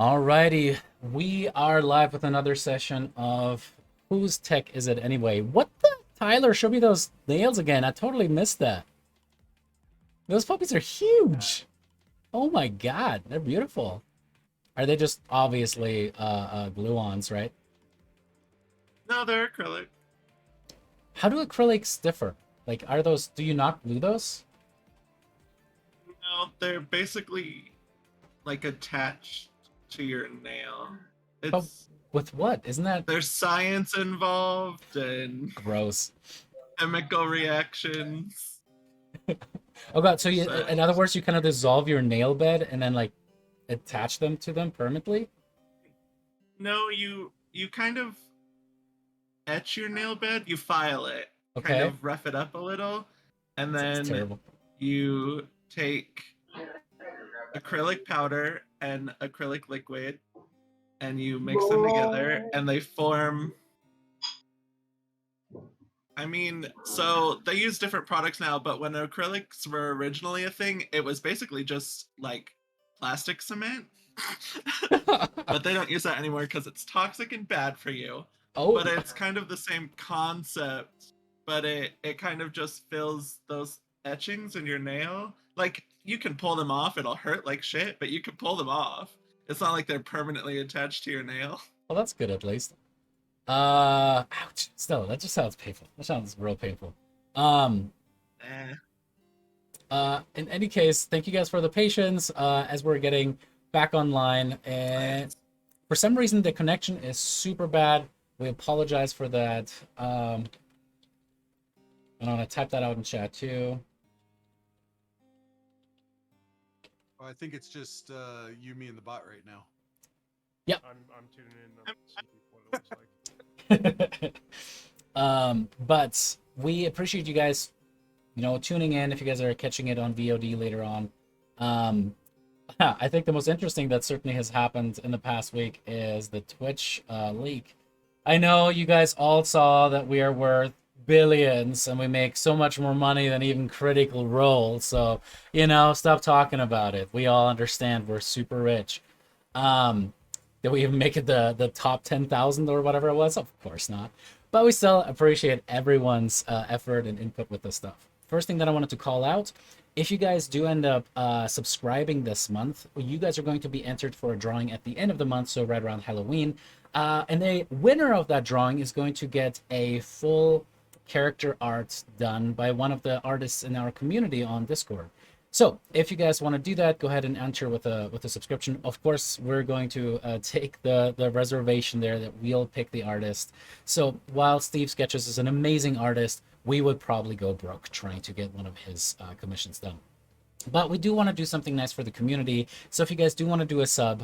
Alrighty, we are live with another session of Whose Tech Is It Anyway? What the? Tyler, show me those nails again. I totally missed that. Those puppies are huge. Oh my god, they're beautiful. Are they just obviously glue-ons, right? No, they're acrylic. How do acrylics differ? Like, are those, do you not glue those? No, they're basically like attached to your nail. But It's with what? Isn't that There's science involved and gross? chemical reactions. Oh god, so you, So in other words, you kind of dissolve your nail bed and then like attach them to them permanently? no, you kind of etch your nail bed, you file it, kind Okay, of rough it up a little, and sounds then terrible. you take acrylic powder and acrylic liquid and you mix them together and they form. I mean, so they use different products now, but when acrylics were originally a thing, it was basically just like plastic cement. But they don't use that anymore because it's toxic and bad for you. But Oh, it's kind of the same concept, but it kind of just fills those etchings in your nail. Like you can pull them off, it'll hurt like shit, but you can pull them off. It's not like they're permanently attached to your nail. well, that's good at least. Ouch. Still, that just sounds painful. That sounds real painful. Um, Eh. in any case, thank you guys for the patience, as we're getting back online. And Plants. for some reason, the connection is super bad. We apologize for that. I'm gonna type that out in chat too. Oh, I think it's just you, me, and the bot right now. Yep. I'm tuning in to see what it looks like. But we appreciate you guys, tuning in. If you guys are catching it on VOD later on, I think the most interesting that certainly has happened in the past week is the Twitch leak. I know you guys all saw that we are worth billions and we make so much more money than even Critical Role. So, stop talking about it. We all understand we're super rich. Um, did we even make it the top 10,000 or whatever it was? Of course not. But we still appreciate everyone's effort and input with this stuff. First thing that I wanted to call out, if you guys do end up subscribing this month, you guys are going to be entered for a drawing at the end of the month, so right around Halloween. And the winner of that drawing is going to get a full character art done by one of the artists in our community on Discord. So if you guys want to do that, go ahead and enter with a subscription. Of course, we're going to take the reservation there that we'll pick the artist. So while Steve Sketches is an amazing artist, we would probably go broke trying to get one of his commissions done. But we do want to do something nice for the community. So if you guys do want to do a sub,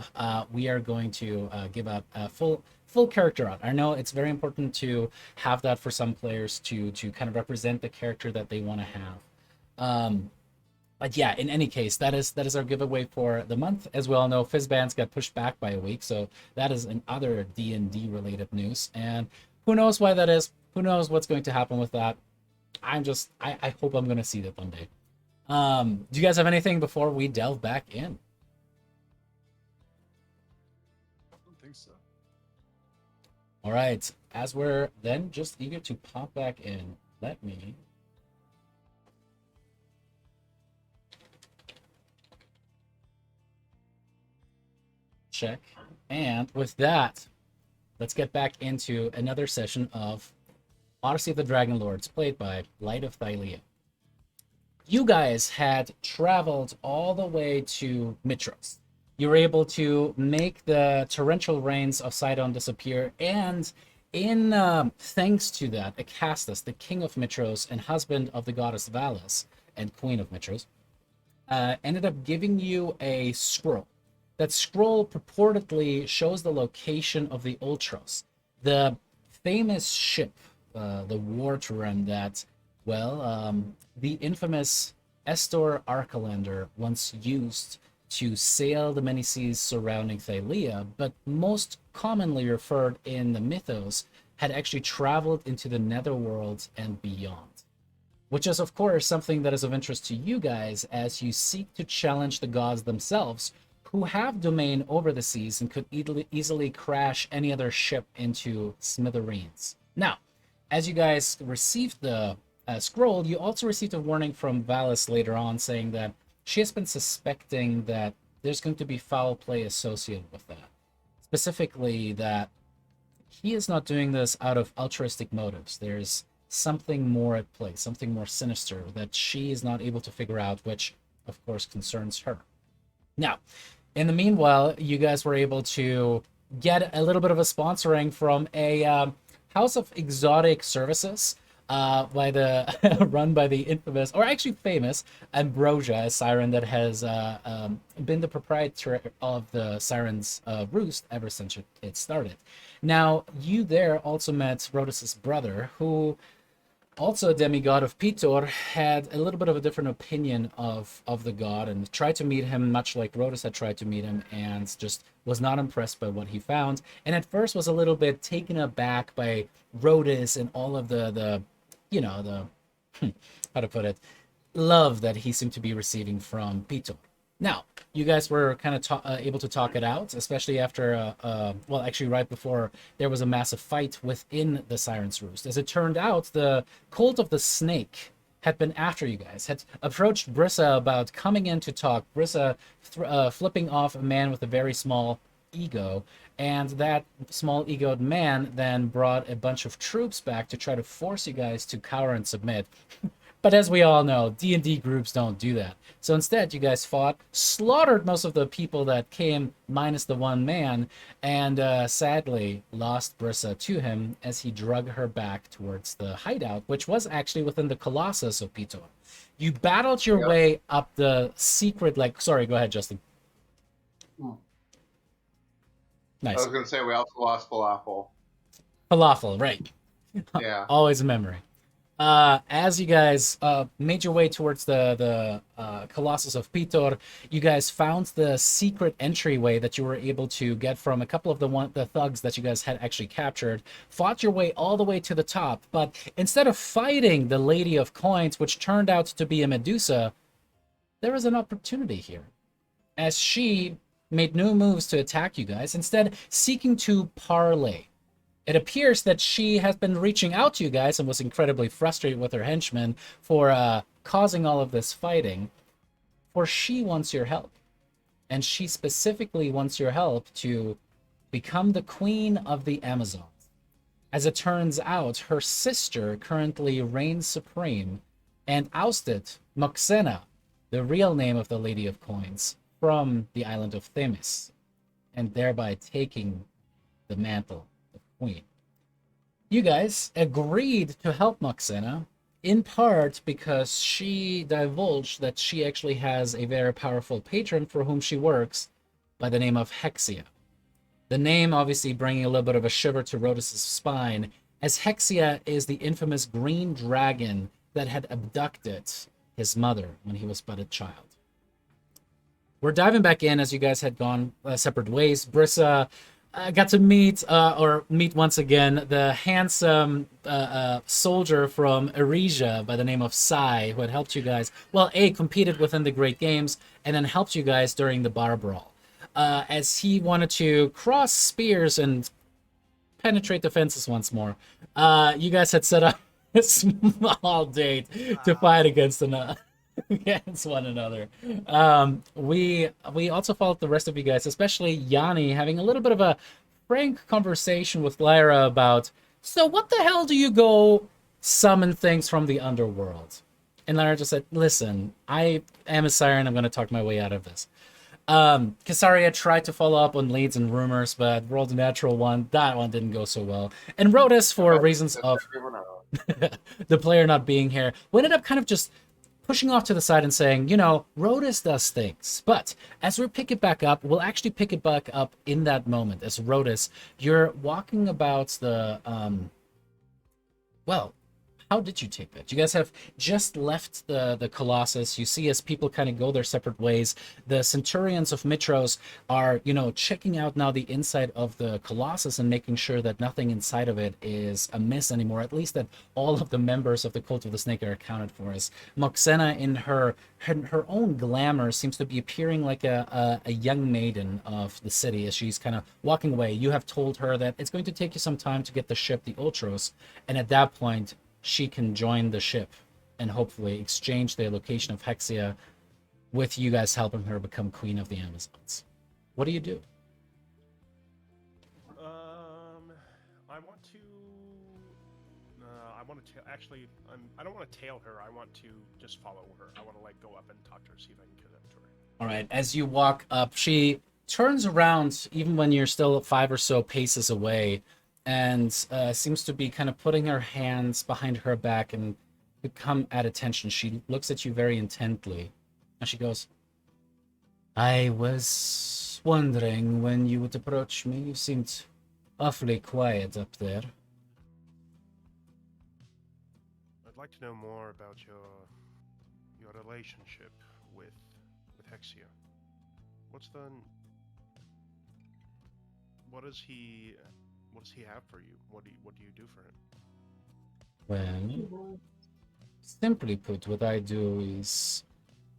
we are going to give out a full character art. I know it's very important to have that for some players to kind of represent the character that they want to have. But yeah, in any case, that is our giveaway for the month. As we all know, Fizzbands got pushed back by a week, so that is another D&D related news. And who knows why that is? Who knows what's going to happen with that? I hope I'm going to see that one day. Do you guys have anything before we delve back in? I don't think so. All right, as we're then just eager to pop back in, let me check. And with that, let's get back into another session of Odyssey of the Dragonlords, played by Light of Thylea. You guys had traveled all the way to Mitros. You were able to make the torrential rains of Sidon disappear, and in thanks to that, Acastus, the king of Mitros and husband of the goddess Valis and queen of Mitros, ended up giving you a scroll. That scroll purportedly shows the location of the Ultros, the famous ship, the war terrain that, the infamous Estor Arcalander once used to sail the many seas surrounding Thylea, but most commonly referred in the mythos, had actually traveled into the netherworld and beyond. Which is, of course, something that is of interest to you guys as you seek to challenge the gods themselves, who have domain over the seas and could easily crash any other ship into smithereens. Now, as you guys received the scroll, you also received a warning from Valis later on saying that she has been suspecting that there's going to be foul play associated with that. Specifically, that he is not doing this out of altruistic motives. There's something more at play, something more sinister that she is not able to figure out, which, of course, concerns her. Now, in the meanwhile, you guys were able to get a little bit of a sponsoring from a House of Exotic Services, by the run by the infamous, or actually famous, Ambrosia, a siren that has been the proprietor of the Siren's Roost ever since it started. Now, you there also met Rhodus' brother, who, also a demigod of Pitor, had a little bit of a different opinion of the god and tried to meet him much like Rhodus had tried to meet him, and just was not impressed by what he found, and at first was a little bit taken aback by Rhodus and all of the you know, the how to put it, love that he seemed to be receiving from Pitor. Now, you guys were kind of able to talk it out, especially after, well, actually right before there was a massive fight within the Siren's Roost. As it turned out, the Cult of the Snake had been after you guys, had approached Brissa about coming in to talk. Brissa flipping off a man with a very small ego, and that small egoed man then brought a bunch of troops back to try to force you guys to cower and submit. But as we all know, D&D groups don't do that. So instead, you guys fought, slaughtered most of the people that came, minus the one man, and sadly lost Brissa to him as he drug her back towards the hideout, which was actually within the Colossus of Pitor. You battled your way up the secret, sorry, go ahead, Justin. Nice. I was going to say we also lost Falafel. Falafel, right. Yeah. Always a memory. As you guys made your way towards the Colossus of Pitor, you guys found the secret entryway that you were able to get from a couple of the thugs that you guys had actually captured, fought your way all the way to the top, but instead of fighting the Lady of Coins, which turned out to be a Medusa, there was an opportunity here, as she made no moves to attack you guys, instead seeking to parley. It appears that she has been reaching out to you guys and was incredibly frustrated with her henchmen for causing all of this fighting, for she wants your help. And she specifically wants your help to become the queen of the Amazons. As it turns out, her sister currently reigns supreme and ousted Moxena, the real name of the Lady of Coins, from the island of Themis, and thereby taking the mantle of queen. You guys agreed to help Moxena, in part because she divulged that she actually has a very powerful patron for whom she works by the name of Hexia. The name obviously bringing a little bit of a shiver to Rhodus' spine, as Hexia is the infamous green dragon that had abducted his mother when he was but a child. We're diving back in as you guys had gone separate ways. Brissa got to meet once again the handsome soldier from Eresia by the name of Sai, who had helped you guys, well, competed within the Great Games, and then helped you guys during the bar brawl. As he wanted to cross spears and penetrate the fences once more, you guys had set up a small date to fight against one another. We also followed the rest of you guys, especially Yanni, having a little bit of a frank conversation with Lyra about, so what the hell do you go summon things from the underworld? And Lyra just said, listen, I am a siren, I'm going to talk my way out of this. Casaria tried to follow up on leads and rumors, but rolled a natural one. That one didn't go so well. And Rhodus, for reasons of the player not being here, we ended up kind of just pushing off to the side and saying, Rhodus does things. But as we pick it back up, we'll actually pick it back up in that moment. As Rhodus, you're walking about the, How did you take that? You guys have just left the Colossus. You see as people kind of go their separate ways. The Centurions of Mitros are, checking out now the inside of the Colossus and making sure that nothing inside of it is amiss anymore. At least that all of the members of the Cult of the Snake are accounted for. As Moxena, in her own glamour, seems to be appearing like a young maiden of the city as she's kind of walking away. You have told her that it's going to take you some time to get the ship, the Ultros, and at that point, she can join the ship and hopefully exchange the location of Hexia with you guys helping her become Queen of the Amazons. What do you do? I want to. Actually, I don't want to tail her. I want to just follow her. I want to go up and talk to her, see if I can connect to her. All right. As you walk up, she turns around even when you're still 5 or so paces away, and seems to be kind of putting her hands behind her back and become at attention. She looks at you very intently, and she goes, I was wondering when you would approach me. You seemed awfully quiet up there. I'd like to know more about your relationship with Hexia. What does he have for you? What do you do for him? Well, simply put, what I do is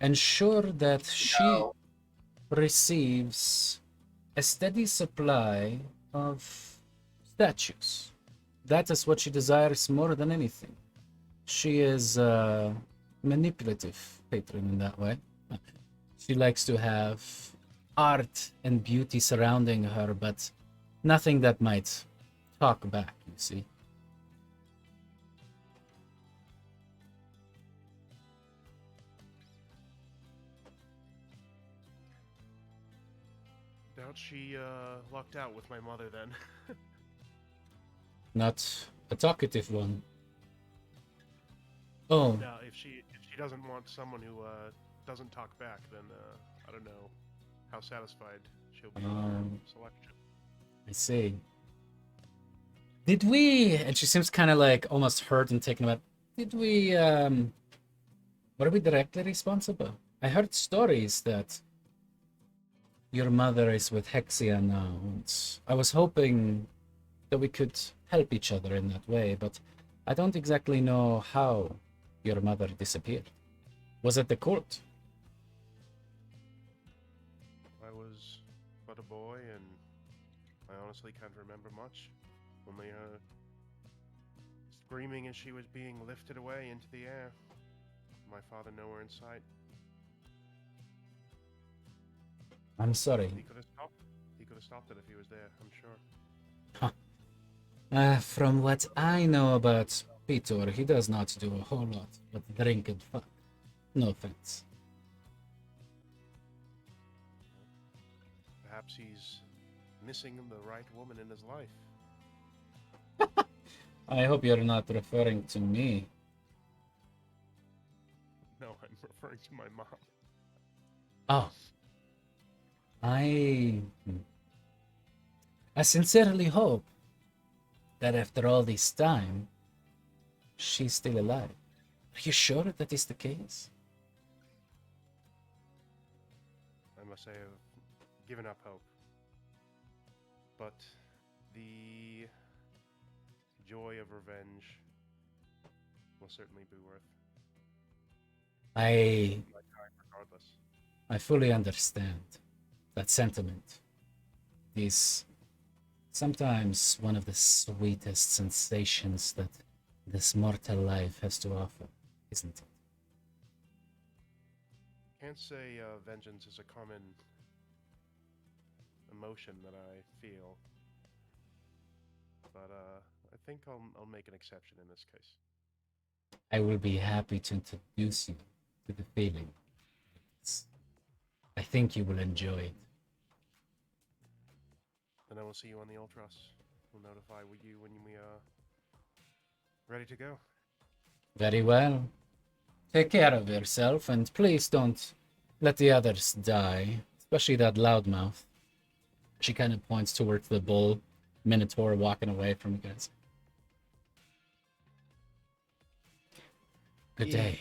ensure that she No. receives a steady supply of statues. That is what she desires more than anything. She is a manipulative patron in that way. She likes to have art and beauty surrounding her, but nothing that might talk back, you see. Doubt she lucked out with my mother then. Not a talkative one. Oh, Now, if she doesn't want someone who doesn't talk back, then I don't know how satisfied she'll be with the selection. I see. Did we, and she seems kind of like almost hurt and taken aback, did we, were we directly responsible? I heard stories that your mother is with Hexia now, and I was hoping that we could help each other in that way, but I don't exactly know how your mother disappeared. Was it the court? I was but a boy, and I honestly can't remember much. Only her screaming as she was being lifted away into the air. My father nowhere in sight. I'm sorry. He could have stopped. He could have stopped it if he was there, I'm sure. From what I know about Peter, he does not do a whole lot but drink and fuck. No offense. Perhaps he's missing the right woman in his life. I hope you're not referring to me. No, I'm referring to my mom. Oh. I sincerely hope that after all this time, she's still alive. Are you sure that is the case? I must say I've given up hope. But the joy of revenge will certainly be worth I my time regardless. fully understand that sentiment. Is sometimes one of the sweetest sensations that this mortal life has to offer, isn't it? Can't say vengeance is a common emotion that I feel, but I think I'll make an exception in this case. I will be happy to introduce you to the feeling. I think you will enjoy it. Then I will see you on the Ultras. We'll notify you when we are ready to go. Very well. Take care of yourself, and please don't let the others die, especially that loudmouth. She kind of points towards the bull Minotaur walking away from you guys. Good day.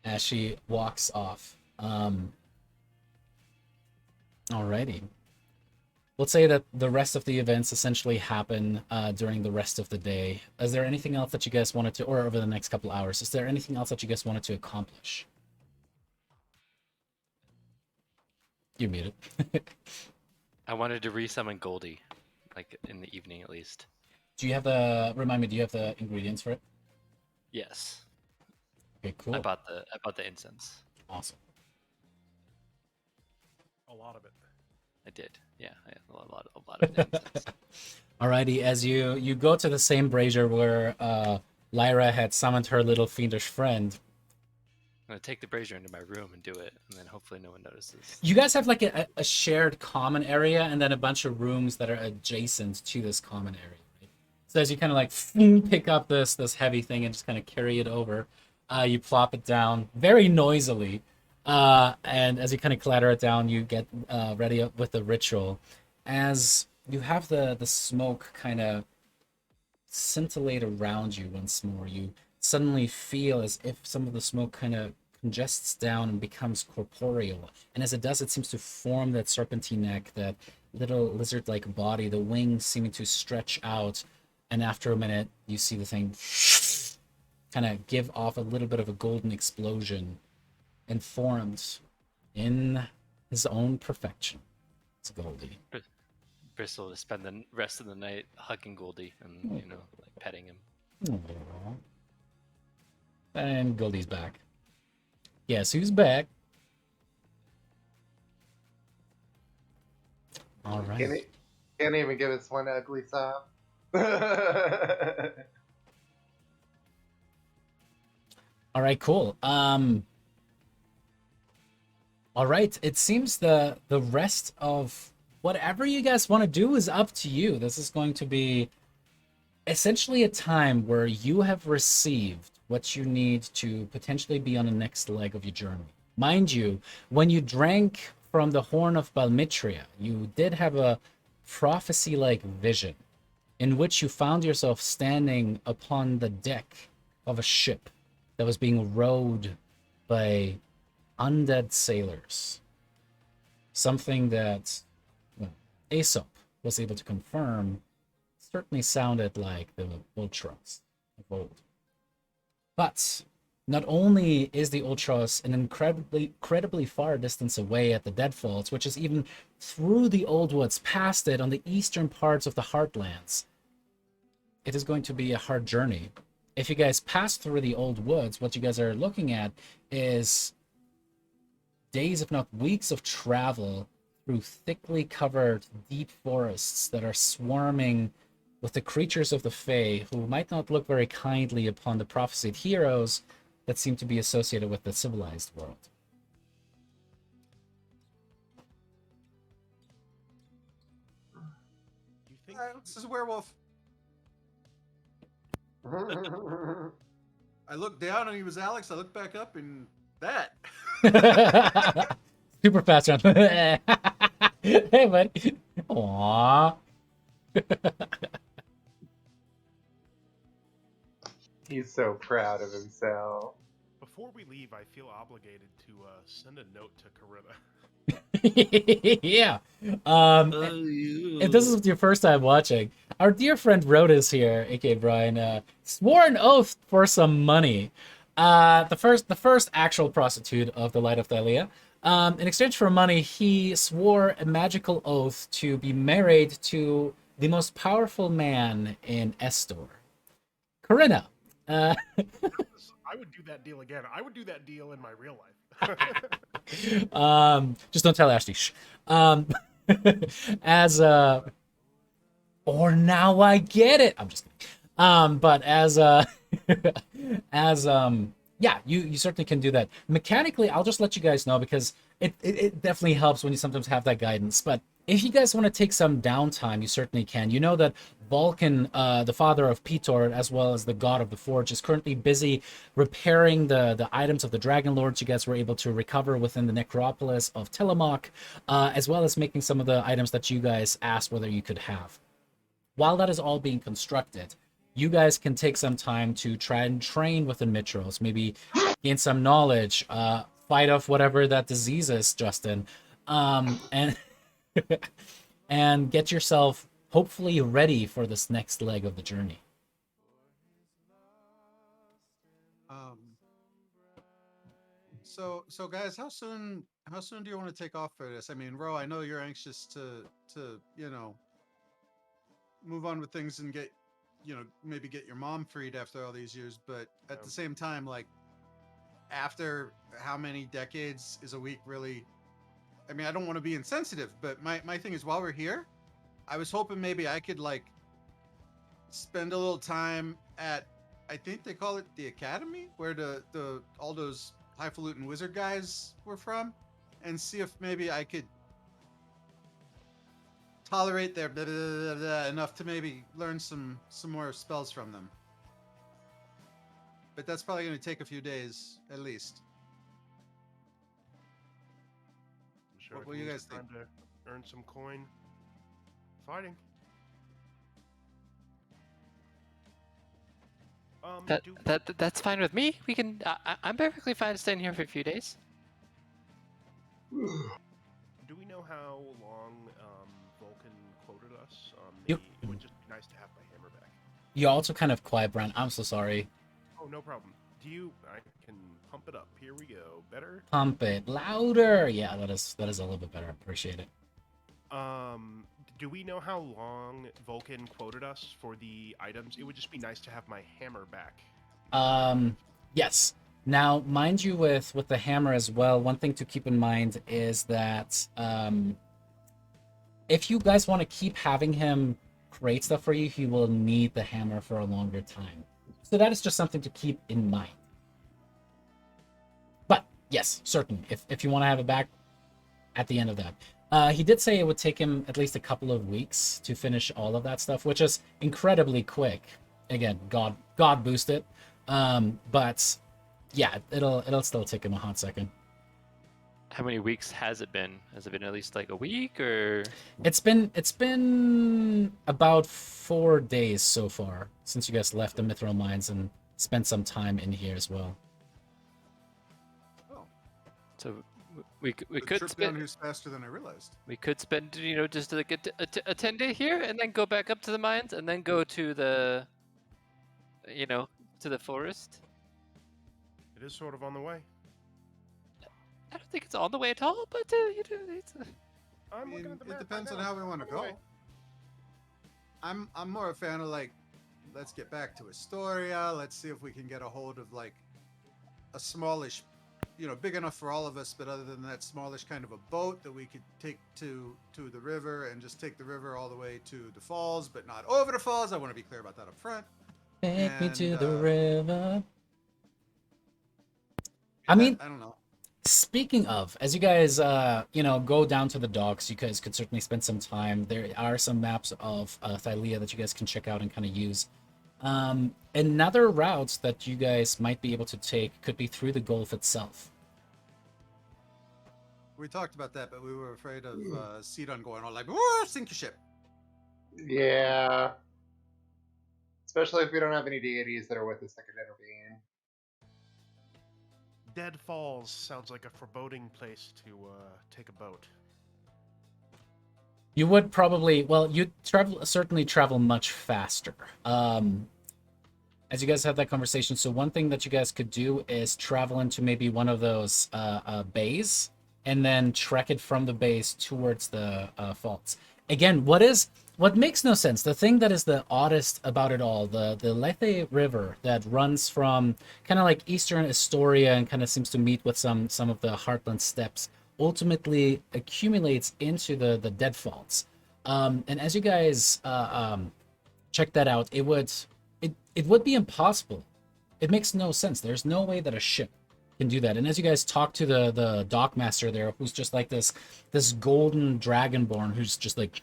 As she walks off. Alrighty. Let's say that the rest of the events essentially happen during the rest of the day. Is there anything else that you guys wanted to, or over the next couple hours, is there anything else that you guys wanted to accomplish? You muted. I wanted to resummon Goldie, like in the evening at least. Do you have the, remind me, do you have the ingredients for it? Yes. Okay, cool. I bought the incense. Awesome. A lot of it. I did. Yeah, I have a lot of the incense. Alrighty, as you go to the same brazier where Lyra had summoned her little fiendish friend. I'm gonna take the brazier into my room and do it, and then hopefully no one notices. You guys have like a shared common area and then a bunch of rooms that are adjacent to this common area. Right? So as you kind of like pick up this heavy thing and just kind of carry it over, you plop it down very noisily. And as you kind of clatter it down, you get ready up with the ritual. As you have the smoke kind of scintillate around you once more, you suddenly feel as if some of the smoke kind of congests down and becomes corporeal. And as it does, it seems to form that serpentine neck, that little lizard-like body, the wings seeming to stretch out. And after a minute, you see the thing kind of give off a little bit of a golden explosion and formed in his own perfection. It's Goldie. Bristol to spend the rest of the night hugging Goldie and like petting him. Aww. And Goldie's back. Guess who's back? All right. Can't even give us one ugly sob. All right, cool. All right, it seems the rest of whatever you guys want to do is up to you. This is going to be essentially a time where you have received what you need to potentially be on the next leg of your journey. Mind you, when you drank from the Horn of Balmitria, you did have a prophecy-like vision in which you found yourself standing upon the deck of a ship that was being rowed by undead sailors. Something that, well, Aesop was able to confirm certainly sounded like the Ultras of old. But not only is the Ultras an incredibly far distance away at the Deadfalls, which is even through the Old Woods, past it on the eastern parts of the Heartlands, it is going to be a hard journey. If you guys pass through the Old Woods, what you guys are looking at is days, if not weeks, of travel through thickly covered deep forests that are swarming with the creatures of the Fae who might not look very kindly upon the prophesied heroes that seem to be associated with the civilized world. You think? This is a werewolf. I looked down and he was Alex. I looked back up and that. Super fast round. Hey, buddy. Aww. He's so proud of himself. Before we leave, I feel obligated to send a note to Corinna. Yeah. If this is your first time watching, our dear friend Rhoda here, aka Brian, swore an oath for some money. The first actual prostitute of the Light of Thylea. In exchange for money, he swore a magical oath to be married to the most powerful man in Estor, Corinna. I would do that deal again. I would do that deal in my real life. Just don't tell Ashley. Shh. Or now I get it. I'm just kidding. But yeah, you certainly can do that. Mechanically, I'll just let you guys know because it definitely helps when you sometimes have that guidance. But if you guys want to take some downtime, you certainly can. You know that Vulcan, the father of Petor, as well as the god of the Forge, is currently busy repairing the items of the Dragonlords you guys were able to recover within the necropolis of Tillamook, as well as making some of the items that you guys asked whether you could have. While that is all being constructed, you guys can take some time to try and train within Mitros, maybe gain some knowledge, fight off whatever that disease is, Justin, and and get yourself hopefully ready for this next leg of the journey. So guys, how soon do you want to take off for this? I mean, Ro, I know you're anxious to move on with things and get maybe get your mom freed after all these years, but at the same time, like, after how many decades is a week really? I mean, I don't want to be insensitive, but my thing is, while we're here, I was hoping maybe I could like spend a little time at, I think they call it the academy, where the all those highfalutin wizard guys were from, and see if maybe I could tolerate their blah, blah, blah, blah, enough to maybe learn some more spells from them. But that's probably going to take a few days at least. I'm sure What I will can you use guys time to earn some coin fighting. That's fine with me. We can. I'm perfectly fine staying here for a few days. Do we know how long Vulcan quoted us? You- It would just be nice to have my hammer back. You also kind of quiet, Brent. I'm so sorry. Oh, no problem. I can pump it up. Here we go. Better? Pump it louder. Yeah, that is a little bit better. Appreciate it. Do we know how long Vulcan quoted us for the items? It would just be nice to have my hammer back. Yes. Now, mind you, with the hammer as well, one thing to keep in mind is that if you guys want to keep having him create stuff for you, he will need the hammer for a longer time. So that is just something to keep in mind. But yes, certainly, if you want to have it back at the end of that. He did say it would take him at least a couple of weeks to finish all of that stuff, which is incredibly quick. Again, God boost it. But yeah, it'll still take him a hot second. How many weeks has it been? Has it been at least like a week or? It's been about 4 days so far since you guys left the Mithril Mines and spent some time in here as well. Oh, So we the could trip down spend here's faster than I realized. just like a 10-day here and then go back up to the mines and then go to the to the forest. It is sort of on the way. I don't think it's on the way at all, but it's. I'm I mean, looking at the map it depends right on now. how we want to On the go. way. I'm more a fan of like, let's get back to Astoria. Let's see if we can get a hold of like a smallish, big enough for all of us, but other than that, smallish kind of a boat that we could take to the river and just take the river all the way to the falls, but not over the falls. I want to be clear about that up front. Take me to And, the river. I And mean, I don't know. speaking of, as you guys, go down to the docks, you guys could certainly spend some time. There are some maps of Thylea that you guys can check out and kind of use. Another route that you guys might be able to take could be through the Gulf itself. We talked about that, but we were afraid of Sidon going all like, "Whoa, sink your ship." Yeah. Especially if we don't have any deities that are with us that could intervene. Dead Falls sounds like a foreboding place to take a boat. You would probably, you'd certainly travel much faster. As you guys have that conversation, so one thing that you guys could do is travel into maybe one of those bays and then trek it from the base towards the faults. Again, what makes no sense, the thing that is the oddest about it all, the Lethe River that runs from kind of like eastern Astoria and kind of seems to meet with some of the Heartland steppes, ultimately accumulates into the dead faults. And as you guys check that out, it would be impossible. It makes no sense. There's no way that a ship can do that. And as you guys talk to the dockmaster there, who's just like this golden dragonborn, who's just like,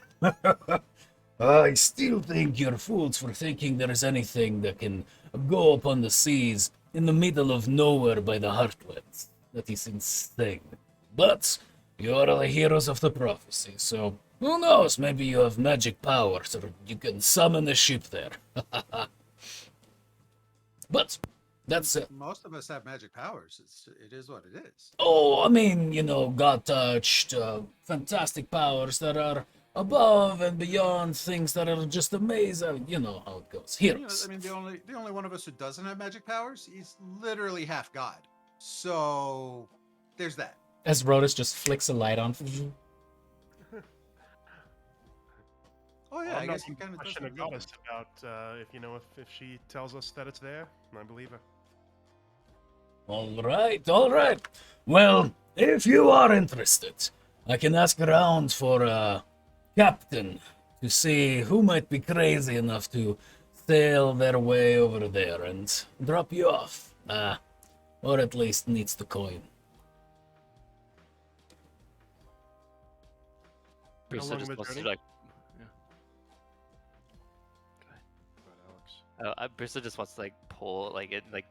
I still think you're fools for thinking there is anything that can go upon the seas in the middle of nowhere by the Heartlands. That is insane. But you are the heroes of the prophecy, so who knows? Maybe you have magic powers, or you can summon a ship there. But that's Most of us have magic powers. It is what it is. oh, I mean, God touched, fantastic powers that are above and beyond things that are just amazing. You know how it goes. You know, Heroes. I mean, the only one of us who doesn't have magic powers, he's literally half god. So there's that. As Rotus just flicks a light on. Oh yeah, Well, I I'm guess not you kind of question a goddess about if she tells us that it's there, I believe her. All right. Well, if you are interested, I can ask around for a captain to see who might be crazy enough to sail their way over there and drop you off. Or at least needs the coin. Brisa long just of a wants to journey? like. But Alex, Brisa just wants to like pull,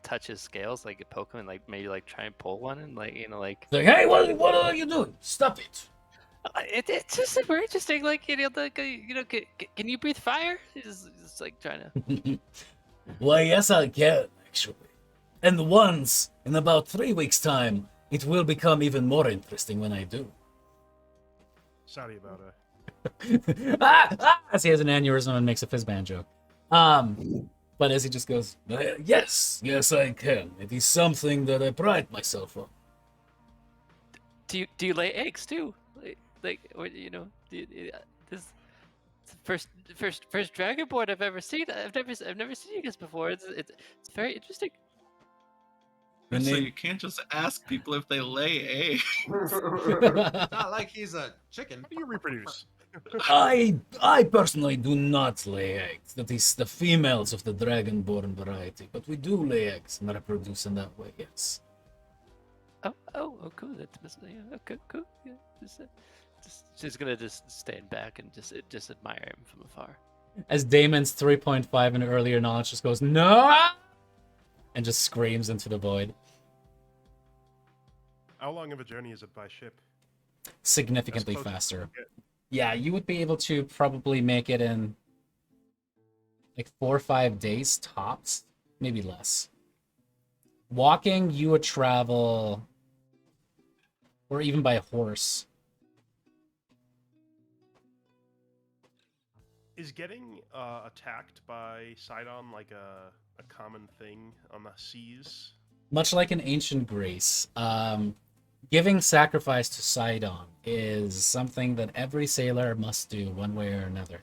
touch his scales, like poke him, and like maybe like try and pull one, and like. Like, hey, what are you doing? Stop it! It's just super interesting. Like can you breathe fire? He's just like trying to. Why, yes, I can, actually. And once, in about 3 weeks' time, it will become even more interesting when I do. sorry about her. As he has an aneurysm and makes a fizzband joke. But as he just goes, yes, I can. It is something that I pride myself on. Do you lay eggs too? Or this first Dragonborn I've ever seen. I've never seen you guys before. It's very interesting. And So then- you can't just ask people if they lay eggs. Not like he's a chicken. How do you reproduce? I personally do not lay eggs. That is the females of the dragonborn variety. But we do lay eggs and reproduce in that way, yes. Oh, cool. That's yeah, okay, cool. Yeah, she's gonna just stand back and just admire him from afar. As Damon's 3.5 in earlier knowledge just goes, no! And just screams into the void. How long of a journey is it by ship? Significantly As close as faster. we can get. Yeah, you would be able to probably make it in like 4 or 5 days tops, maybe less. Walking, you would travel, or even by horse. Is getting attacked by Sidon like a common thing on the seas? Much like in ancient Greece, giving sacrifice to Sidon is something that every sailor must do one way or another.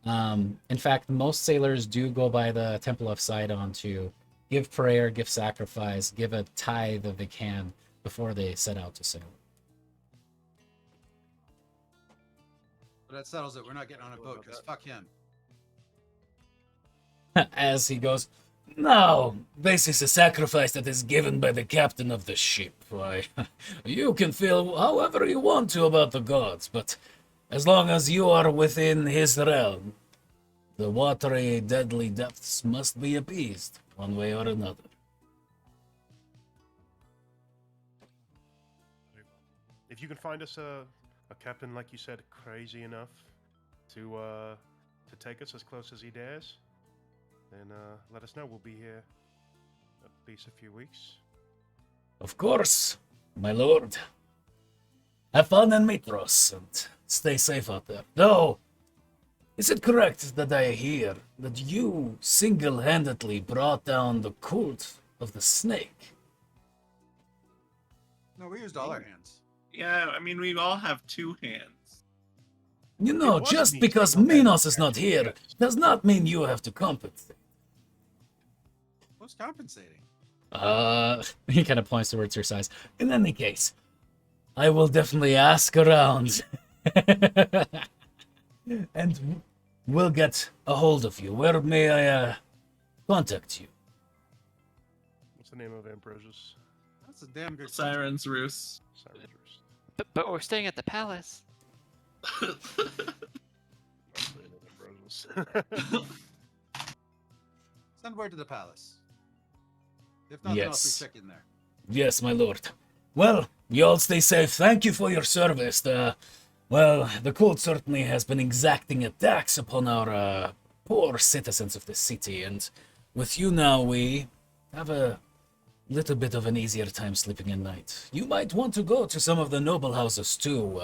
In fact, most sailors do go by the Temple of Sidon to give prayer, give sacrifice, give a tithe if they can before they set out to sail. But that settles it. We're not getting on a boat because fuck him. As he goes, no, this is a sacrifice that is given by the captain of the ship. Why, you can feel however you want to about the gods, but as long as you are within his realm, the watery, deadly depths must be appeased, one way or another. If you can find us a captain, like you said, crazy enough to take us as close as he dares, then let us know. We'll be here at least a few weeks. Of course, my lord. Have fun in Mitros and stay safe out there. Though, is it correct that I hear that you single-handedly brought down the cult of the snake? No, we used all our hands. Yeah, I mean, we all have 2 hands. You know, It was just me because single-handedly, Minos is not here yes. does not mean you have to compensate. Who's compensating? He kind of points towards your size. In any case, I will definitely ask around. And we'll get a hold of you. Where may I contact you? What's the name of Ambrosius? That's a damn good. Siren's Roost. Siren's Roost. But we're staying at the palace. Not the name of Ambrosius. Send word to the palace. If nothing else, Yes. we check in there. Yes, my lord. Well, you all stay safe. Thank you for your service. Well, the cult certainly has been exacting attacks upon our poor citizens of the city, and with you now, we have a little bit of an easier time sleeping at night. You might want to go to some of the noble houses too.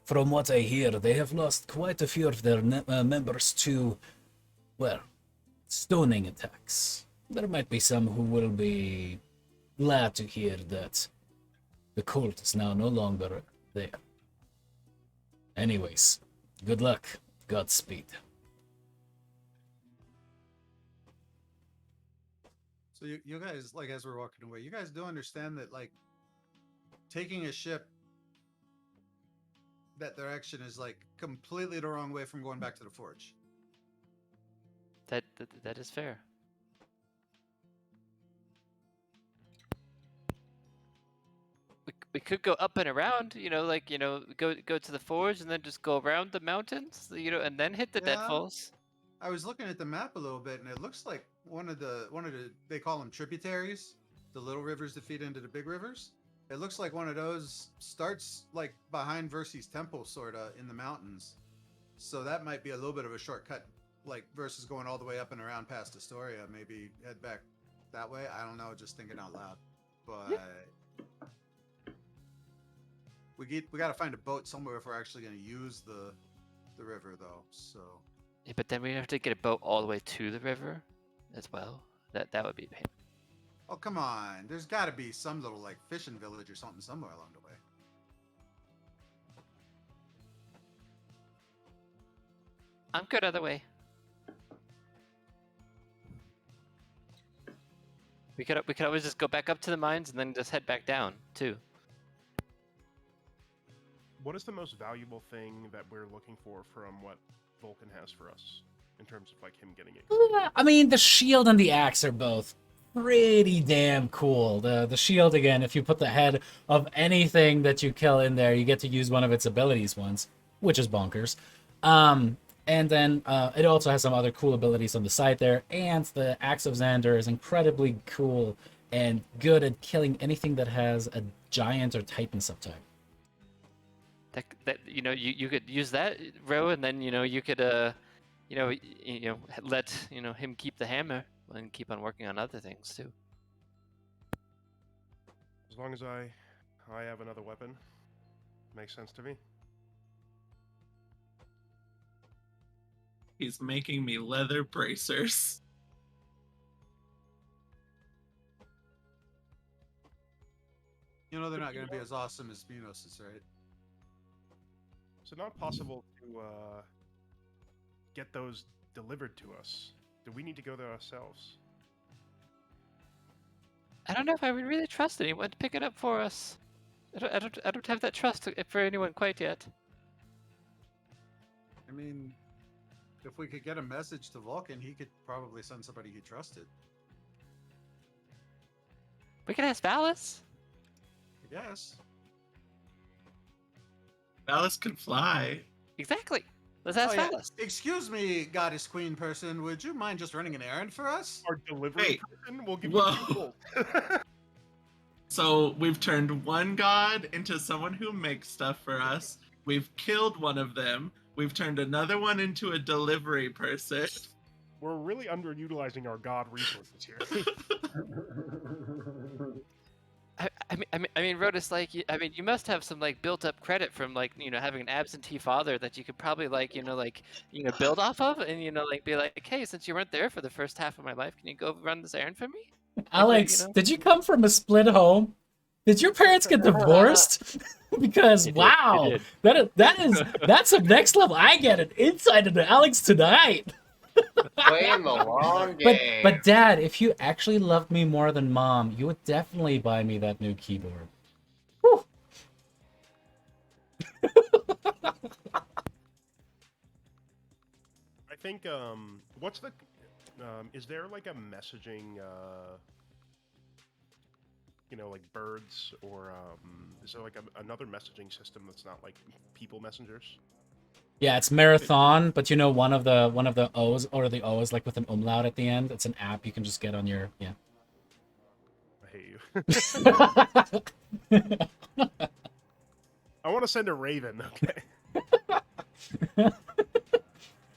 From what I hear, they have lost quite a few of their members to, well, stoning attacks. There might be some who will be glad to hear that the cult is now no longer there. Anyways, good luck. Godspeed. So you guys, like, as we're walking away, you guys do understand that, like, taking a ship that direction is, like, completely the wrong way from going back to the forge. That is fair. We could go up and around, go to the forge and then just go around the mountains, and then hit the Yeah. deadfalls. I was looking at the map a little bit, and it looks like one of the they call them tributaries, the little rivers that feed into the big rivers. It looks like one of those starts like behind Versi's temple, sorta in the mountains. So that might be a little bit of a shortcut, like versus going all the way up and around past Astoria. Maybe head back that way. I don't know, just thinking out loud. But we got to find a boat somewhere if we're actually going to use the river, though. So. Yeah, but then we have to get a boat all the way to the river as well. That would be a pain. Oh, come on. There's got to be some little, like, fishing village or something somewhere along the way. I'm good other way. We could always just go back up to the mines and then just head back down too. What is the most valuable thing that we're looking for from what Vulcan has for us in terms of like him getting it? I mean, the shield and the axe are both pretty damn cool. The shield, again, if you put the head of anything that you kill in there, you get to use one of its abilities once, which is bonkers. And then it also has some other cool abilities on the side there. And the Axe of Xander is incredibly cool and good at killing anything that has a giant or titan subtype. That you could use that row, and then you could let him keep the hammer and keep on working on other things too. As long as I have another weapon, makes sense to me. He's making me leather bracers. You know they're not going to be as awesome as Minos', right? Is it not possible to get those delivered to us? Do we need to go there ourselves? I don't know if I would really trust anyone to pick it up for us. I don't have that trust for anyone quite yet. I mean, if we could get a message to Vulcan, he could probably send somebody he trusted. We can ask Valis. I guess. Alice can fly. Exactly. Let's ask Valis. Excuse me, goddess queen person. Would you mind just running an errand for us? Our delivery person will give Whoa. you 2 gold. So we've turned one god into someone who makes stuff for us. We've killed one of them. We've turned another one into a delivery person. We're really underutilizing our god resources here. I mean, Rodus, like, you must have some like built-up credit from like having an absentee father that you could probably build off of, and be like, hey, since you weren't there for the first half of my life, can you go run this errand for me? Alex, did you come from a split home? Did your parents get divorced? Because wow, that's a next level. I get an insight into Alex tonight. Playing the long game. But Dad, if you actually loved me more than Mom, you would definitely buy me that new keyboard. Whew. I think, what's the, is there like a messaging, like birds, or is there like another messaging system that's not like people messengers? Yeah, it's Marathon, but one of the O's, or the O is like with an umlaut at the end. It's an app you can just get on your I hate you. I want to send a raven. Okay.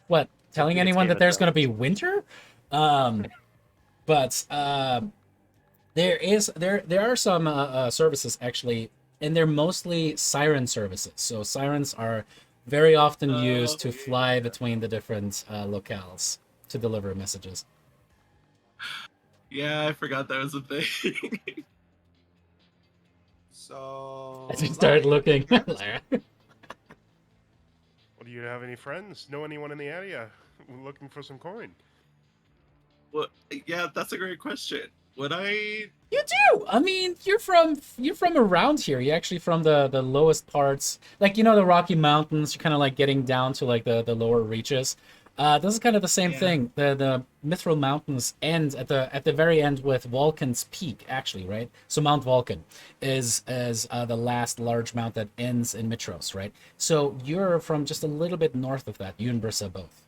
What? Telling It's anyone Game that of there's going to Thrones. be winter? But There are some services actually, and they're mostly siren services. So sirens are very often used to fly between the different locales to deliver messages. Yeah, I forgot that was a thing. So As you start looking, Lara. Well, do you have any friends? Know anyone in the area looking for some coin? Well, yeah, that's a great question. Would I? You do. I mean, you're from around here. You're actually from the lowest parts, like the Rocky Mountains. You're kind of like getting down to like the lower reaches. This is kind of the same Yeah. thing. The Mithril Mountains end at the very end with Vulcan's Peak, actually, right? So Mount Vulcan is the last large mount that ends in Mitros, right? So you're from just a little bit north of that. You and Brissa both.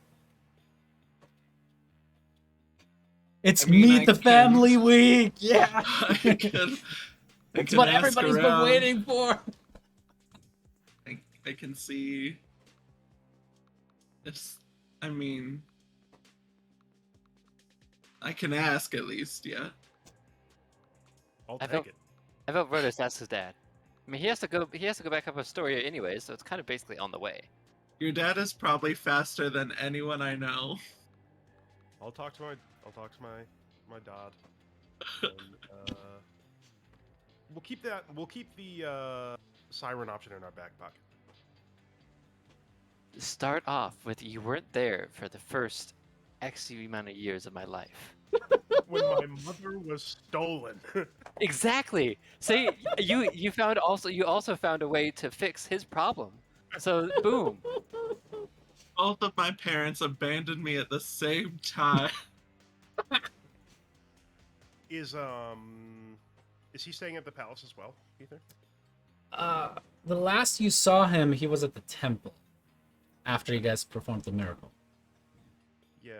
It's I mean, Meet I the can- Family Week. Yeah. I can. It's what everybody's been waiting for. I can see. It's. I mean, I can ask at least. Yeah. I'll I take don't- it. I vote Rotos. That's his dad. I mean, he has to go. He has to go back up Astoria anyway, so it's kind of basically on the way. Your dad is probably faster than anyone I know. I'll talk to my dad. And, we'll keep the siren option in our back pocket. Start off with you weren't there for the first X amount of years of my life. When my mother was stolen. Exactly. See, you also found a way to fix his problem. So boom. Both of my parents abandoned me at the same time. Is he staying at the palace as well, Ether? The last you saw him, he was at the temple after you guys performed the miracle. Yeah.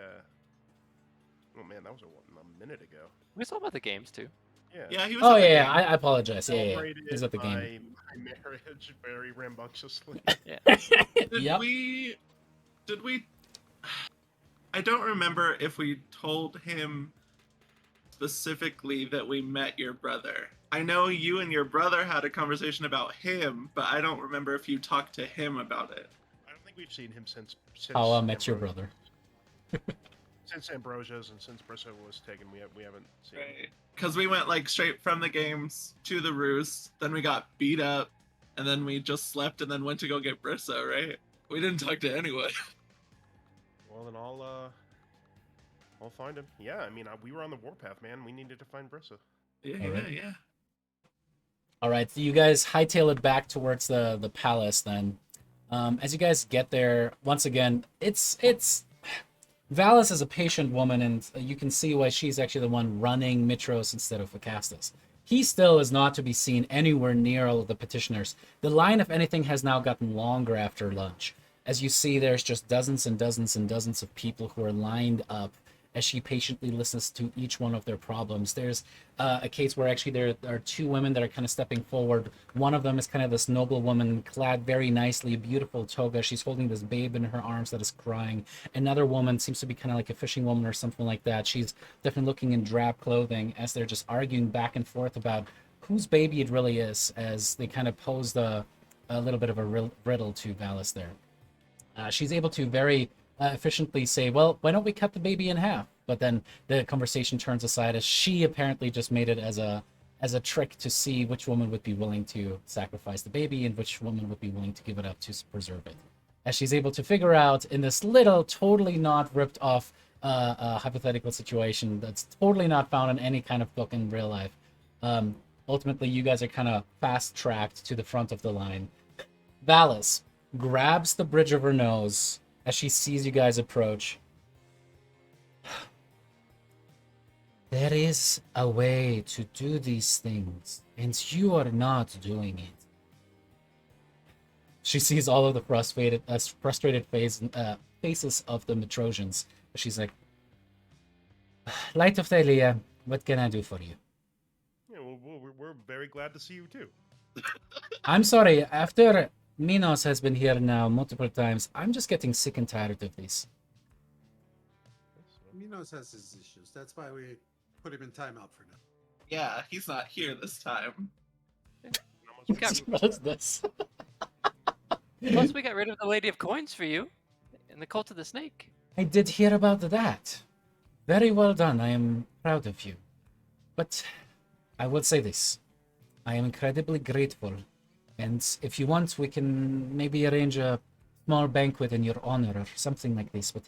Oh man, that was a minute ago. We saw about the games too. Yeah. Yeah, he was. Oh at the yeah, game. I apologize. Yeah, Celebrated he's at the game. my marriage very rambunctiously. Did we? I don't remember if we told him specifically that we met your brother. I know you and your brother had a conversation about him, but I don't remember if you talked to him about it. I don't think we've seen him since How I met your Ambrosia- brother. Since Ambrosia's and since Brissa was taken, we haven't seen him. Right. Because we went like straight from the games to the roost, then we got beat up, and then we just slept and then went to go get Brissa, right? We didn't talk to anyone. Well, then I'll find him. Yeah, I mean, we were on the warpath, man. We needed to find Brissa. Yeah. All right, so you guys hightail it back towards the palace. Then, as you guys get there, once again, it's Valis is a patient woman, and you can see why she's actually the one running Mitros instead of Acastus. He still is not to be seen anywhere near all of the petitioners. The line, if anything, has now gotten longer after lunch. As you see, there's just dozens and dozens and dozens of people who are lined up as she patiently listens to each one of their problems. There's a case where actually there are two women that are kind of stepping forward. One of them is kind of this noble woman, clad very nicely, a beautiful toga. She's holding this babe in her arms that is crying. Another woman seems to be kind of like a fishing woman or something like that. She's definitely looking in drab clothing as they're just arguing back and forth about whose baby it really is, as they kind of pose a little bit of a riddle to Valis there. She's able to very efficiently say, well, why don't we cut the baby in half? But then the conversation turns aside as she apparently just made it as a trick to see which woman would be willing to sacrifice the baby and which woman would be willing to give it up to preserve it. As she's able to figure out in this little, totally not ripped off hypothetical situation that's totally not found in any kind of book in real life. Ultimately, you guys are kind of fast-tracked to the front of the line. Valis grabs the bridge of her nose as she sees you guys approach. There is a way to do these things, and you are not doing it. She sees all of the frustrated faces of the Metrosians. She's like, Light of Thylea, what can I do for you? Yeah, well, we're very glad to see you too. I'm sorry, after Minos has been here now multiple times, I'm just getting sick and tired of this. Minos has his issues. That's why we put him in timeout for now. Yeah, he's not here this time. We got, What is this? plus, we got rid of the Lady of Coins for you, and the Cult of the Snake. I did hear about that. Very well done. I am proud of you. But I will say this. I am incredibly grateful. And if you want, we can maybe arrange a small banquet in your honor or something like this. But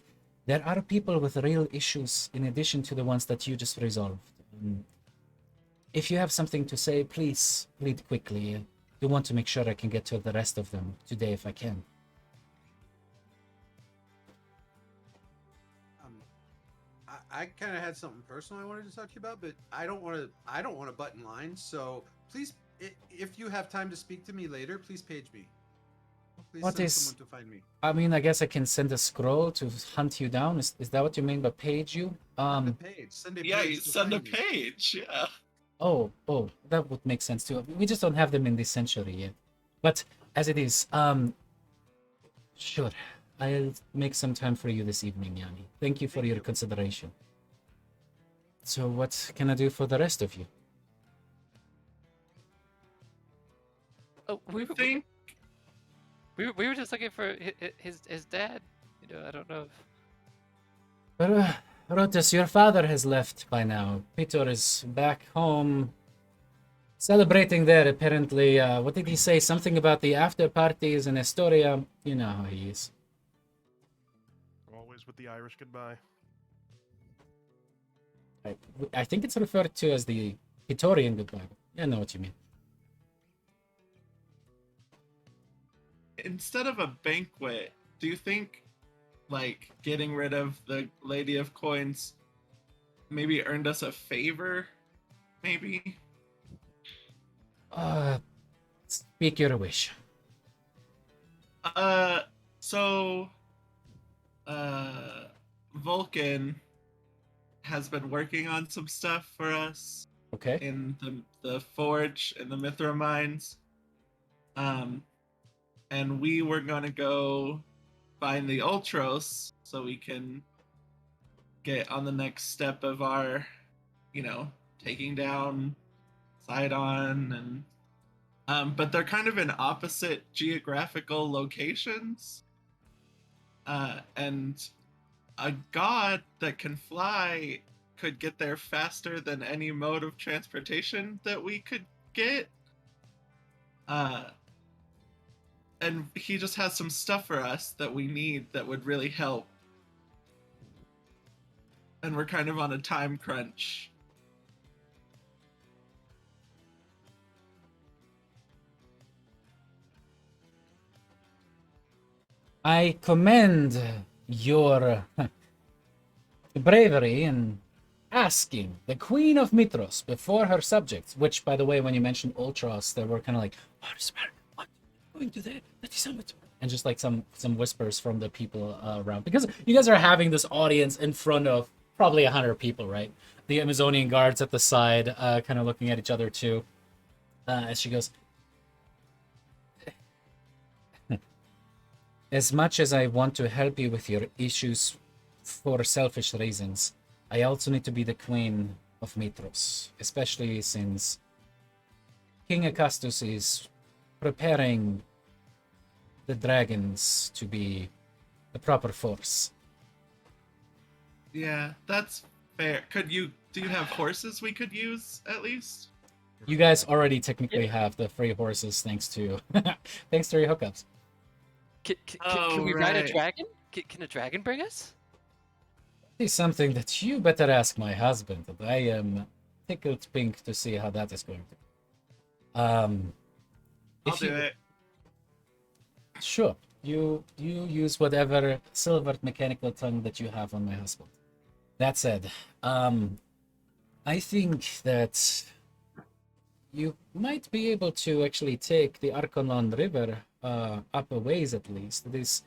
there are people with real issues in addition to the ones that you just resolved. If you have something to say, please plead quickly. I do want to make sure I can get to the rest of them today if I can. I kind of had something personal I wanted to talk to you about, but I don't want to butt in line. So please, if you have time to speak to me later, please page me. Please What send is- someone to find me. I mean, I guess I can send a scroll to hunt you down. Is that what you mean by page you? The page. Send a Yeah, page you to send a find me. page. Yeah. Oh, that would make sense too. We just don't have them in this century yet. But as it is, sure. I'll make some time for you this evening, Yanni. Thank you for Thank your you. consideration. So what can I do for the rest of you? Oh, I think we were just looking for his dad. You know, I don't know if... But, Rotus, your father has left by now. Peter is back home celebrating there, apparently. What did he say? Something about the after parties in Astoria. You know how he is. Always with the Irish goodbye. I think it's referred to as the Praetorian goodbye. I know what you mean. instead of a banquet, do you think like getting rid of the Lady of Coins maybe earned us a favor? Maybe? Speak your wish. So Vulcan has been working on some stuff for us Okay. in the forge in the Mithra mines. And we were gonna go find the Ultros so we can get on the next step of our, taking down Sidon and but they're kind of in opposite geographical locations. And a god that can fly could get there faster than any mode of transportation that we could get. And he just has some stuff for us that we need that would really help. And we're kind of on a time crunch. I commend your bravery in asking the Queen of Mitros before her subjects, which, by the way, when you mentioned Ultros, they were kind of like, what is the matter? What? Going to that? That is so much. And just like some whispers from the people around. Because you guys are having this audience in front of probably 100 people, right? The Amazonian guards at the side kind of looking at each other too. As she goes, as much as I want to help you with your issues for selfish reasons, I also need to be the Queen of Mitros, especially since King Acastus is preparing the dragons to be the proper force. Yeah, that's fair. Do you have horses we could use at least? You guys already technically have the free horses thanks to thanks to your hookups. Can we ride a right. dragon? Can a dragon bring us? It's something that you better ask my husband. I am tickled pink to see how that is going to. I'll If do you, it. Sure, you use whatever silvered mechanical tongue that you have on my husband. That said, I think that you might be able to actually take the Arconon River up a ways at least. It is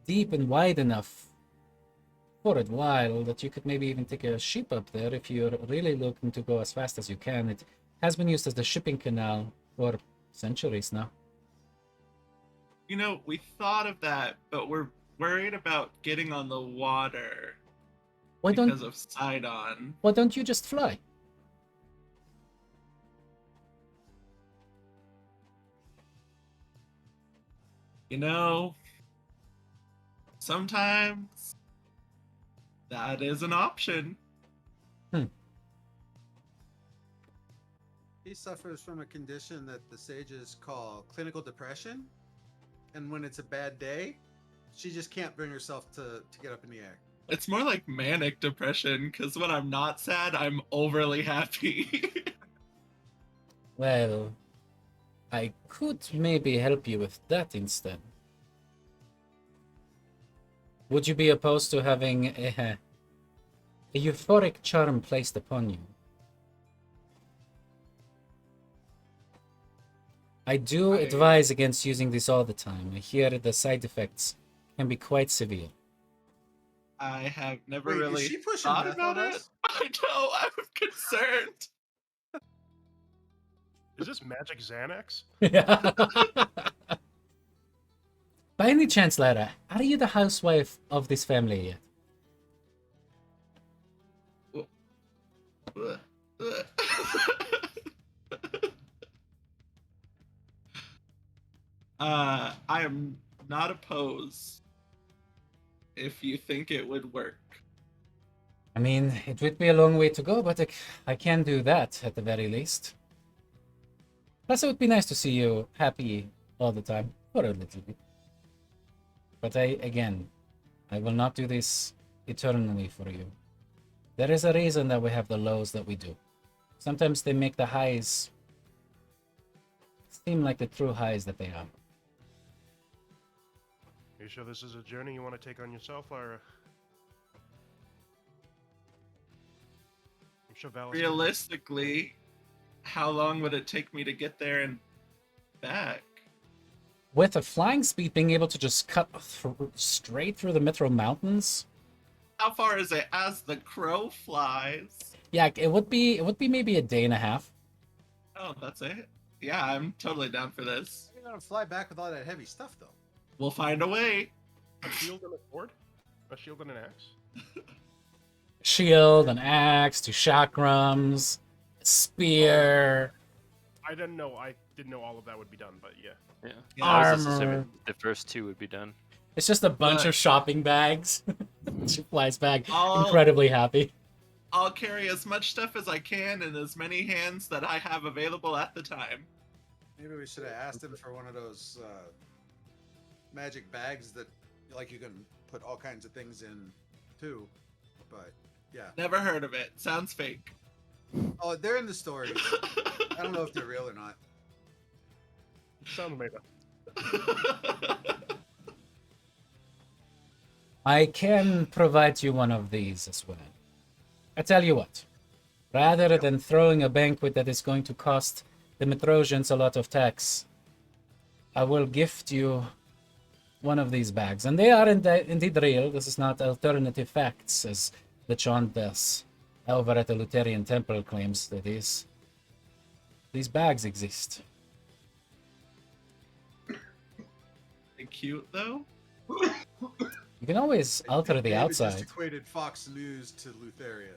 deep and wide enough for a while that you could maybe even take a ship up there if you're really looking to go as fast as you can. It has been used as the shipping canal for centuries now. We thought of that, but we're worried about getting on the water Why because of Sidon. don't you just fly? You know, sometimes that is an option. He suffers from a condition that the sages call clinical depression, and when it's a bad day, she just can't bring herself to get up in the air. It's more like manic depression, because when I'm not sad, I'm overly happy. Well, I could maybe help you with that instead. Would you be opposed to having a euphoric charm placed upon you? I do advise against using this all the time. I hear the side effects can be quite severe. I have never Wait, is really she pushing thought meth about on it. us? I know, I'm concerned. Is this magic Xanax? By any chance, Lara, are you the housewife of this family yet? I am not opposed if you think it would work. I mean, it would be a long way to go, but I can do that at the very least. Plus, it would be nice to see you happy all the time, for a little bit. But again, I will not do this eternally for you. There is a reason that we have the lows that we do. Sometimes they make the highs seem like the true highs that they are. Are you sure this is a journey you want to take on yourself, Lara? I'm sure Valis. Realistically, how long would it take me to get there and back? With a flying speed, being able to just cut straight through the Mithril Mountains. How far is it as the crow flies? Yeah, it would be maybe a day and a half. Oh, that's it? Yeah, I'm totally down for this. You're gonna fly back with all that heavy stuff, though. We'll find a way. A shield and a sword? A shield and an axe? Shield, an axe, 2 chakrams, a spear. I didn't know all of that would be done, but yeah. Yeah. Yeah, I was just Armor. assuming the first 2 would be done. It's just a bunch But- of shopping bags. She flies back, I'll- incredibly happy. I'll carry as much stuff as I can in as many hands that I have available at the time. Maybe we should have asked him for one of those magic bags that, like, you can put all kinds of things in, too. But yeah. Never heard of it. Sounds fake. Oh, they're in the stories. I don't know if they're real or not. Sounds made up. I can provide you one of these as well. I tell you what, rather than throwing a banquet that is going to cost the Metrosians a lot of tax, I will gift you one of these bags. And they are indeed real. This is not alternative facts, as the Chondas over at the Lutherian Temple claims that is. These bags exist. They cute though. You can always alter the David outside. just equated Fox News to Lutheria.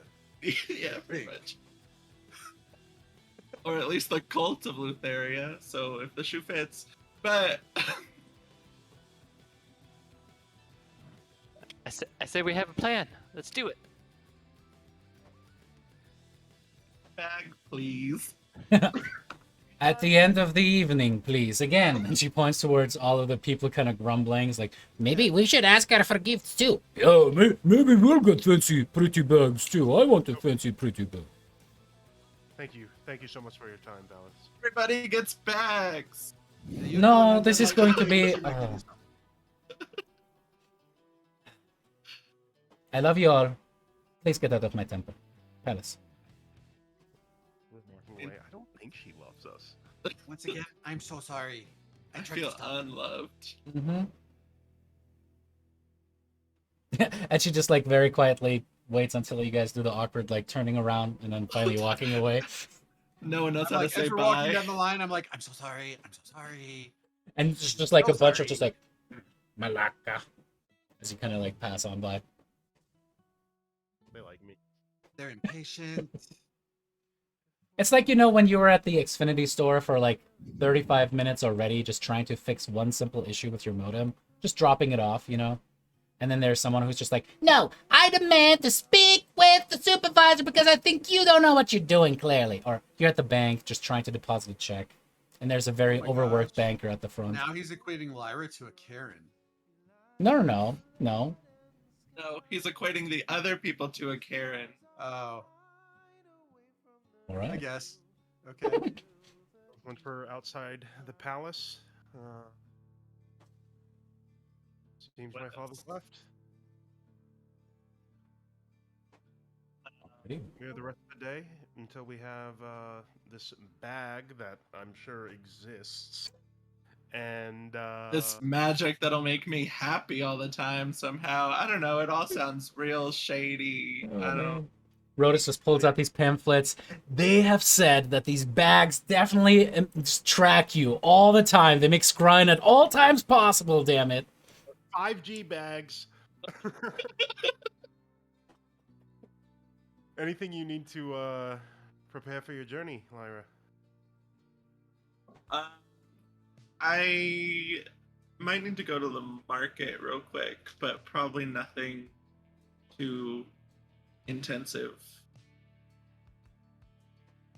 Yeah, pretty much. Or at least the cult of Lutheria. So if the shoe fits, but I say we have a plan. Let's do it. bag, please. At the end of the evening, please. Again, and she points towards all of the people kind of grumbling. It's like, maybe we should ask her for gifts too. Yeah, maybe we'll get fancy, pretty bags too. I want a fancy, pretty bag. Thank you. Thank you so much for your time, Valis. Everybody gets bags. You No, know, this is like, going to be. like, I love you all. Please get out of my temple. Palace. We're walking away. I don't think she loves us. Once again, I'm so sorry. I tried to feel stop. unloved. Mm-hmm. And she just like very quietly waits until you guys do the awkward like turning around and then finally walking away. No one knows I'm how like, to say as we're walking bye. down the line, I'm like, I'm so sorry. I'm so sorry. And it's just like a So bunch of sorry. just like Malaka as you kind of like pass on by. They like me. They're impatient. It's like, you know, when you were at the Xfinity store for like 35 minutes already, just trying to fix one simple issue with your modem, just dropping it off, you know? And then there's someone who's just like, no, I demand to speak with the supervisor because I think you don't know what you're doing clearly. Or you're at the bank just trying to deposit a check. And there's a very Oh my overworked gosh. banker at the front. Now he's equating Lyra to a Karen. No. No, he's equating the other people to a Karen. Oh, All I right. guess. Okay. Once we're outside the palace, seems my father's left. We have the rest of the day until we have this bag that I'm sure exists. And This magic that'll make me happy all the time somehow. I don't know. It all sounds real shady. I don't. Rotus just pulls out these pamphlets. They have said that these bags definitely track you all the time. They make scrying at all times possible, damn it. 5G bags. Anything you need to prepare for your journey, Lyra? I might need to go to the market real quick, but probably nothing too intensive.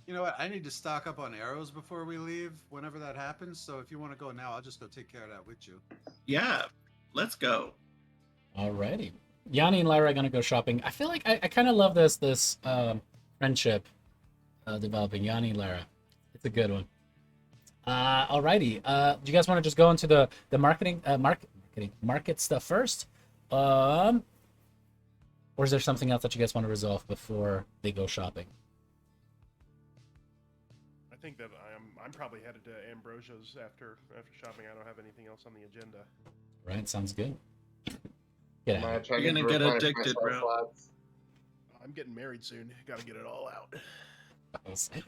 You know what? I need to stock up on arrows before we leave, whenever that happens. So if you want to go now, I'll just go take care of that with you. Yeah, let's go. Alrighty. Yanni and Lyra are gonna go shopping. I feel like I kind of love this friendship developing. Yanni and Lyra. It's a good one. Alrighty. Do you guys want to just go into the market stuff first? Or is there something else that you guys want to resolve before they go shopping? I think that I'm probably headed to Ambrosia's after shopping. I don't have anything else on the agenda. Right, sounds good. Get out. You're gonna get addicted, bro. I'm getting married soon. Got to get it all out.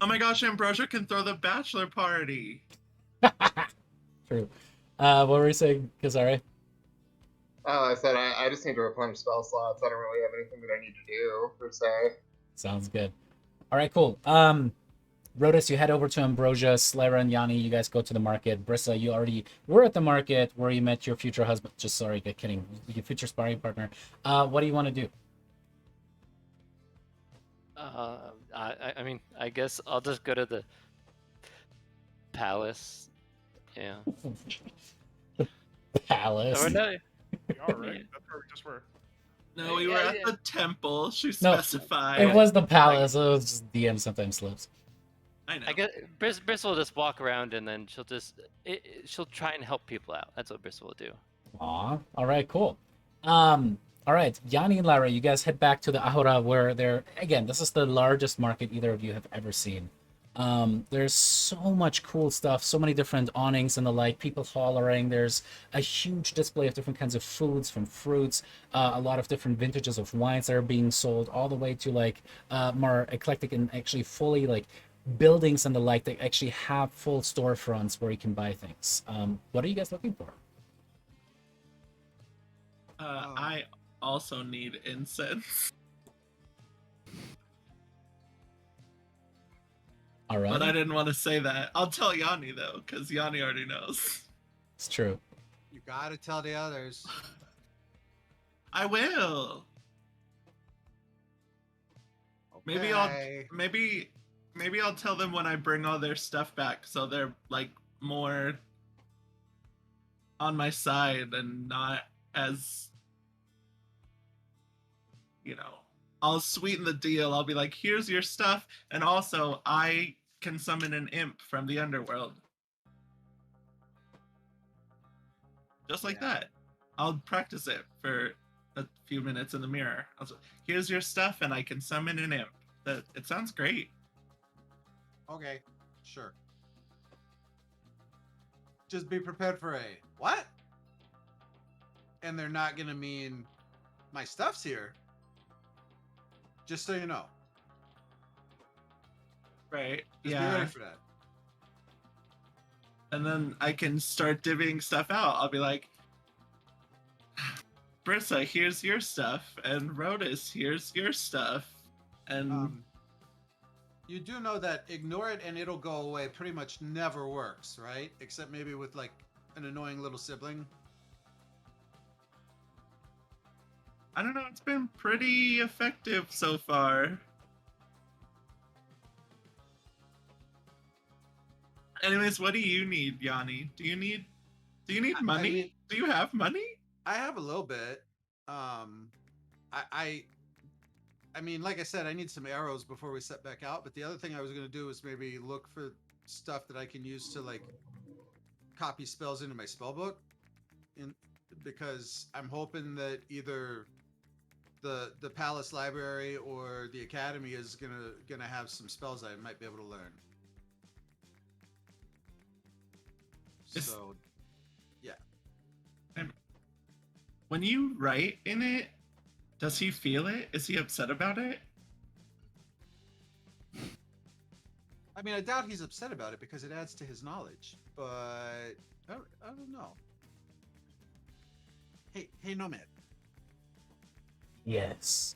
Oh my gosh, Ambrosia can throw the bachelor party. True. What were you saying, Kazari? Oh, I said I just need to replenish spell slots. I don't really have anything that I need to do, per se. Sounds good. All right, cool. Rotus, you head over to Ambrosia. Lyra and Yanni, you guys go to the market. Brissa, you already were at the market where you met your future husband. Just sorry, kidding. Your future sparring partner. What do you want to do? I mean, I guess I'll just go to the palace. Yeah. Palace. Or no, All right, that's where we just were. No, we were Yeah, at yeah. the temple. She No, specified. It was the palace. It was just DM sometimes slips. I know. I guess Briss will just walk around and then she'll try and help people out. That's what Briss will do. Aw. All right, cool. All right, Yanni and Lyra, you guys head back to the Ahura where this is the largest market either of you have ever seen. There's so much cool stuff, so many different awnings and the like, people hollering. There's a huge display of different kinds of foods, from fruits, a lot of different vintages of wines that are being sold, all the way to like more eclectic and actually fully like buildings and the like that actually have full storefronts where you can buy things. What are you guys looking for? I also need incense. All right. But I didn't want to say that. I'll tell Yanni though, because Yanni already knows. It's true. You gotta tell the others. I will. Maybe Okay. maybe I'll tell them when I bring all their stuff back, so they're like more on my side and not as, you know, I'll sweeten the deal. I'll be like, here's your stuff, and also I can summon an imp from the underworld. Just like that. I'll practice it for a few minutes in the mirror. Here's your stuff, and I can summon an imp. It sounds great. Okay, sure. Just be prepared for a what? And they're not gonna mean my stuff's here. Just so you know. Right. Just yeah. be ready for that. And then I can start divvying stuff out. I'll be like, Brissa, here's your stuff, and Rotus, here's your stuff, and You do know that ignore it and it'll go away pretty much never works, right? Except maybe with like an annoying little sibling. I don't know. It's been pretty effective so far. Anyways, what do you need, Yanni? Do you need money? mean- Do you have money? I have a little bit. I mean, like I said, I need some arrows before we set back out. But the other thing I was gonna do is maybe look for stuff that I can use to like copy spells into my spell book, because I'm hoping that either the palace library or the academy is gonna have some spells I might be able to learn. So, yeah. When you write in it, does he feel it? Is he upset about it? I mean, I doubt he's upset about it because it adds to his knowledge, but I don't know. Hey, Nomad. Yes.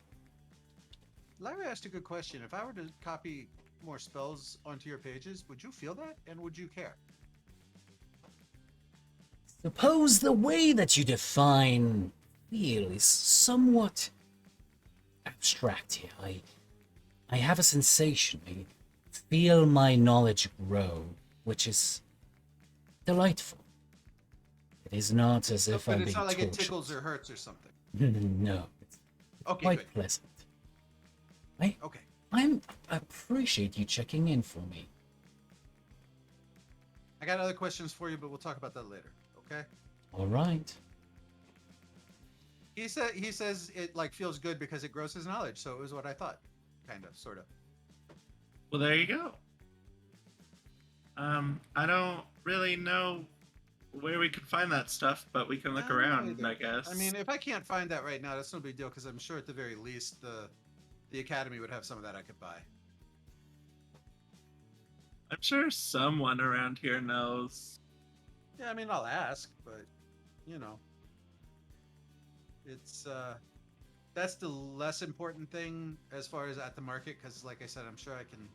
Larry asked a good question. If I were to copy more spells onto your pages, would you feel that, and would you care? Suppose the way that you define feel is somewhat abstract here. I have a sensation. I feel my knowledge grow, which is delightful. It is not as if But I'm it's being not like it tortured. tickles or hurts or something. No, it's Okay, quite good. pleasant. Okay. I appreciate you checking in for me. I got other questions for you, but we'll talk about that later. Okay. All right. He says it like feels good because it grows his knowledge. So it was what I thought, kind of, sort of. Well, there you go. I don't really know where we can find that stuff, but we can look I don't know around, either. I guess. I mean, if I can't find that right now, that's no big deal because I'm sure at the very least the academy would have some of that I could buy. I'm sure someone around here knows. Yeah, I mean, I'll ask, but you know, it's that's the less important thing as far as at the market because, like I said, I'm sure I can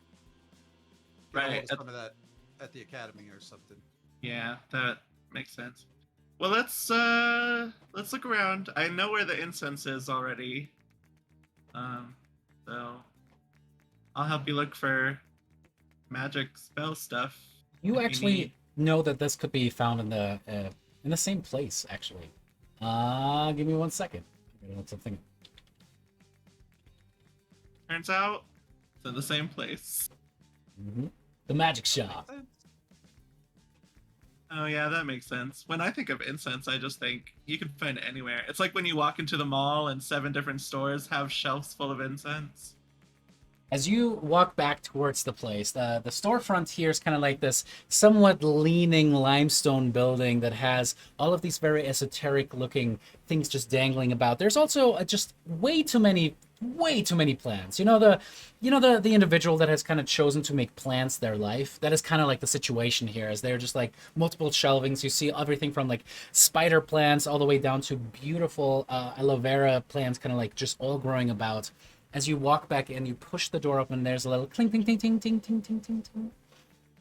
get a hold of some of that at the academy or something. Yeah, that makes sense. Well, let's look around. I know where the incense is already. So I'll help you look for magic spell stuff. You if actually need. know that this could be found in the same place, actually. Give me 1 second. I'm gonna look something. Turns out it's in the same place. The magic shop. Oh yeah, that makes sense. When I think of incense, I just think you can find it anywhere. It's like when you walk into the mall and 7 different stores have shelves full of incense. As you walk back towards the place, the storefront here is kind of like this somewhat leaning limestone building that has all of these very esoteric looking things just dangling about. There's also just way too many plants. The individual that has kind of chosen to make plants their life. That is kind of like the situation here, as they're just like multiple shelvings. You see everything from like spider plants all the way down to beautiful aloe vera plants, kind of like just all growing about. As you walk back in, you push the door open, there's a little clink, clink, ting, ting, ting, ting, ting, ting, ting.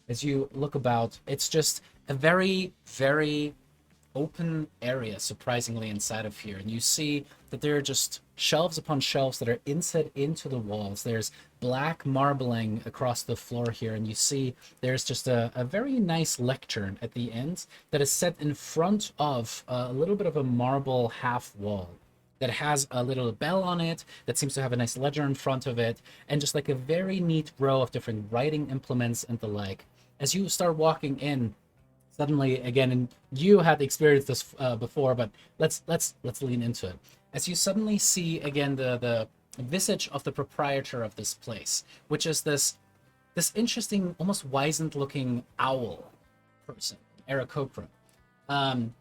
As you look about, it's just a very, very open area, surprisingly, inside of here. And you see that there are just shelves upon shelves that are inset into the walls. There's black marbling across the floor here, and you see there's just a very nice lectern at the end that is set in front of a little bit of a marble half wall that has a little bell on it that seems to have a nice ledger in front of it, and just like a very neat row of different writing implements and the like. As you start walking in, suddenly again, and you had experienced this before, but let's lean into it. As you suddenly see again the visage of the proprietor of this place, which is this interesting, almost wizened-looking owl person, Aarakocra.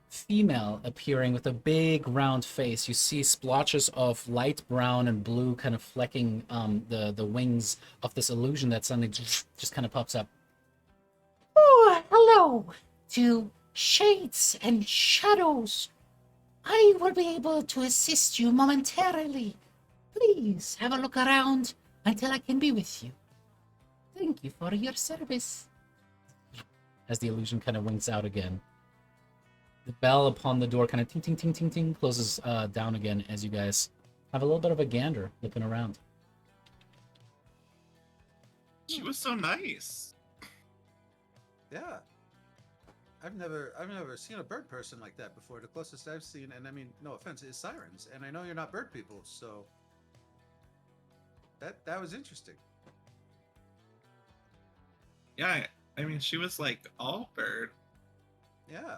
Female appearing with a big round face. You see splotches of light brown and blue kind of flecking the wings of this illusion that suddenly just kind of pops up. Oh, hello to shades and shadows. I will be able to assist you momentarily. Please have a look around until I can be with you. Thank you for your service. As the illusion kind of winks out again. The bell upon the door kind of ting ting ting ting ting closes down again as you guys have a little bit of a gander looking around. She was so nice. Yeah. I've never seen a bird person like that before. The closest I've seen, and I mean, no offense, is sirens. And I know you're not bird people, so that was interesting. Yeah, I mean, she was like all bird. Yeah.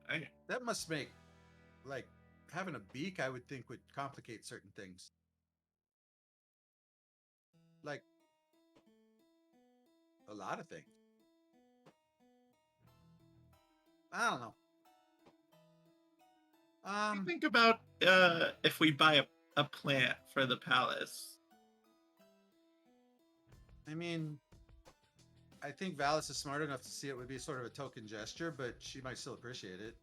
I That must make, like, having a beak, I would think, would complicate certain things. Like, a lot of things. I don't know. think about if we buy a plant for the palace. I mean, I think Valis is smart enough to see it would be sort of a token gesture, but she might still appreciate it.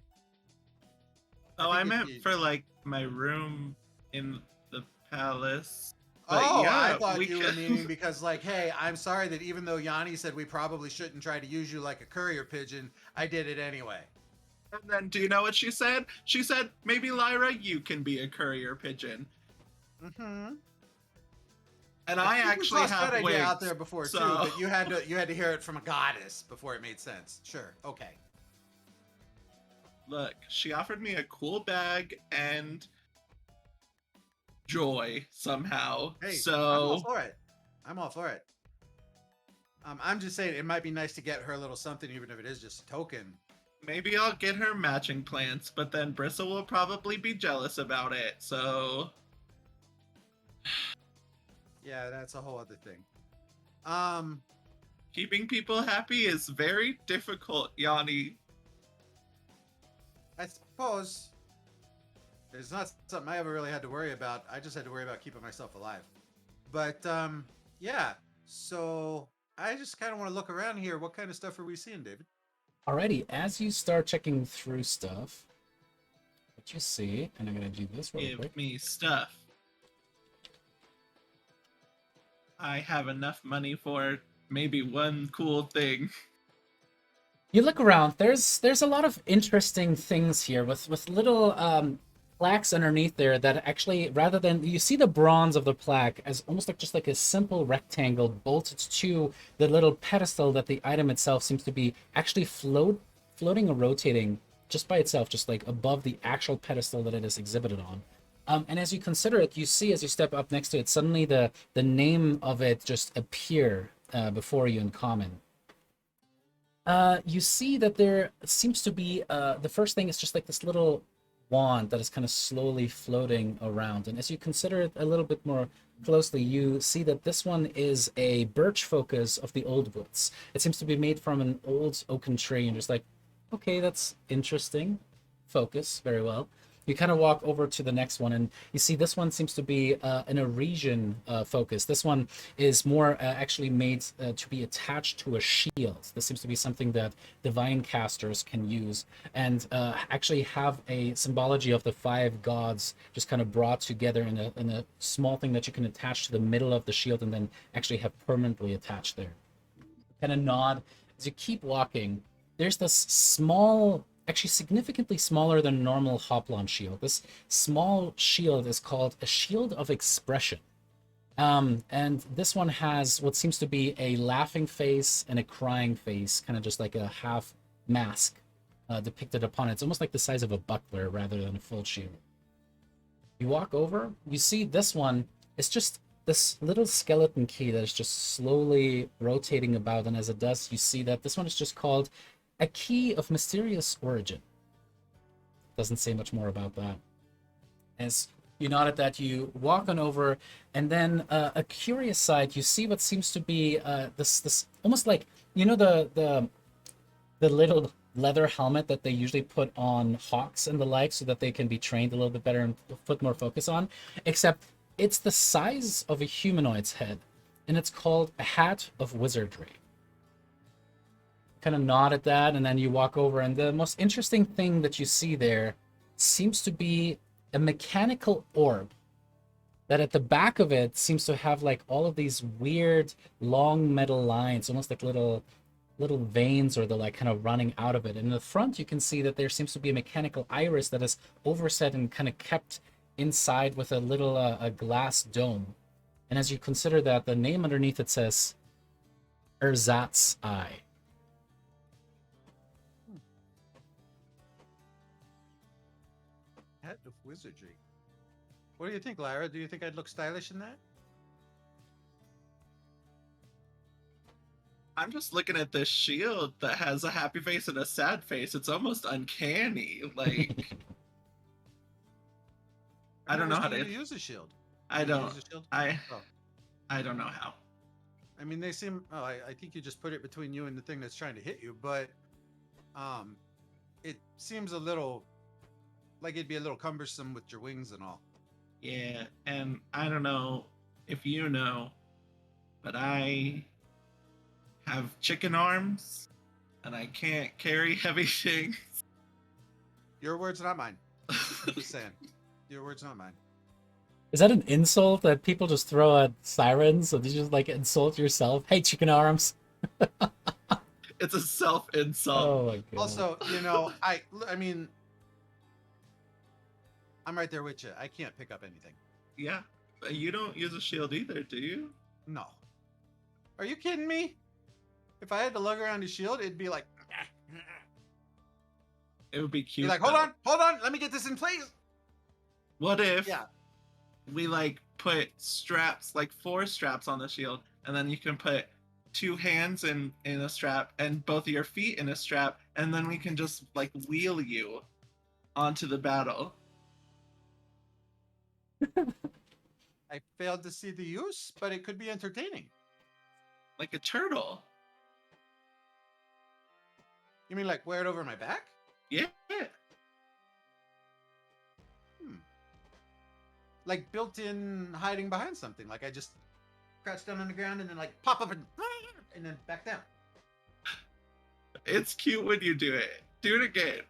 Oh, think I it'd meant be- for like my room in the palace. But Oh, yeah, I thought we you were could- meaning because, like, hey, I'm sorry that even though Yanni said we probably shouldn't try to use you like a courier pigeon, I did it anyway. And then, do you know what she said? She said, maybe Lyra, you can be a courier pigeon. Mm-hmm. And I think we actually tossed have that wings. idea out there before too, so- but you had to hear it from a goddess before it made sense. Sure, okay. Look, she offered me a cool bag and joy somehow. Hey, so I'm all for it. I'm all for it. I'm just saying it might be nice to get her a little something, even if it is just a token. maybe I'll get her matching plants, but then Bristle will probably be jealous about it. So Yeah, that's a whole other thing. keeping people happy is very difficult, Yanni. I suppose it's not something I ever really had to worry about. I just had to worry about keeping myself alive. But yeah. So I just kind of want to look around here. What kind of stuff are we seeing, David? Alrighty, as you start checking through stuff, what you see, and I'm gonna do this real Give quick. me stuff. I have enough money for maybe one cool thing. You look around. There's a lot of interesting things here with little plaques underneath there that actually, rather than you see the bronze of the plaque as almost like just like a simple rectangle bolted to the little pedestal that the item itself seems to be actually floating or rotating just by itself, just like above the actual pedestal that it is exhibited on. And as you consider it, you see as you step up next to it, suddenly the name of it just appear before you in common. You see that there seems to be the first thing is just like this little wand that is kind of slowly floating around. And as you consider it a little bit more closely, you see that this one is a birch focus of the old woods. It seems to be made from an old oaken tree, and just like, okay, that's interesting. Focus, very well. You kind of walk over to the next one, and you see this one seems to be an Arisian focus. This one is more actually made to be attached to a shield. This seems to be something that divine casters can use, and actually have a symbology of the 5 gods just kind of brought together in a small thing that you can attach to the middle of the shield and then actually have permanently attached there. Kind of nod as you keep walking. There's this small, actually significantly smaller than normal Hoplon shield. This small shield is called a shield of expression. And this one has what seems to be a laughing face and a crying face, kind of just like a half mask depicted upon it. It's almost like the size of a buckler rather than a full shield. You walk over, you see this one, it's just this little skeleton key that is just slowly rotating about, and as it does, you see that this one is just called a key of mysterious origin. Doesn't say much more about that. As you nod at that, you walk on over, and then a curious sight. You see what seems to be this almost like, you know, the little leather helmet that they usually put on hawks and the like, so that they can be trained a little bit better and put more focus on. Except it's the size of a humanoid's head, and it's called a hat of wizardry. Kind of nod at that, and then you walk over, and the most interesting thing that you see there seems to be a mechanical orb that at the back of it seems to have like all of these weird long metal lines, almost like little veins, or they're like kind of running out of it. And in the front, you can see that there seems to be a mechanical iris that is overset and kind of kept inside with a little a glass dome. And as you consider that, the name underneath it says Erzat's Eye. Hat of wizardry. What do you think, Lyra? Do you think I'd look stylish in that? I'm just looking at this shield that has a happy face and a sad face. It's almost uncanny. Like, I don't know how to use a shield. I Can you don't. use a shield? I Oh. I don't know how. I mean, they seem. Oh, I think you just put it between you and the thing that's trying to hit you, but it seems a little like it'd be a little cumbersome with your wings and all. Yeah, and I don't know if you know, but I have chicken arms, and I can't carry heavy things. Your words, not mine. I'm just saying. Your words, not mine. Is that an insult that people just throw at sirens? So you just like insult yourself? Hey, chicken arms. It's a self-insult. Oh my god. Also, you know, I mean, I'm right there with you. I can't pick up anything. Yeah, but you don't use a shield either, do you? No. Are you kidding me? If I had to lug around a shield, it'd be like, It would be be cute. like, though. hold on, let me get this in place. What if Yeah. we like put straps, like 4 straps on the shield, and then you can put 2 hands in a strap and both of your feet in a strap, and then we can just like wheel you onto the battle. I failed to see the use, but it could be entertaining. Like a turtle. You mean like wear it over my back? Yeah. Like built-in hiding behind something. Like I just crouch down on the ground and then like pop up and then back down. It's cute when you do it. Do it again.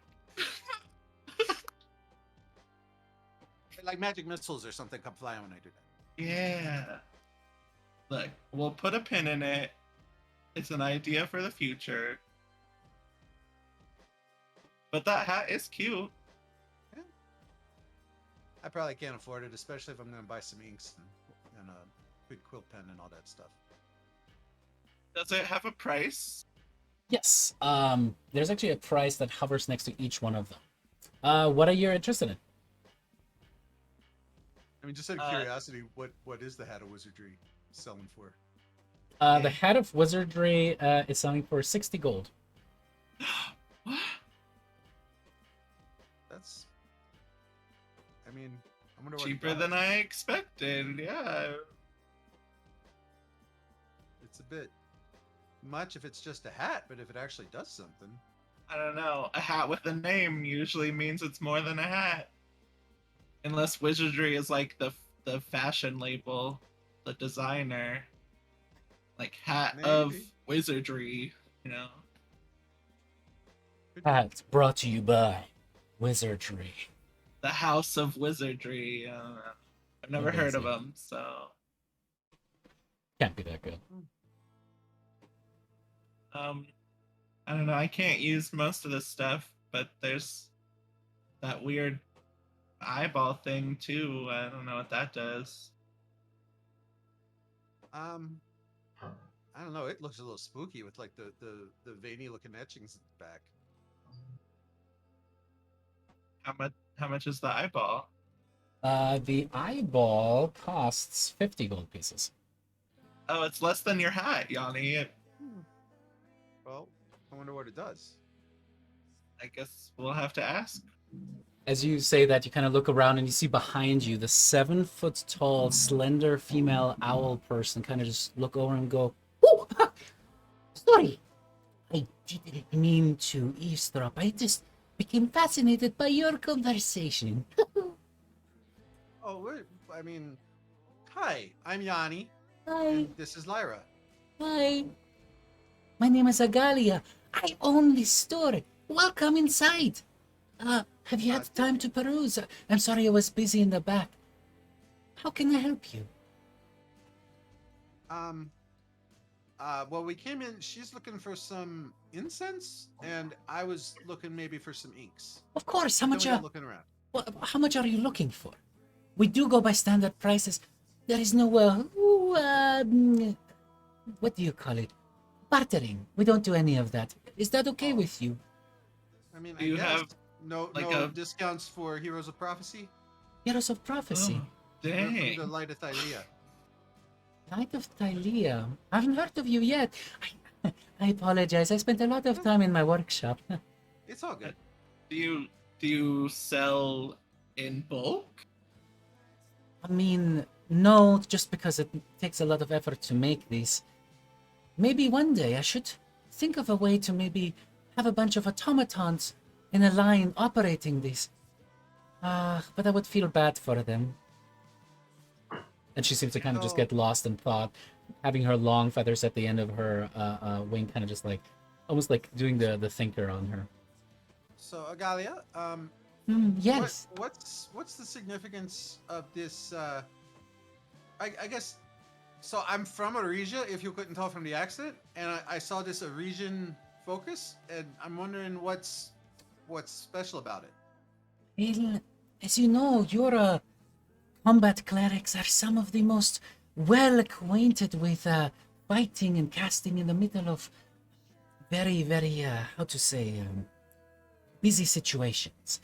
Like magic missiles or something come flying when I do that. Yeah. Look, we'll put a pin in it. It's an idea for the future. But that hat is cute. I probably can't afford it, especially if I'm going to buy some inks and a good quill pen and all that stuff. Does it have a price? Yes. There's actually a price that hovers next to each one of them. What are you interested in? I mean, just out of curiosity, what is the Hat of Wizardry selling for? The Hat of Wizardry is selling for 60 gold. What? That's. I mean, I wonder what. Cheaper than I expected. Yeah. It's a bit much if it's just a hat, but if it actually does something. I don't know. A hat with a name usually means it's more than a hat. Unless wizardry is like the fashion label, the designer. Like hat of Maybe. wizardry, you know. Hat brought to you by Wizardry. The House of Wizardry. I've never Okay, heard of so- them, so Can't be that good. I don't know. I can't use most of this stuff, but there's that weird eyeball thing too. I don't know what that does. I don't know. It looks a little spooky with like the veiny looking etchings at the back. How much is the eyeball? The eyeball costs 50 gold pieces. Oh, it's less than your hat, Yanni. Well, I wonder what it does. I guess we'll have to ask. As you say that, you kind of look around and you see behind you the 7-foot-tall, slender female owl person kind of just look over and go, Oh, sorry. I didn't mean to eavesdrop. I just became fascinated by your conversation. Oh, I mean, hi, I'm Yanni, Hi, and this is Lyra. hi. My name is Agalia. I own this store. Welcome inside. Have you had time to peruse? I'm sorry I was busy in the back. How can I help you? Well, we came in. She's looking for some incense, and I was looking maybe for some inks. Of course. How Then much? we got looking around. How much are you looking for? We do go by standard prices. There is no what do you call it? Bartering. We don't do any of that. Is that okay with you? I mean, Do I you guess have, no like, no a- discounts for Heroes of Prophecy. Heroes of Prophecy. Oh, We're from dang. the Light of Thylea. Light of Thylea. I haven't heard of you yet. I apologize. I spent a lot of time in my workshop. It's all good. Do you sell in bulk? I mean, no, just because it takes a lot of effort to make these. Maybe one day I should think of a way to maybe have a bunch of automatons in a line operating these. But I would feel bad for them. And she seems to kind of just Oh. get lost in thought, having her long feathers at the end of her wing, kind of just like, almost like doing the thinker on her. So, Agalia, Yes. what's the significance of this? I guess. So I'm from Arisia, if you couldn't tell from the accent, and I saw this Arisian focus, and I'm wondering what's special about it. Well, as you know, your combat clerics are some of the most well acquainted with fighting and casting in the middle of very, very, how to say, busy situations.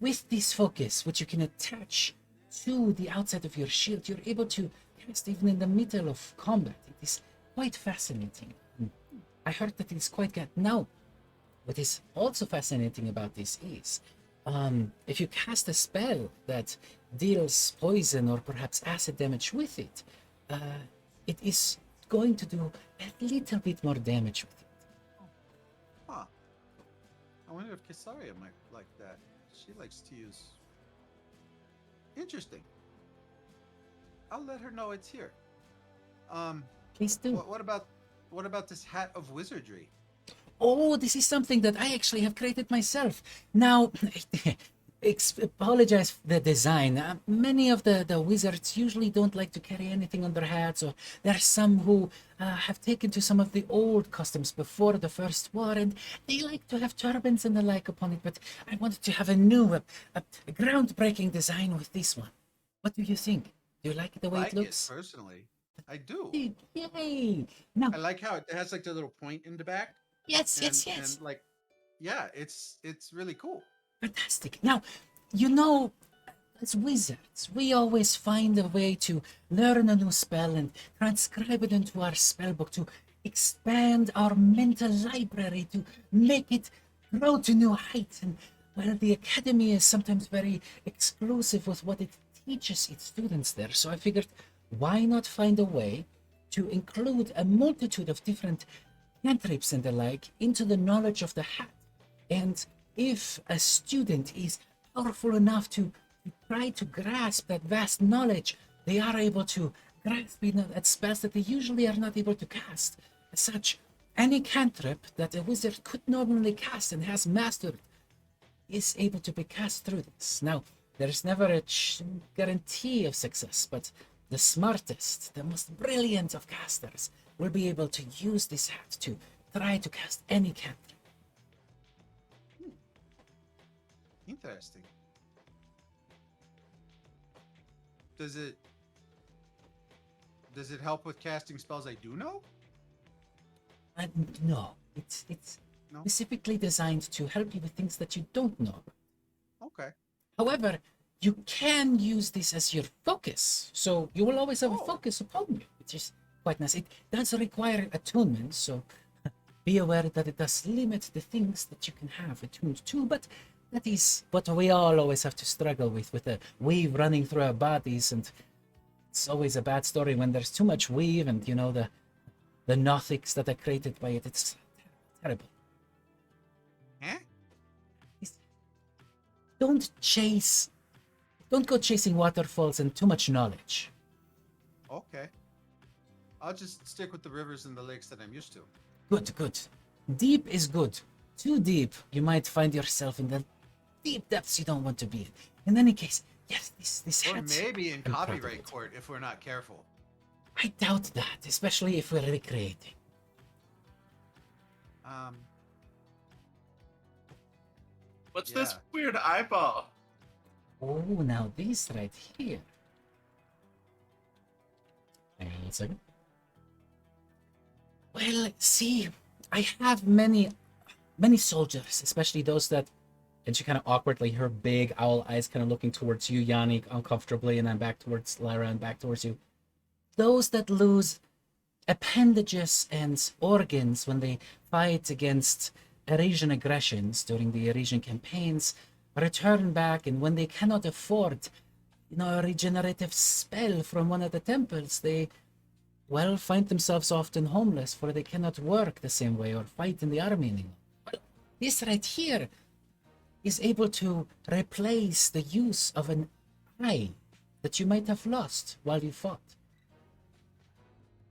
With this focus, which you can attach to the outside of your shield, you're able to cast even in the middle of combat. It is quite fascinating. I heard that it's quite good. Now, what is also fascinating about this is, if you cast a spell that deals poison or perhaps acid damage with it, it is going to do a little bit more damage with it. Huh. I wonder if Kesaria might like that. She likes to use. Interesting. I'll let her know it's here. Please do. What about this hat of wizardry? Oh, this is something that I actually have created myself. Now, apologize for the design. Many of the wizards usually don't like to carry anything on their hats, or there are some who have taken to some of the old customs before the First War, and they like to have turbans and the like upon it, but I wanted to have a new, a groundbreaking design with this one. What do you think? Do you like the way Like it looks? personally. I do. Yay! Now, I like how it has like the little point in the back. yes, And, yes. And like, yeah, it's really cool. Fantastic. Now, you know, as wizards, we always find a way to learn a new spell and transcribe it into our spellbook to expand our mental library, to make it grow to new heights. And well, the academy is sometimes very exclusive with what it teaches its students there. So I figured, why not find a way to include a multitude of different cantrips and the like into the knowledge of the hat? And if a student is powerful enough to try to grasp that vast knowledge, they are able to grasp at spells that they usually are not able to cast. As such, any cantrip that a wizard could normally cast and has mastered is able to be cast through this. Now, there is never a guarantee of success, but the smartest, the most brilliant of casters will be able to use this hat to try to cast any cantrip. Interesting. Does it help with casting spells I do know? No, it's No? specifically designed to help you with things that you don't know. Okay. However, you can use this as your focus, so you will always have a focus upon you, which is quite nice. It does require attunement, so be aware that it does limit the things that you can have attuned to, but that is what we all always have to struggle with the weave running through our bodies, and it's always a bad story when there's too much weave and, you know, the nothics that are created by it. It's terrible. Eh? Don't go chasing waterfalls and too much knowledge. Okay. I'll just stick with the rivers and the lakes that I'm used to. Good. Deep is good. Too deep, you might find yourself in the deep depths you don't want to be in. In any case, Yes, this Or hat. maybe in I'm proud of copyright it. court if we're not careful. I doubt that, especially if we're recreating. Um, What's Yeah. this weird eyeball? Oh, now this right here. Hang on a second. Well, see, I have many soldiers, especially those that, and she kind of awkwardly, her big owl eyes kind of looking towards you, Yanni, uncomfortably, and then back towards Lyra and back towards you. Those that lose appendages and organs when they fight against Arisian aggressions during the Arisian campaigns return back, and when they cannot afford, a regenerative spell from one of the temples, they, well, find themselves often homeless, for they cannot work the same way or fight in the army anymore. Well, this right here is able to replace the use of an eye that you might have lost while you fought.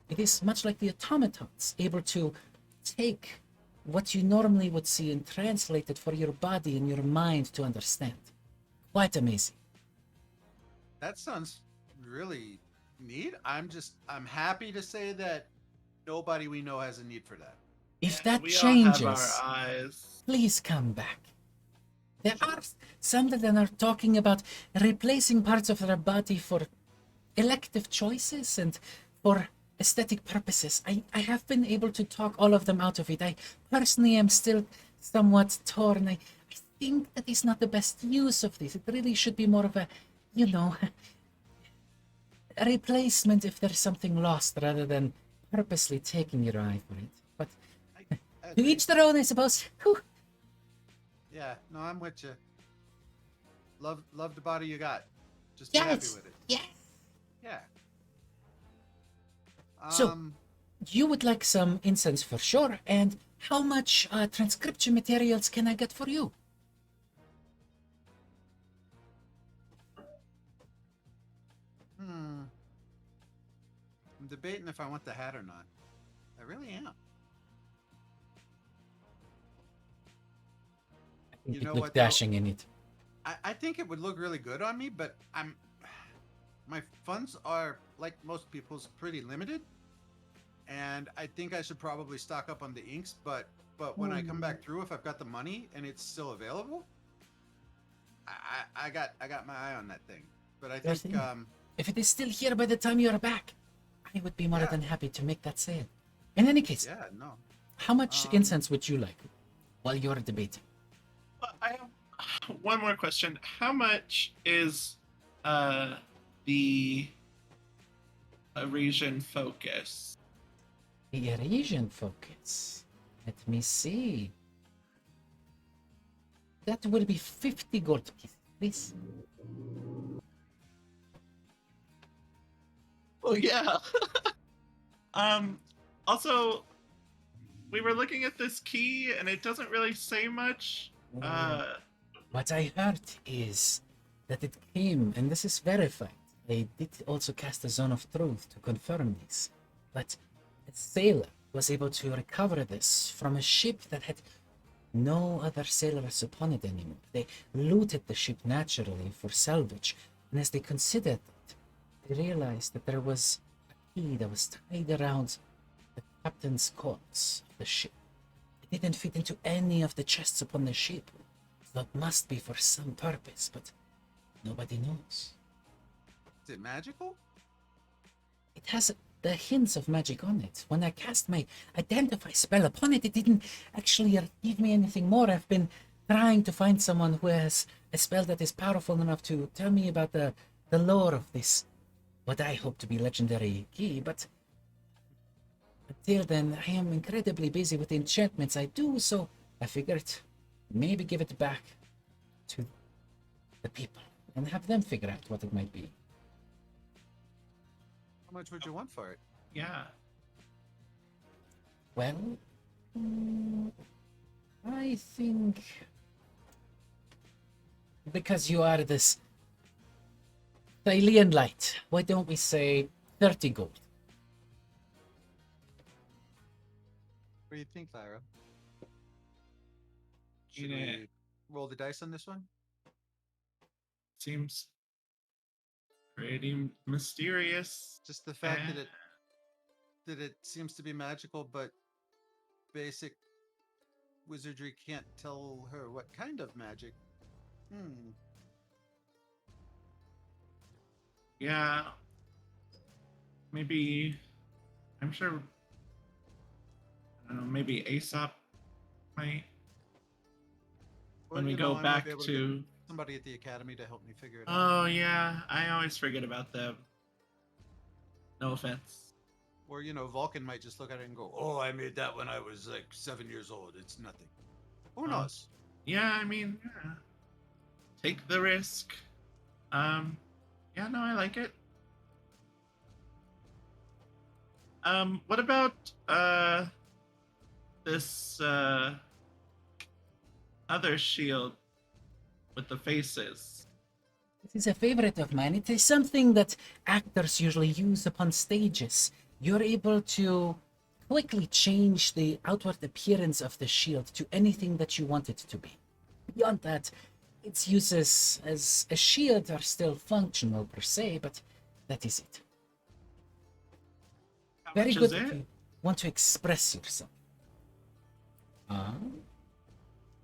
It is much like the automatons, able to take what you normally would see and translate it for your body and your mind to understand. Quite amazing. that sounds really neat. I'm happy to say that nobody we know has a need for that. If Yeah, that we all have changes, our eyes. please come back. There are some that are talking about replacing parts of their body for elective choices and for aesthetic purposes. I have been able to talk all of them out of it. I personally am still somewhat torn. I think that is not the best use of this. It really should be more of a, a replacement if there's something lost rather than purposely taking your eye for it. But I to agree. each their own, I suppose. Whew. Yeah, no, I'm with you. Love the body you got. Just be happy Yes, with it. yes. Yeah. So- You would like some incense for sure, and how much transcription materials can I get for you? I'm debating if I want the hat or not. I really am. I think You you'd know look what, though? dashing in it. I think it would look really good on me, but my funds are, like most people's, pretty limited. And I think I should probably stock up on the inks, but when I come back through, if I've got the money and it's still available, I got my eye on that thing. But I Yes, think yeah. If it is still here by the time you're back, I would be more Yeah. than happy to make that sale. In any case, yeah, no. how much incense would you like while you're debating? But I have one more question. How much is the Eurasian focus? The Eurasian focus. Let me see. That will be 50 gold pieces, please. Oh yeah. Also, we were looking at this key and it doesn't really say much. What I heard is that it came, and this is verified. I did also cast a zone of truth to confirm this. But a sailor was able to recover this from a ship that had no other sailors upon it anymore. They looted the ship naturally for salvage, and as they considered it, they realized that there was a key that was tied around the captain's corpse of the ship. It didn't fit into any of the chests upon the ship. So it must be for some purpose, but nobody knows. Is it magical? It has the hints of magic on it. When I cast my identify spell upon it, it didn't actually give me anything more. I've been trying to find someone who has a spell that is powerful enough to tell me about the lore of this, what I hope to be legendary key, but until then, I am incredibly busy with the enchantments I do, so I figured maybe give it back to the people and have them figure out what it might be. How much would you want for it? Yeah. Well, I think because you are this Thylean light, why don't we say 30 gold? What do you think, Lyra? Should Yeah. we roll the dice on this one? Seems pretty mysterious. Just the fact that it seems to be magical, but basic wizardry can't tell her what kind of magic. Yeah. Maybe. I'm sure. I don't know. Maybe Aesop might. Well, When we you go know, I might back be able to. get somebody at the academy to help me figure it out. Oh yeah, I always forget about them. No offense. Or you know, Vulcan might just look at it and go, "Oh, I made that when I was like 7 years old. It's nothing." Who knows? Yeah, I mean, yeah. Take the risk. Yeah, no, I like it. What about this other shield with the faces? It is a favorite of mine. It is something that actors usually use upon stages. You're able to quickly change the outward appearance of the shield to anything that you want it to be. Beyond that, its uses as a shield are still functional per se, but that is it. How Very much good is if it? you want to express yourself.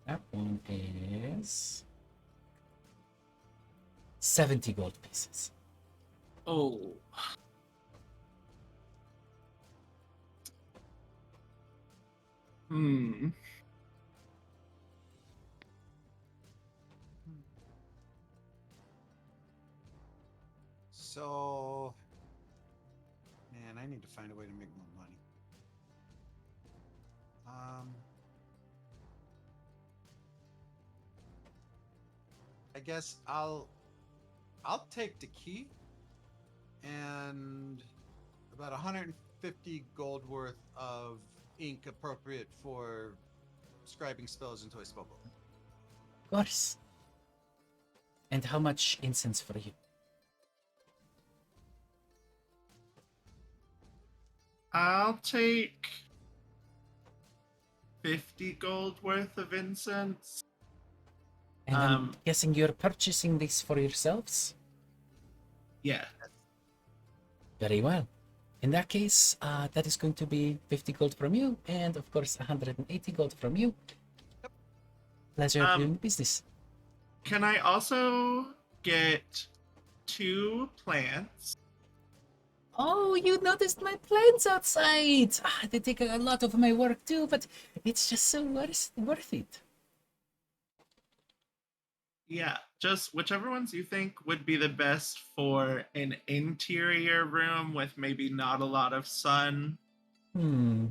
That one is 70 gold pieces. Oh. Hmm. So, man, I need to find a way to make more money. I guess I'll take the key and about 150 gold worth of ink appropriate for scribing spells into a spellbook. Of course. And how much incense for you? I'll take 50 gold worth of incense. And I'm guessing you're purchasing this for yourselves? Yeah. Very well. In that case, that is going to be 50 gold from you, and of course 180 gold from you. Pleasure doing business. Can I also get 2 plants? Oh, you noticed my plants outside! They take a lot of my work too, but it's just so worth it. Yeah, just whichever ones you think would be the best for an interior room with maybe not a lot of sun. You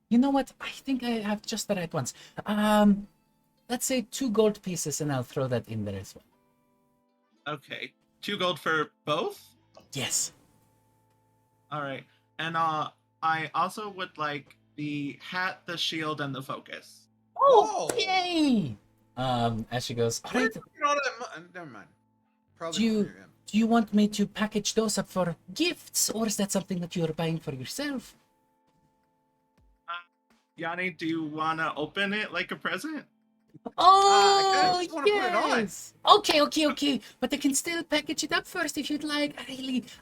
know what? I think I have just the right ones. Let's say 2 gold pieces, and I'll throw that in there as well. Okay, 2 gold for both? Yes. All right. And I also would like the hat, the shield, and the focus. Whoa! Yay! As she goes, all right. Never mind. Probably Do you for him. do you want me to package those up for gifts, or is that something that you're buying for yourself? Yanni, do you want to open it like a present? Oh, just wanna put it on. yes. Okay. But I can still package it up first if you'd like.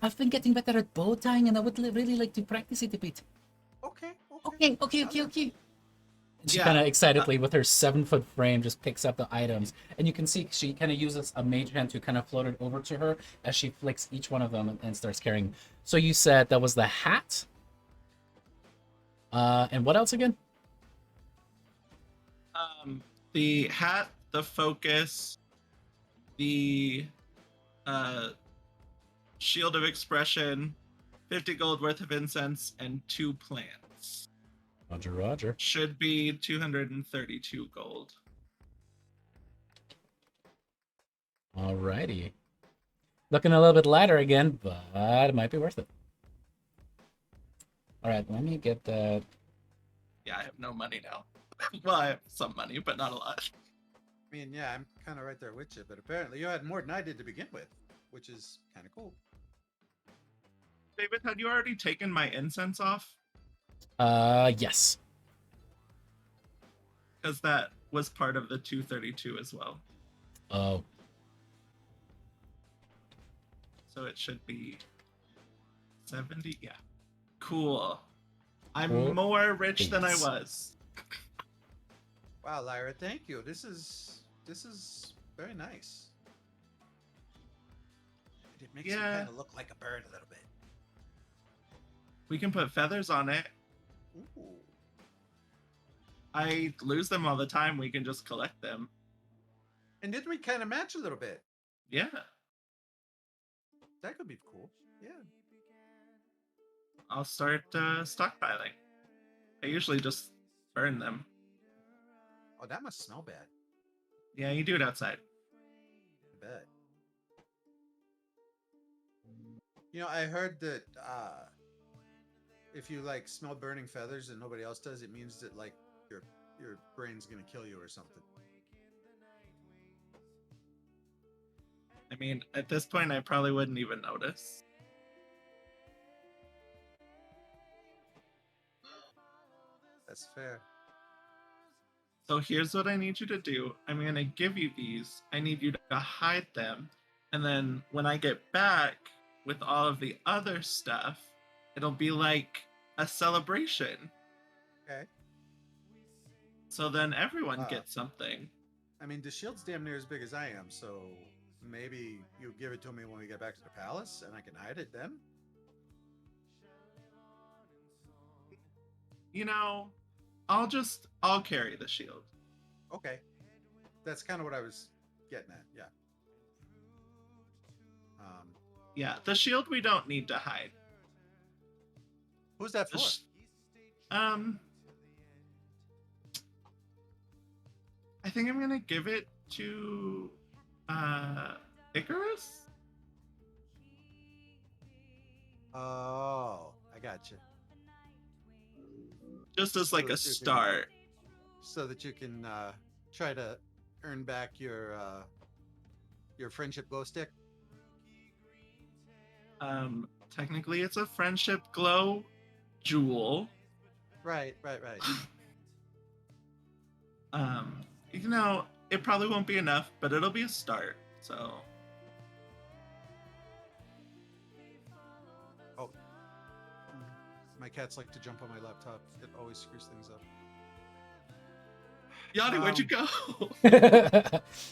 I've been getting better at bow tying, and I would really like to practice it a bit. Okay. And she Yeah, kind of excitedly, with her 7-foot frame, just picks up the items. And you can see she kind of uses a mage hand to kind of float it over to her as she flicks each one of them and starts carrying. So you said that was the hat? And what else again? The hat, the focus, the shield of expression, 50 gold worth of incense, and 2 plants. Roger. Should be 232 gold. Alrighty. Looking a little bit lighter again, but it might be worth it. Alright, let me get that. Yeah, I have no money now. Well, I have some money, but not a lot. I mean, yeah, I'm kind of right there with you, but apparently you had more than I did to begin with, which is kind of cool. David, had you already taken my incense off? Yes. Because that was part of the 232 as well. Oh. So it should be 70. Yeah. Cool. I'm Cool more rich than I beans. was. Wow, Lyra, thank you. This is very nice. It makes you Yeah. kind of look like a bird a little bit. We can put feathers on it. Ooh. I lose them all the time. We can just collect them. And didn't we kind of match a little bit? Yeah. That could be cool. Yeah. I'll start stockpiling. I usually just burn them. Oh, that must smell bad. Yeah, you do it outside. I bet. You know, I heard that if you like smell burning feathers and nobody else does, it means that like your brain's gonna kill you or something. I mean, at this point, I probably wouldn't even notice. That's fair. So here's what I need you to do. I'm going to give you these. I need you to hide them. And then when I get back with all of the other stuff, it'll be like a celebration. Okay. So then everyone Wow. gets something. I mean, the shield's damn near as big as I am, so maybe you give it to me when we get back to the palace, and I can hide it then. You know, I'll carry the shield. Okay. That's kind of what I was getting at. Yeah. Yeah, the shield we don't need to hide. Who's that The for? sh- I think I'm gonna give it to Icarus. Oh, I got you. Just as like So a that you can- start. So that you can try to earn back your friendship glow stick. Technically it's a friendship glow jewel. Right. You know, it probably won't be enough, but it'll be a start. So Oh, my cats like to jump on my laptop. It always screws things up. Yanni, where'd you go?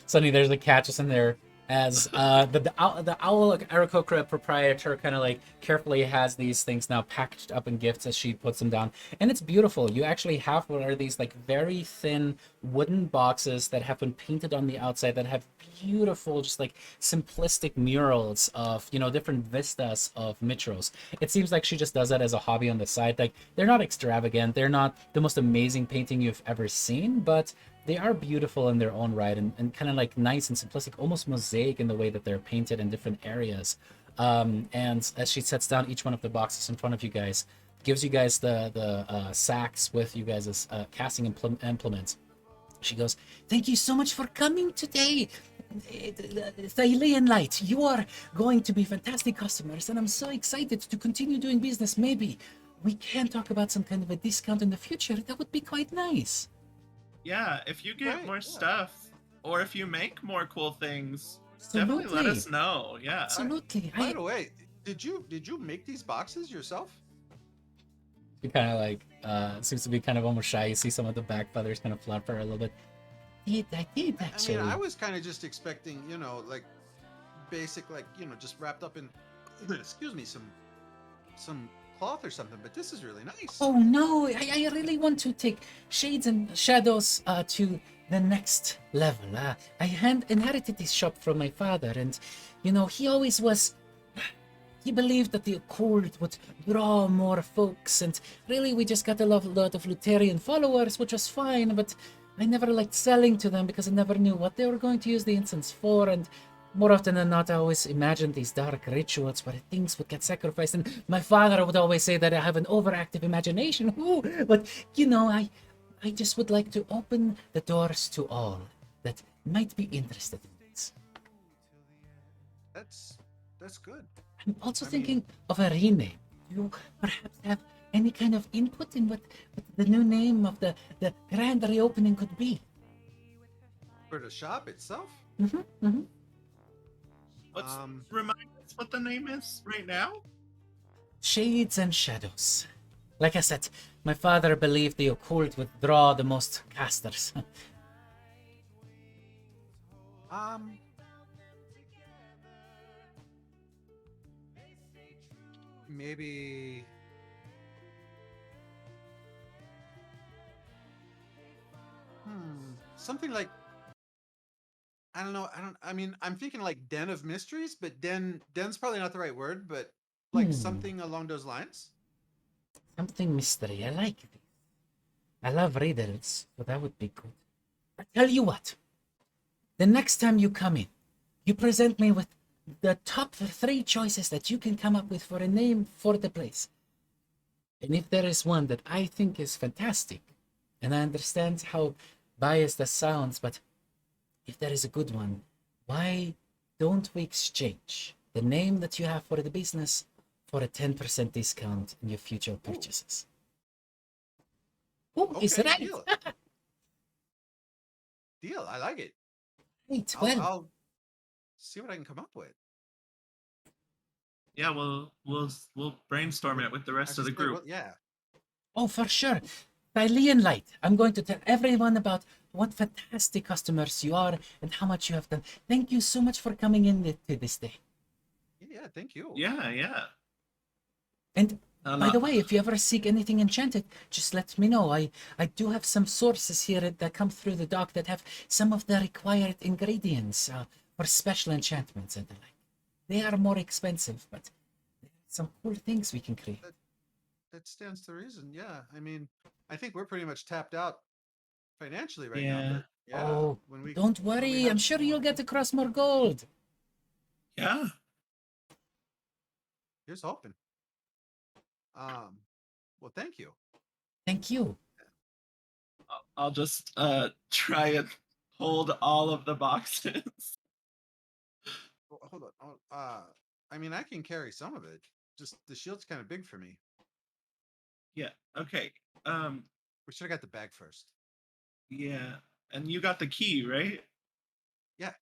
Suddenly there's a cat just in there as the owl Aarakocra proprietor kind of like carefully has these things now packaged up in gifts as she puts them down, and it's beautiful. You actually have what are these like very thin wooden boxes that have been painted on the outside that have beautiful just like simplistic murals of, you know, different vistas of Mitros. It seems like she just does that as a hobby on the side. Like, they're not extravagant, they're not the most amazing painting you've ever seen, but they are beautiful in their own right, and kind of like nice and simplistic, almost mosaic in the way that they're painted in different areas. And as she sets down each one of the boxes in front of you guys, gives you guys the sacks with you guys' casting implements. She goes, "Thank you so much for coming today. Thylea Light, you are going to be fantastic customers, and I'm so excited to continue doing business. Maybe we can talk about some kind of a discount in the future. That would be quite nice." Yeah, if you get Right, more yeah. stuff, or if you make more cool things, definitely let Absolutely. us know. Yeah. Absolutely. By the way, did you make these boxes yourself? She kind of like seems to be kind of almost shy. You see some of the back feathers kind of flap for her a little bit. I did actually. I mean, I was kind of just expecting, you know, like basic, like, you know, just wrapped up in, excuse me, some cloth or something. But this is really nice. Oh no, I really want to take Shades and Shadows to the next level. I inherited this shop from my father, and you know, he always was. He believed that the occult would draw more folks, and really we just got a lot of Lutherian followers, which was fine, but I never liked selling to them because I never knew what they were going to use the incense for, and more often than not I always imagined these dark rituals where things would get sacrificed, and my father would always say that I have an overactive imagination. Ooh, but you know, I just would like to open the doors to all that might be interested in this. That's good. I'm also I thinking of a rename. Do you perhaps have any kind of input in what the new name of the grand reopening could be? For the shop itself? Remind us That's what the name is right now? Shades and shadows. Like I said, my father believed the occult would draw the most casters. Um, maybe. Something like I don't know. I mean, I'm thinking like Den of Mysteries, but den's probably not the right word, but like something along those lines. Something mystery. I like it. I love riddles, so that would be good. I tell you what. The next time you come in, you present me with the top 3 choices that you can come up with for a name for the place. And if there is one that I think is fantastic, and I understand how biased that sounds, but if there is a good one, why don't we exchange the name that you have for the business for a 10% discount in your future purchases? Oh, is Okay, right. deal. Deal. I like it. Right, I'll, well, I'll see what I can come up with. Yeah, we'll brainstorm it with the rest of the group. Yeah. oh, for sure. Thylea Light. I'm going to tell everyone about what fantastic customers you are and how much you have done. Thank you so much for coming in to this day. Yeah. Thank you. Yeah. And I'm by the not- way, if you ever seek anything enchanted, just let me know. I do have some sources here that come through the dock that have some of the required ingredients for special enchantments and the like. They are more expensive, but there are some cool things we can create. That stands to reason. Yeah. I mean, I think we're pretty much tapped out financially right now, Yeah. but yeah. Oh, when we don't when we worry. have I'm sure more- you'll get across more gold. Yeah. Here's hoping. Well, thank you. Thank you. I'll just try and hold all of the boxes. Well, hold on. I mean, I can carry some of it. Just the shield's kind of big for me. Yeah. Okay. We should have got the bag first. Yeah. And you got the key, right? Yeah.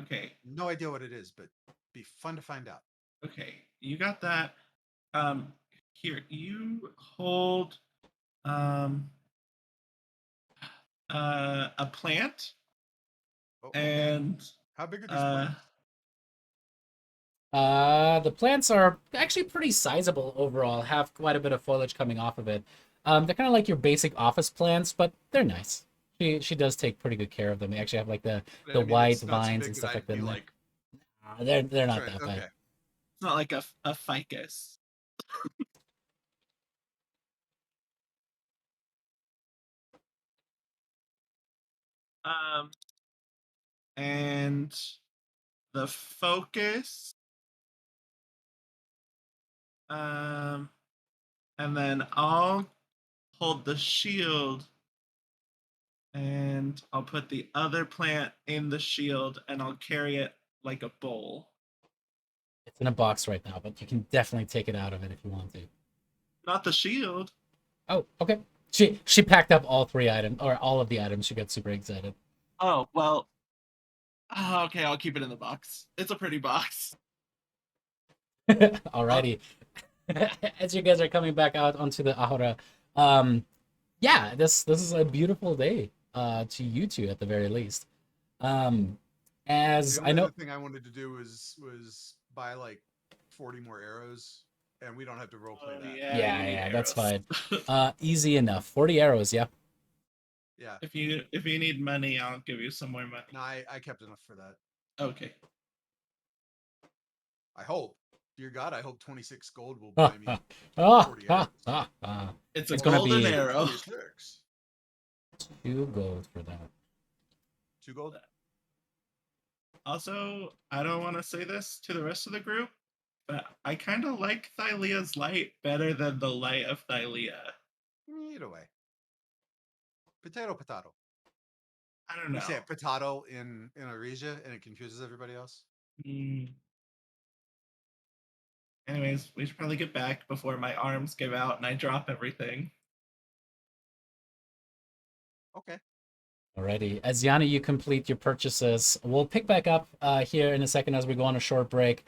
Okay. No idea what it is, but be fun to find out. Okay. You got that. Here, you hold a plant Oh, okay. and How big are these uh plants? The plants are actually pretty sizable overall, have quite a bit of foliage coming off of it. They're kind of like your basic office plants, but they're nice. She does take pretty good care of them. They actually have like the I mean, white it's not so vines big and that stuff like I'd that. be in there. like, They're that's not right. that bad. Okay. it's not like a ficus. Um and the focus um and then I'll hold the shield and I'll put the other plant in the shield and I'll carry it like a bowl. It's in a box right now, but you can definitely take it out of it if you want to. Not the shield. Oh, okay. She packed up all 3 items or all of the items. She got super excited. Oh, well. Oh, okay, I'll keep it in the box. It's a pretty box. Alrighty. As you guys are coming back out onto the Ahura, yeah, this is a beautiful day to you two at the very least. As The I only know, other thing I wanted to do was buy like 40 more arrows, and we don't have to roleplay that. yeah, you need yeah, that's arrows. fine. Easy enough. 40 arrows, yeah. Yeah. If you need money, I'll give you some more money. No, I kept enough for that. Okay. I hope. Dear God, I hope 26 gold will Ah, buy me. ah, 40 ah, arrows. ah, ah. It's It's a gonna golden be- arrow. 26. 2 gold for that. 2 gold. Also, I don't want to say this to the rest of the group, but I kind of like Thylea's light better than the light of Thylea. Either way. Potato. I don't know. We say potato in Arisia, and it confuses everybody else. Mm. Anyways, we should probably get back before my arms give out and I drop everything. Okay. Alrighty. As Yanni, you complete your purchases, we'll pick back up here in a second as we go on a short break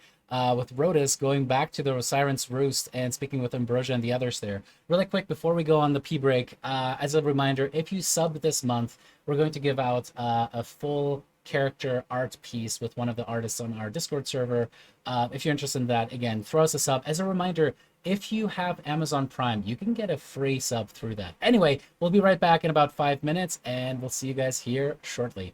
with Rotis going back to the Siren's Roost and speaking with Ambrosia and the others there. Really quick, before we go on the P break, as a reminder, if you sub this month, we're going to give out a full character art piece with one of the artists on our Discord server. If you're interested in that, again, throw us a sub. As a reminder, if you have Amazon Prime, you can get a free sub through that. Anyway, we'll be right back in about 5 minutes, and we'll see you guys here shortly.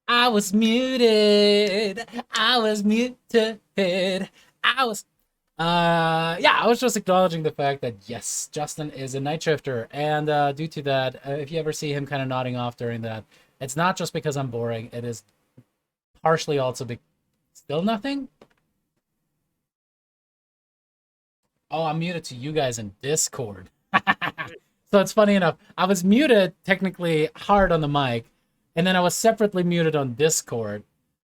I was muted. I was muted. I was. Yeah, I was just acknowledging the fact that yes, Justin is a night shifter, and due to that, if you ever see him kind of nodding off during that, it's not just because I'm boring. It is partially also still nothing. Oh, I'm muted to you guys in Discord. So it's funny enough. I was muted technically hard on the mic, and then I was separately muted on Discord.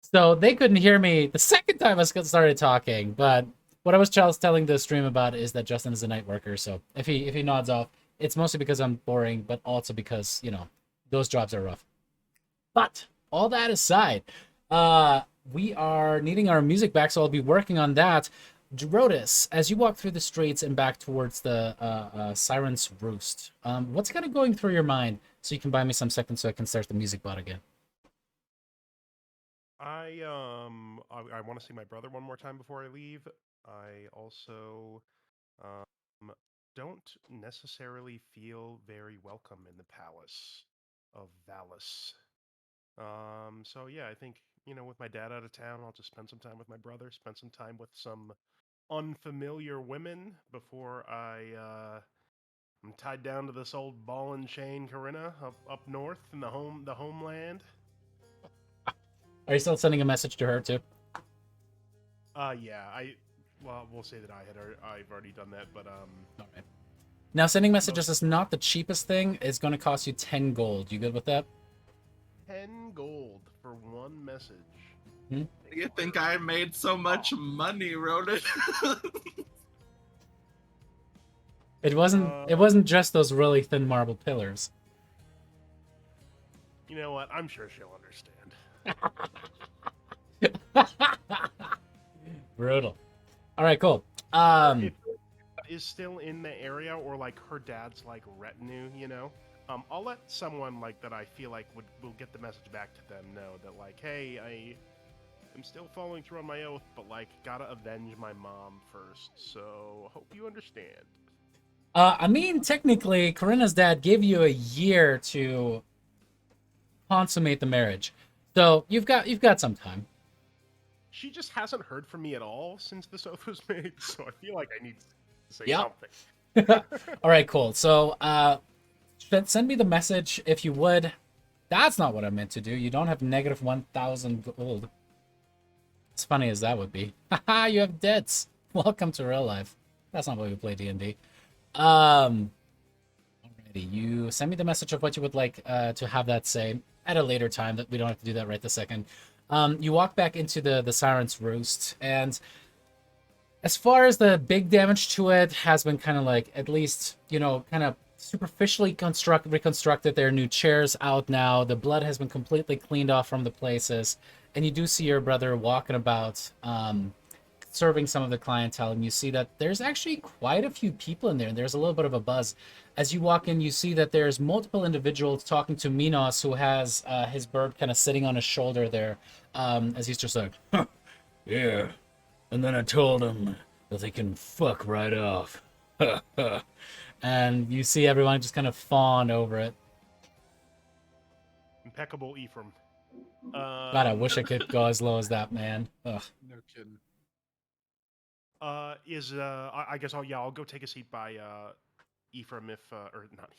So they couldn't hear me the second time I started talking. But what I was telling the stream about is that Justin is a night worker. So if he nods off, it's mostly because I'm boring, but also because, you know, those jobs are rough. But all that aside, we are needing our music back, so I'll be working on that. Rodis, as you walk through the streets and back towards the Siren's Roost, what's kind of going through your mind so you can buy me some seconds so I can start the music bot again? I want to see my brother one more time before I leave. I also don't necessarily feel very welcome in the palace of Valis. So yeah, I think, you know, with my dad out of town, I'll just spend some time with my brother, spend some time with some unfamiliar women before I'm tied down to this old ball and chain Corinna up north in the homeland. Are you still sending a message to her too? Yeah, we'll say that I've already done that, but All right. Now, sending messages is not the cheapest thing. It's going to cost you 10 gold. You good with that? 10 gold for one message. You think I made so much money, wrote it? It wasn't just those really thin marble pillars. You know what? I'm sure she'll understand. Brutal. All right, cool. Is still in the area, or like her dad's like retinue, you know, I'll let someone like that I feel like will get the message back to them know that like, hey, I'm still following through on my oath, but like gotta avenge my mom first. So hope you understand. I mean, technically, Corinna's dad gave you a year to consummate the marriage, so you've got some time. She just hasn't heard from me at all since this oath was made, so I feel like I need to say Yep. something. All right, cool. So, send me the message if you would. That's not what I meant to do. You don't have negative 1,000 gold. As funny as that would be. Haha, you have debts. Welcome to real life. That's not why we play D&D. Alrighty, you send me the message of what you would like to have that say at a later time. That we don't have to do that right this second. You walk back into the Siren's Roost, and as far as the big damage to it has been kind of like, at least, you know, kind of superficially reconstructed. There are new chairs out now. The blood has been completely cleaned off from the places, and you do see your brother walking about, serving some of the clientele, and you see that there's actually quite a few people in there, and there's a little bit of a buzz. As you walk in, you see that there's multiple individuals talking to Minos, who has his bird kind of sitting on his shoulder there, as he's just like, huh, yeah. And then I told him that they can fuck right off. And you see everyone just kind of fawn over it. Impeccable, Ephraim. God, I wish I could go as low as that, man. Ugh. No kidding. I guess I'll go take a seat by Ephraim or not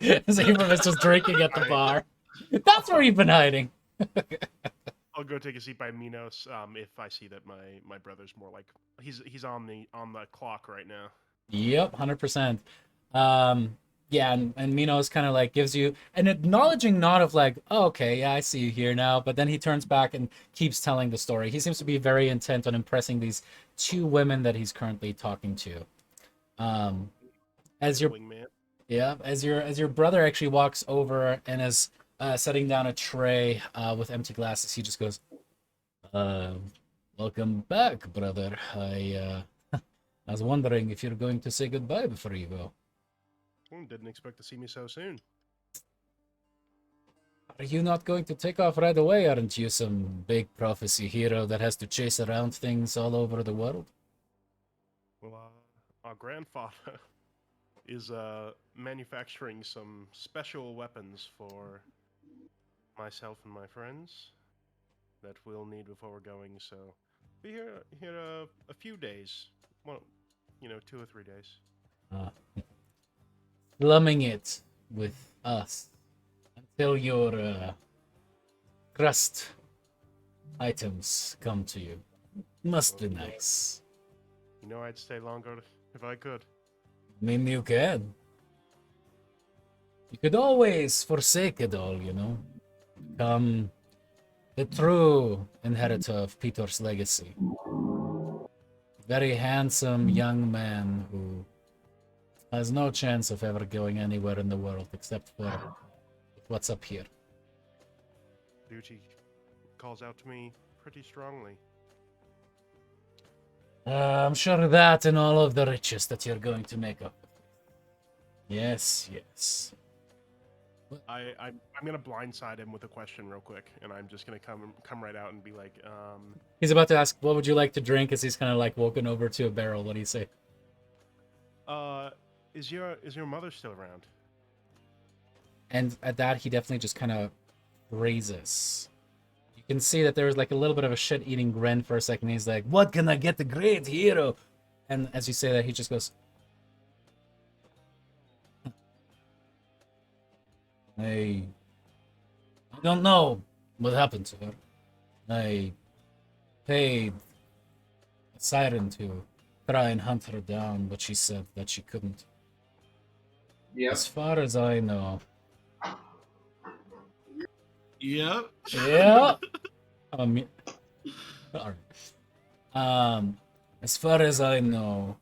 Ephraim. So Ephraim is just drinking at the bar. That's where you've been hiding. I'll go take a seat by Minos if I see that my brother's more like he's on the clock right now. Yep, 100%. Yeah, and Minos kind of like gives you an acknowledging nod of like, oh, okay, yeah, I see you here now. But then he turns back and keeps telling the story. He seems to be very intent on impressing these two women that he's currently talking to. As your as your brother actually walks over and is setting down a tray with empty glasses, he just goes, "Welcome back, brother. I was wondering if you're going to say goodbye before you go." Didn't expect to see me so soon. Are you not going to take off right away? Aren't you some big prophecy hero that has to chase around things all over the world? Well, our grandfather is manufacturing some special weapons for myself and my friends that we'll need before we're going. So be here a few days. Well, 2 or 3 days. Slumming it with us until your crust items come to you. Must be nice. I'd stay longer if I could. I mean, you can. You could always forsake it all, Become the true inheritor of Peter's legacy. Very handsome young man who has no chance of ever going anywhere in the world except for what's up here. Duty calls out to me pretty strongly. I'm sure that and all of the riches that you're going to make up. Yes, yes. I'm gonna blindside him with a question real quick, and I'm just gonna come right out and be like, He's about to ask, what would you like to drink? As he's kind of like walking over to a barrel. What do you say? Is your mother still around? And at that, he definitely just kind of raises. You can see that there was like a little bit of a shit-eating grin for a second. He's like, what can I get the great hero? And as you say that, he just goes, I don't know what happened to her. I paid a siren to try and hunt her down, but she said that she couldn't. Yep. As far as I know. Yep. Yeah. Sorry. As far as I know,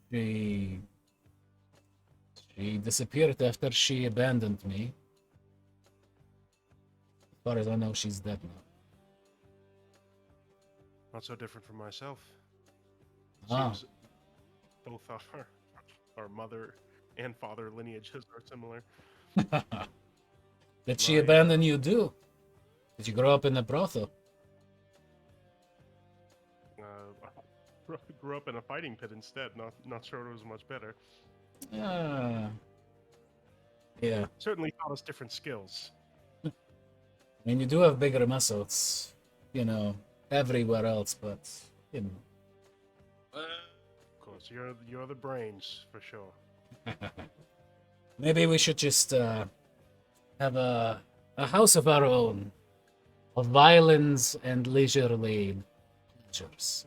she disappeared after she abandoned me. As far as I know, she's dead now. Not so different from myself. Ah. Seems both our mother and father lineages are similar. Did she abandon you too? Did you grow up in a brothel? Grew up in a fighting pit instead. Not sure it was much better. Yeah. Certainly taught us different skills. I mean, you do have bigger muscles, everywhere else, but, Of course, you're the brains for sure. Maybe we should just have a house of our own, of violence and leisurely pleasures.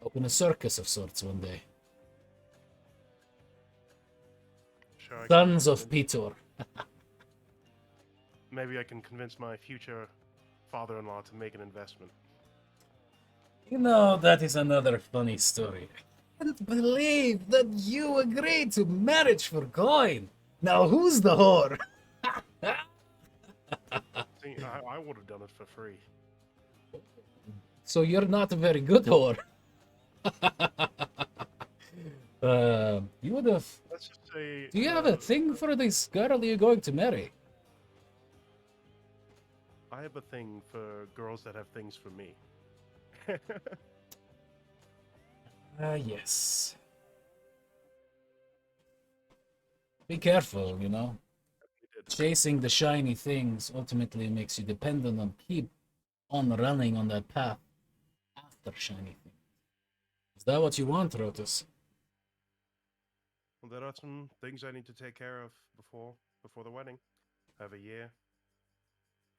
Open a circus of sorts one day. Sure, I can Sons of convince- Peter. Maybe I can convince my future father-in-law to make an investment. That is another funny story. I can't believe that you agreed to marriage for coin. Now who's the whore? See, I would have done it for free. So you're not a very good whore. You would have. Let's just say. Do you have a thing for this girl you're going to marry? I have a thing for girls that have things for me. Yes. Be careful, Chasing the shiny things ultimately makes you dependent on keep on running on that path after shiny things. Is that what you want, Rotus? Well, there are some things I need to take care of before the wedding. I have a year.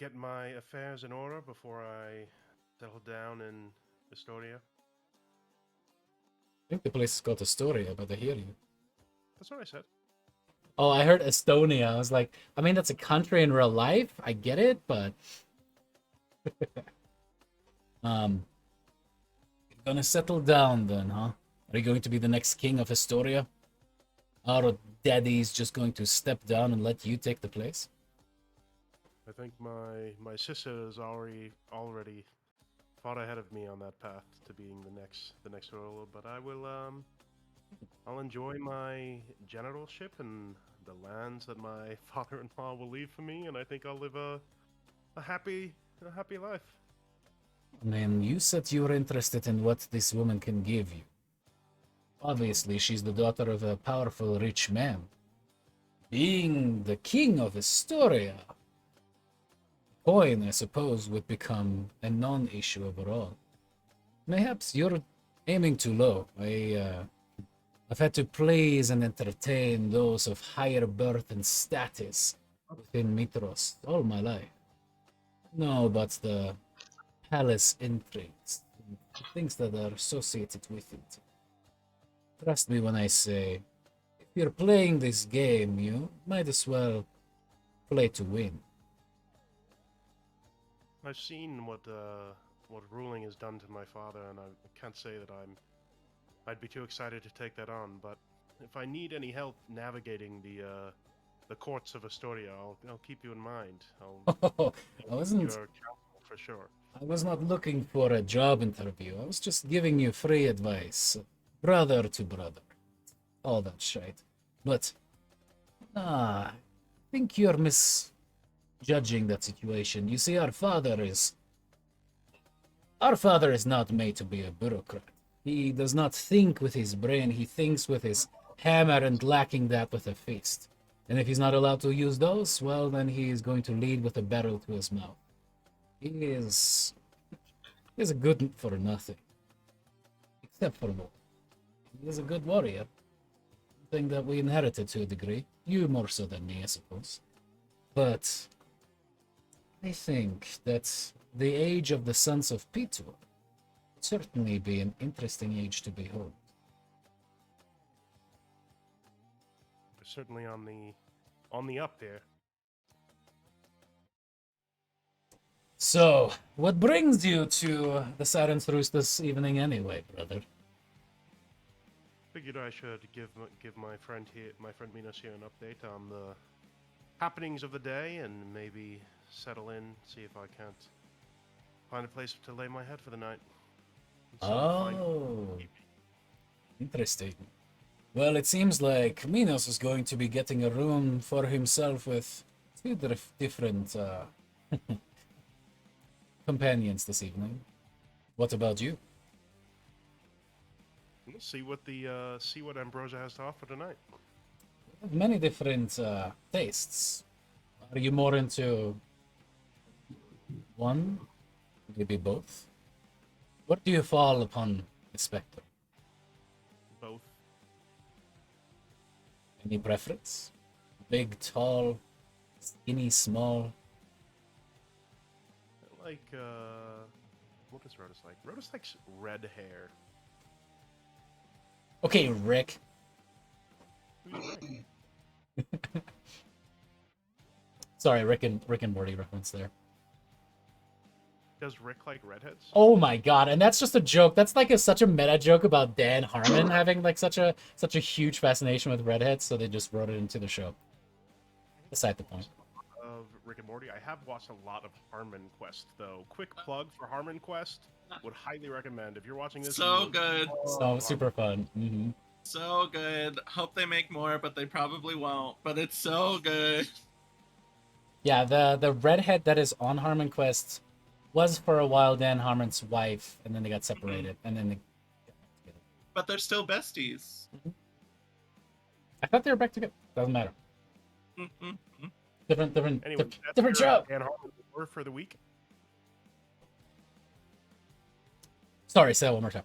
Get my affairs in order before I settle down in Estonia. I think the place is called Astoria, but I hear you. That's what I said. Oh, I heard Estonia. I was like, I mean, that's a country in real life. I get it, but... You're gonna settle down then, huh? Are you going to be the next king of Astoria? Or daddy's just going to step down and let you take the place? I think my sister has already fought ahead of me on that path to being the next ruler, but I'll enjoy my generalship and the lands that my father-in-law will leave for me, and I think I'll live a happy life. I mean, you said you were interested in what this woman can give you. Obviously, she's the daughter of a powerful, rich man. Being the king of Astoria coin, I suppose, would become a non-issue overall. Perhaps you're aiming too low. I've had to please and entertain those of higher birth and status within Mitros all my life. No, but the palace intrigues, and the things that are associated with it. Trust me when I say, if you're playing this game, you might as well play to win. I've seen what ruling has done to my father, and I can't say that I'd be too excited to take that on. But if I need any help navigating the courts of Astoria, I'll keep you in mind. I I'll wasn't. need your counsel for sure. I was not looking for a job interview. I was just giving you free advice, brother to brother. All that shit. But I think you're misjudging that situation. You see, our father is not made to be a bureaucrat. He does not think with his brain, he thinks with his hammer and lacking that with a fist. And if he's not allowed to use those, well, then he is going to lead with a barrel to his mouth. He is a good for nothing. Except for war. He is a good warrior. Thing that we inherited to a degree. You more so than me, I suppose. But I think that the age of the sons of Pitu would certainly be an interesting age to behold. We're certainly on the up there. So, what brings you to the Siren's Roost this evening anyway, brother? Figured I should give my friend Minos here an update on the happenings of the day, and maybe settle in, see if I can't find a place to lay my head for the night. Oh, interesting. Well, it seems like Minos is going to be getting a room for himself with two different companions this evening. What about you? We'll see what Ambrosia has to offer tonight. You have many different tastes. Are you more into one? Maybe both? Where do you fall upon the spectrum? Both. Any preference? Big, tall, skinny, small? Like, what does Rodus like? Rodus likes red hair. Okay, Rick. Who's Rick? Sorry, Rick and Morty reference there. Does Rick like redheads? Oh my god, and that's just a joke. That's like such a meta joke about Dan Harmon having like such a huge fascination with redheads, so they just wrote it into the show. Beside the point. Of Rick and Morty, I have watched a lot of Harmon Quest though. Quick plug for Harmon Quest. Would highly recommend if you're watching this. So good. So super fun. Mm-hmm. So good. Hope they make more, but they probably won't. But it's so good. Yeah, the redhead that is on Harmon Quest was for a while Dan Harmon's wife, and then they got separated, and then they got back together. But they're still besties. I thought they were back together. Doesn't matter. Mm-hmm. Anyway, different show. Dan Harmon word for the week. Sorry, say that one more time.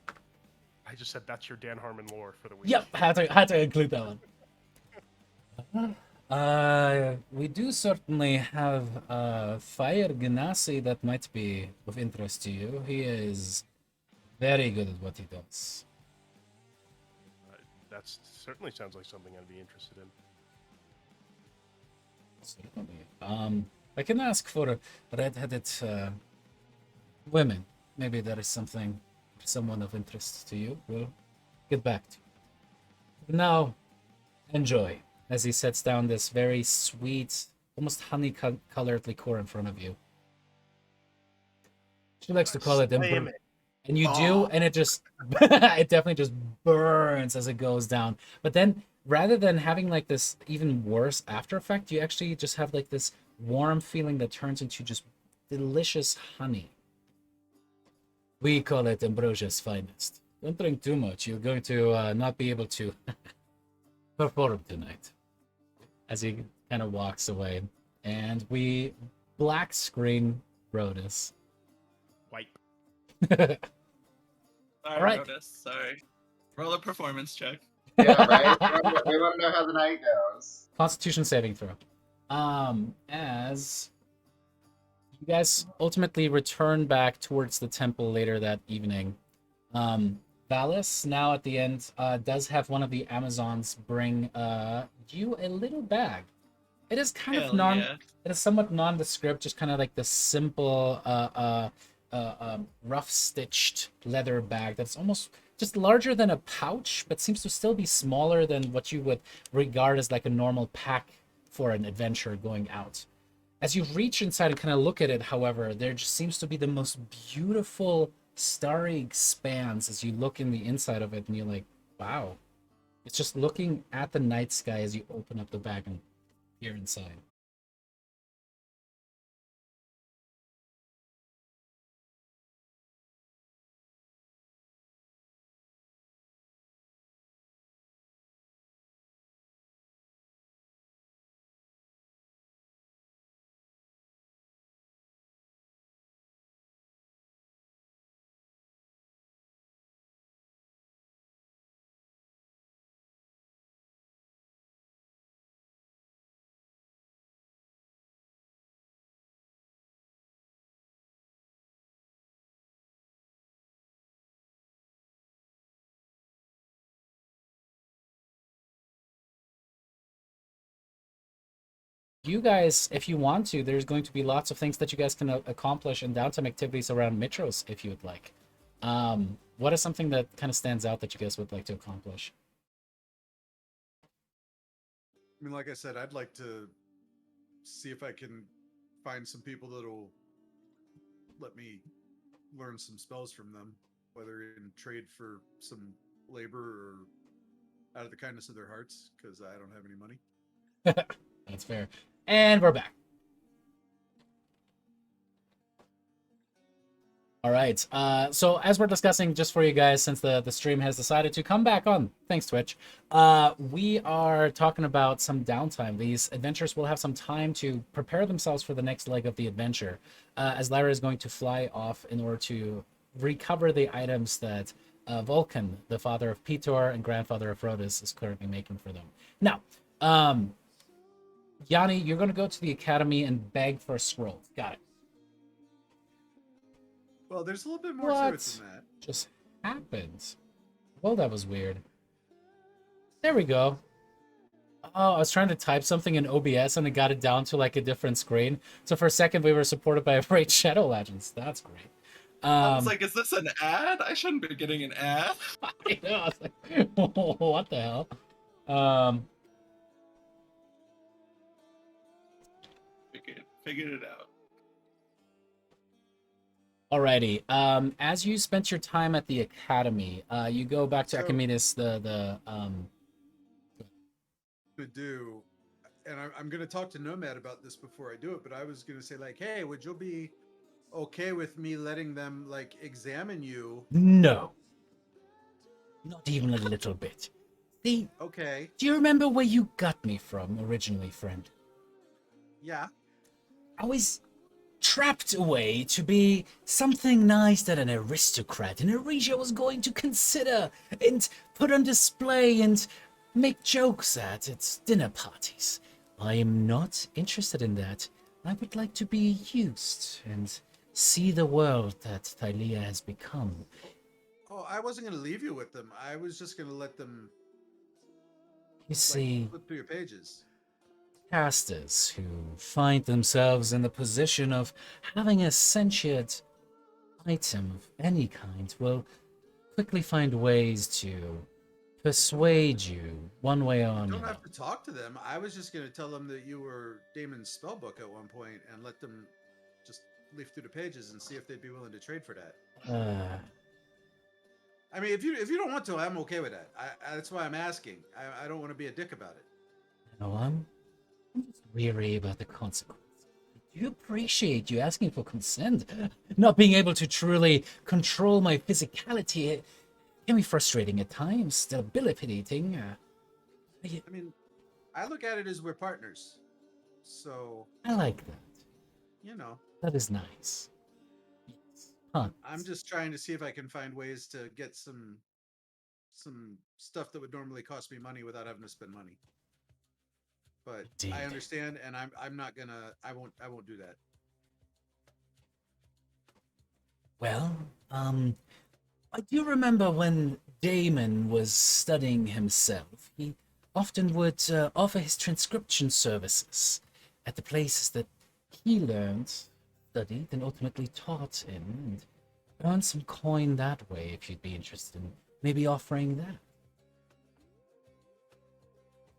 I just said that's your Dan Harmon lore for the week. Yep, had to include that one. We do certainly have Fire Ganassi that might be of interest to you. He is very good at what he does. That certainly sounds like something I'd be interested in. Certainly. I can ask for red-headed women. Maybe that is someone of interest to you. We'll get back to you. Now, enjoy. As he sets down this very sweet, almost honey-colored liqueur in front of you. She likes to call it Slam and you do, and it just, it definitely just burns as it goes down. But then, rather than having like this even worse after effect, you actually just have like this warm feeling that turns into just delicious honey. We call it Ambrosia's finest. Don't drink too much. You're going to not be able to perform tonight. As he kind of walks away. And we black screen, Rodus. Wipe. Sorry, Alright. Rodus. Sorry. Roll a performance check. Yeah, right. We want to know how the night goes. Constitution saving throw. As you guys ultimately return back towards the temple later that evening, Valis, now at the end, does have one of the Amazons bring you a little bag. It is kind of Hell yeah. it is somewhat nondescript, just kind of like the simple, rough stitched leather bag that's almost just larger than a pouch, but seems to still be smaller than what you would regard as like a normal pack for an adventure going out. As you reach inside and kind of look at it, however, there just seems to be the most beautiful starry expanse as you look in the inside of it, and you're like, wow. It's just looking at the night sky as you open up the bag and peer inside. You guys, if you want to, there's going to be lots of things that you guys can accomplish in downtime activities around Mitros if you would like. What is something that kind of stands out that you guys would like to accomplish? I mean, like I said, I'd like to see if I can find some people that'll let me learn some spells from them, whether in trade for some labor or out of the kindness of their hearts, because I don't have any money. That's fair. And we're back. All right. So as we're discussing, just for you guys, since the stream has decided to come back on, thanks Twitch, we are talking about some downtime. These adventurers will have some time to prepare themselves for the next leg of the adventure, as Lyra is going to fly off in order to recover the items that Vulcan, the father of Petor and grandfather of Rhodus, is currently making for them. Now, Yanni, you're going to go to the academy and beg for a scroll. Got it. Well, there's a little bit more to What it than that. just happened? Well, that was weird. There we go. Oh, I was trying to type something in OBS and it got it down to like a different screen. So for a second, we were supported by a Raid Shadow Legends. That's great. I was like, is this an ad? I shouldn't be getting an ad. I know. I was like, what the hell? Figured it out. Alrighty. As you spent your time at the academy, you go back to So- Archimedes, To do, and I'm going to talk to Nomad about this before I do it, but I was going to say, like, hey, would you be okay with me letting them, like, examine you? No. Not even a little bit. See, Okay, do you remember where you got me from originally, friend? yeah. I was trapped away to be something nice that an aristocrat in Eresia was going to consider and put on display and make jokes at its dinner parties. I am not interested in that. I would like to be used and see the world that Thylea has become. Oh, I wasn't going to leave you with them. I was just going to let them, You see, flip through your pages. casters who find themselves in the position of having a sentient item of any kind will quickly find ways to persuade you one way or You don't another. have to talk to them. I was just going to tell them that you were Damon's spellbook at one point and let them just leaf through the pages and see if they'd be willing to trade for that. I mean, if you don't want to, I'm okay with that. That's why I'm asking. I don't want to be a dick about it. No, I'm just weary about the consequences. I do appreciate you asking for consent. Not being able to truly control my physicality can be frustrating at times, debilitating. I mean, I look at it as we're partners. So I like that. you know, That is nice. Yes. Huh. I'm just trying to see if I can find ways to get some stuff that would normally cost me money without having to spend money. But I Indeed. understand, and I'm not gonna. I won't do that. Well, I do remember when Damon was studying himself, he often would offer his transcription services at the places that he learned, studied, and ultimately taught in, and earned some coin that way if you'd be interested in maybe offering that.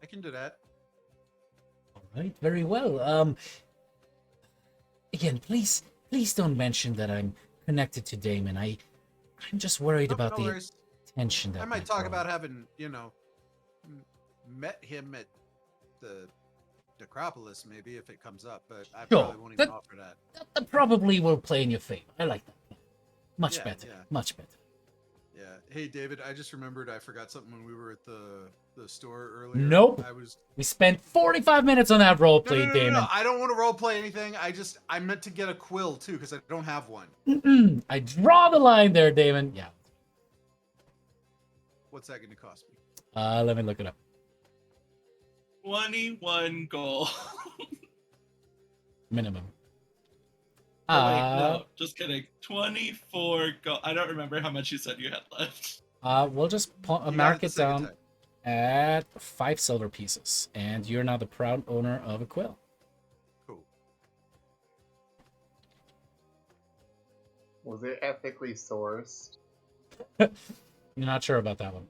I can do that. All right, very well. Again, please don't mention that I'm connected to Damon. I'm just worried No, about no the worries. attention that I might talk draw. about having, met him at the Necropolis, maybe if it comes up. But I Sure, probably won't even that- offer that. That probably will play in your favor. I like that. Much Yeah, better. yeah. Much better. Yeah. Hey, David, I just remembered I forgot something when we were at the store earlier. Nope. I was. We spent 45 minutes on that roleplay, No. Damon. I don't want to role play anything. I meant to get a quill too because I don't have one. Mm-mm. I draw the line there, Damon. Yeah. What's that going to cost me? Let me look it up. 21 gold. Minimum. Oh, wait, no, just kidding. 24 gold. I don't remember how much you said you had left. We'll just You got mark the it second down time. at 5 silver pieces, and you're now the proud owner of a quill. Cool. Was it ethically sourced? You're not sure about that one.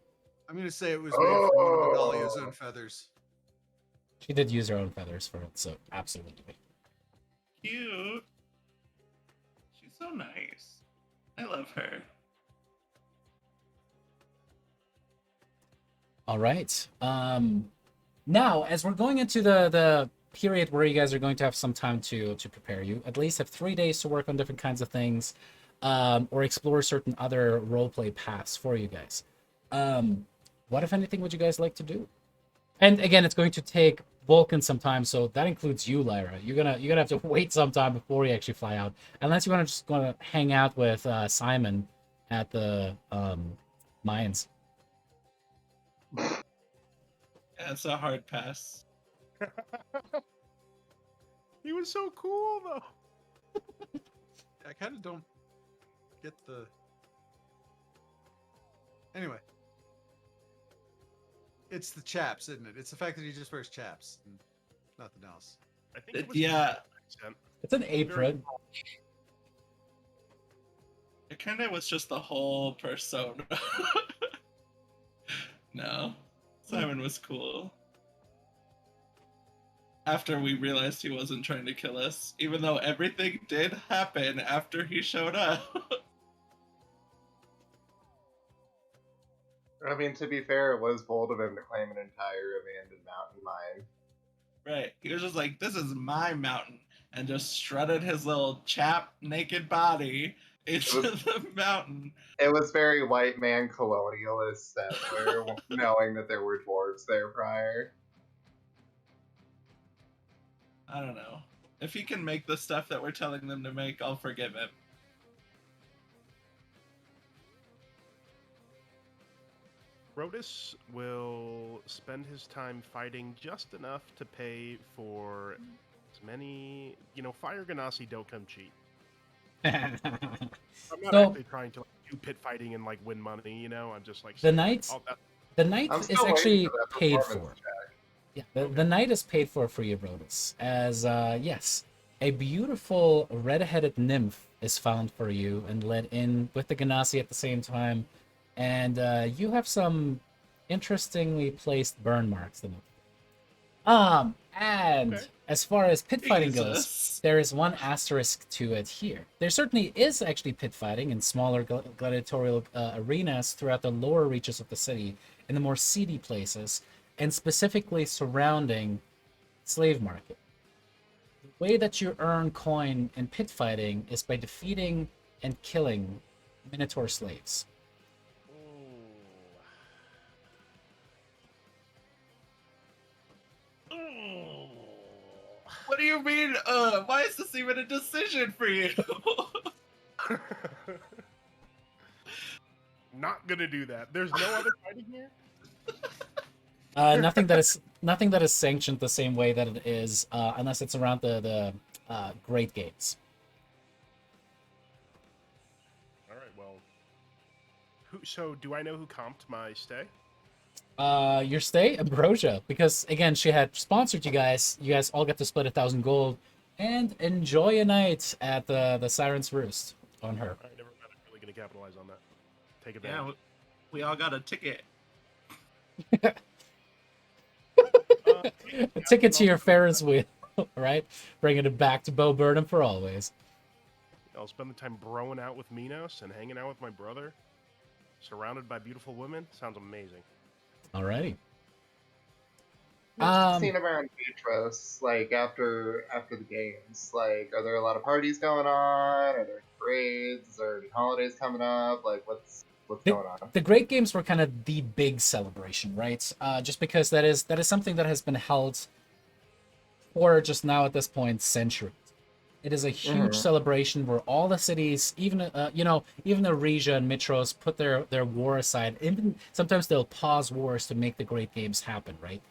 I'm going to say it was made from one of Medalia's own feathers. She did use her own feathers for it, so absolutely. Cute. She's so nice. I love her. All right. Now, as we're going into the period where you guys are going to have some time to prepare, you at least have 3 days to work on different kinds of things, or explore certain other roleplay paths for you guys. What, if anything, would you guys like to do? And again, it's going to take Vulcan some time, so that includes you, Lyra. You're gonna have to wait some time before you actually fly out, unless you want to just gonna hang out with Simon at the mines. Yeah, it's a hard pass. He was so cool, though. I kind of don't get the. Anyway. It's the chaps, isn't it? It's the fact that he just wears chaps and nothing else. I think it was Yeah. It's an apron. It kind of was just the whole persona. No. Simon was cool. After we realized he wasn't trying to kill us, even though everything did happen after he showed up. I mean, to be fair, it was bold of him to claim an entire abandoned mountain mine. Right. He was just like, this is my mountain. And just strutted his little chap naked body into the mountain. It was very white man colonialist settler, knowing that there were dwarves there prior. I don't know. If he can make the stuff that we're telling them to make, I'll forgive him. Rotus will spend his time fighting just enough to pay for as many. Fire Ganassi don't come cheap. I'm not So- actually trying to do pit fighting and win money. I'm just like The saying, knight, oh, that- the knight I'm is still waiting actually for that paid performance for. check. Yeah, the knight is paid for you, Rotus. As yes, a beautiful red-headed nymph is found for you and led in with the Ganassi at the same time, and you have some interestingly placed burn marks. And Okay. as far as pit fighting goes, Jesus. there is one asterisk to it here. There certainly is actually pit fighting in smaller gladiatorial arenas throughout the lower reaches of the city, in the more seedy places, and specifically surrounding slave market. The way that you earn coin in pit fighting is by defeating and killing Minotaur slaves. What do you mean? Why is this even a decision for you? Not gonna do that. There's no other fighting here. Nothing that is sanctioned the same way that it is, unless it's around the Great Games. All right. Well, so do I know who comped my stay? Your stay, Ambrosia, because again she had sponsored you guys. You guys all get to split 1,000 gold and enjoy a night at the Siren's Roost on her. All right, never mind. I'm really gonna capitalize on that. Take Yeah, advantage. we all got a ticket. A ticket to your Ferris wheel, right? Bringing it back to Bo Burnham for always. I'll spend the time broing out with Minos and hanging out with my brother, surrounded by beautiful women. Sounds amazing. Alrighty. What's the scene around Beatrice, like after the games? Like, are there a lot of parties going on? Are there parades? Are there any holidays coming up? Like, what's going on? The Great Games were kind of the big celebration, right? Just because that is something that has been held for just now at this point centuries. It is a huge celebration where all the cities, even even the Regia and Mitros, put their war aside. Even sometimes they'll pause wars to make the Great Games happen, right?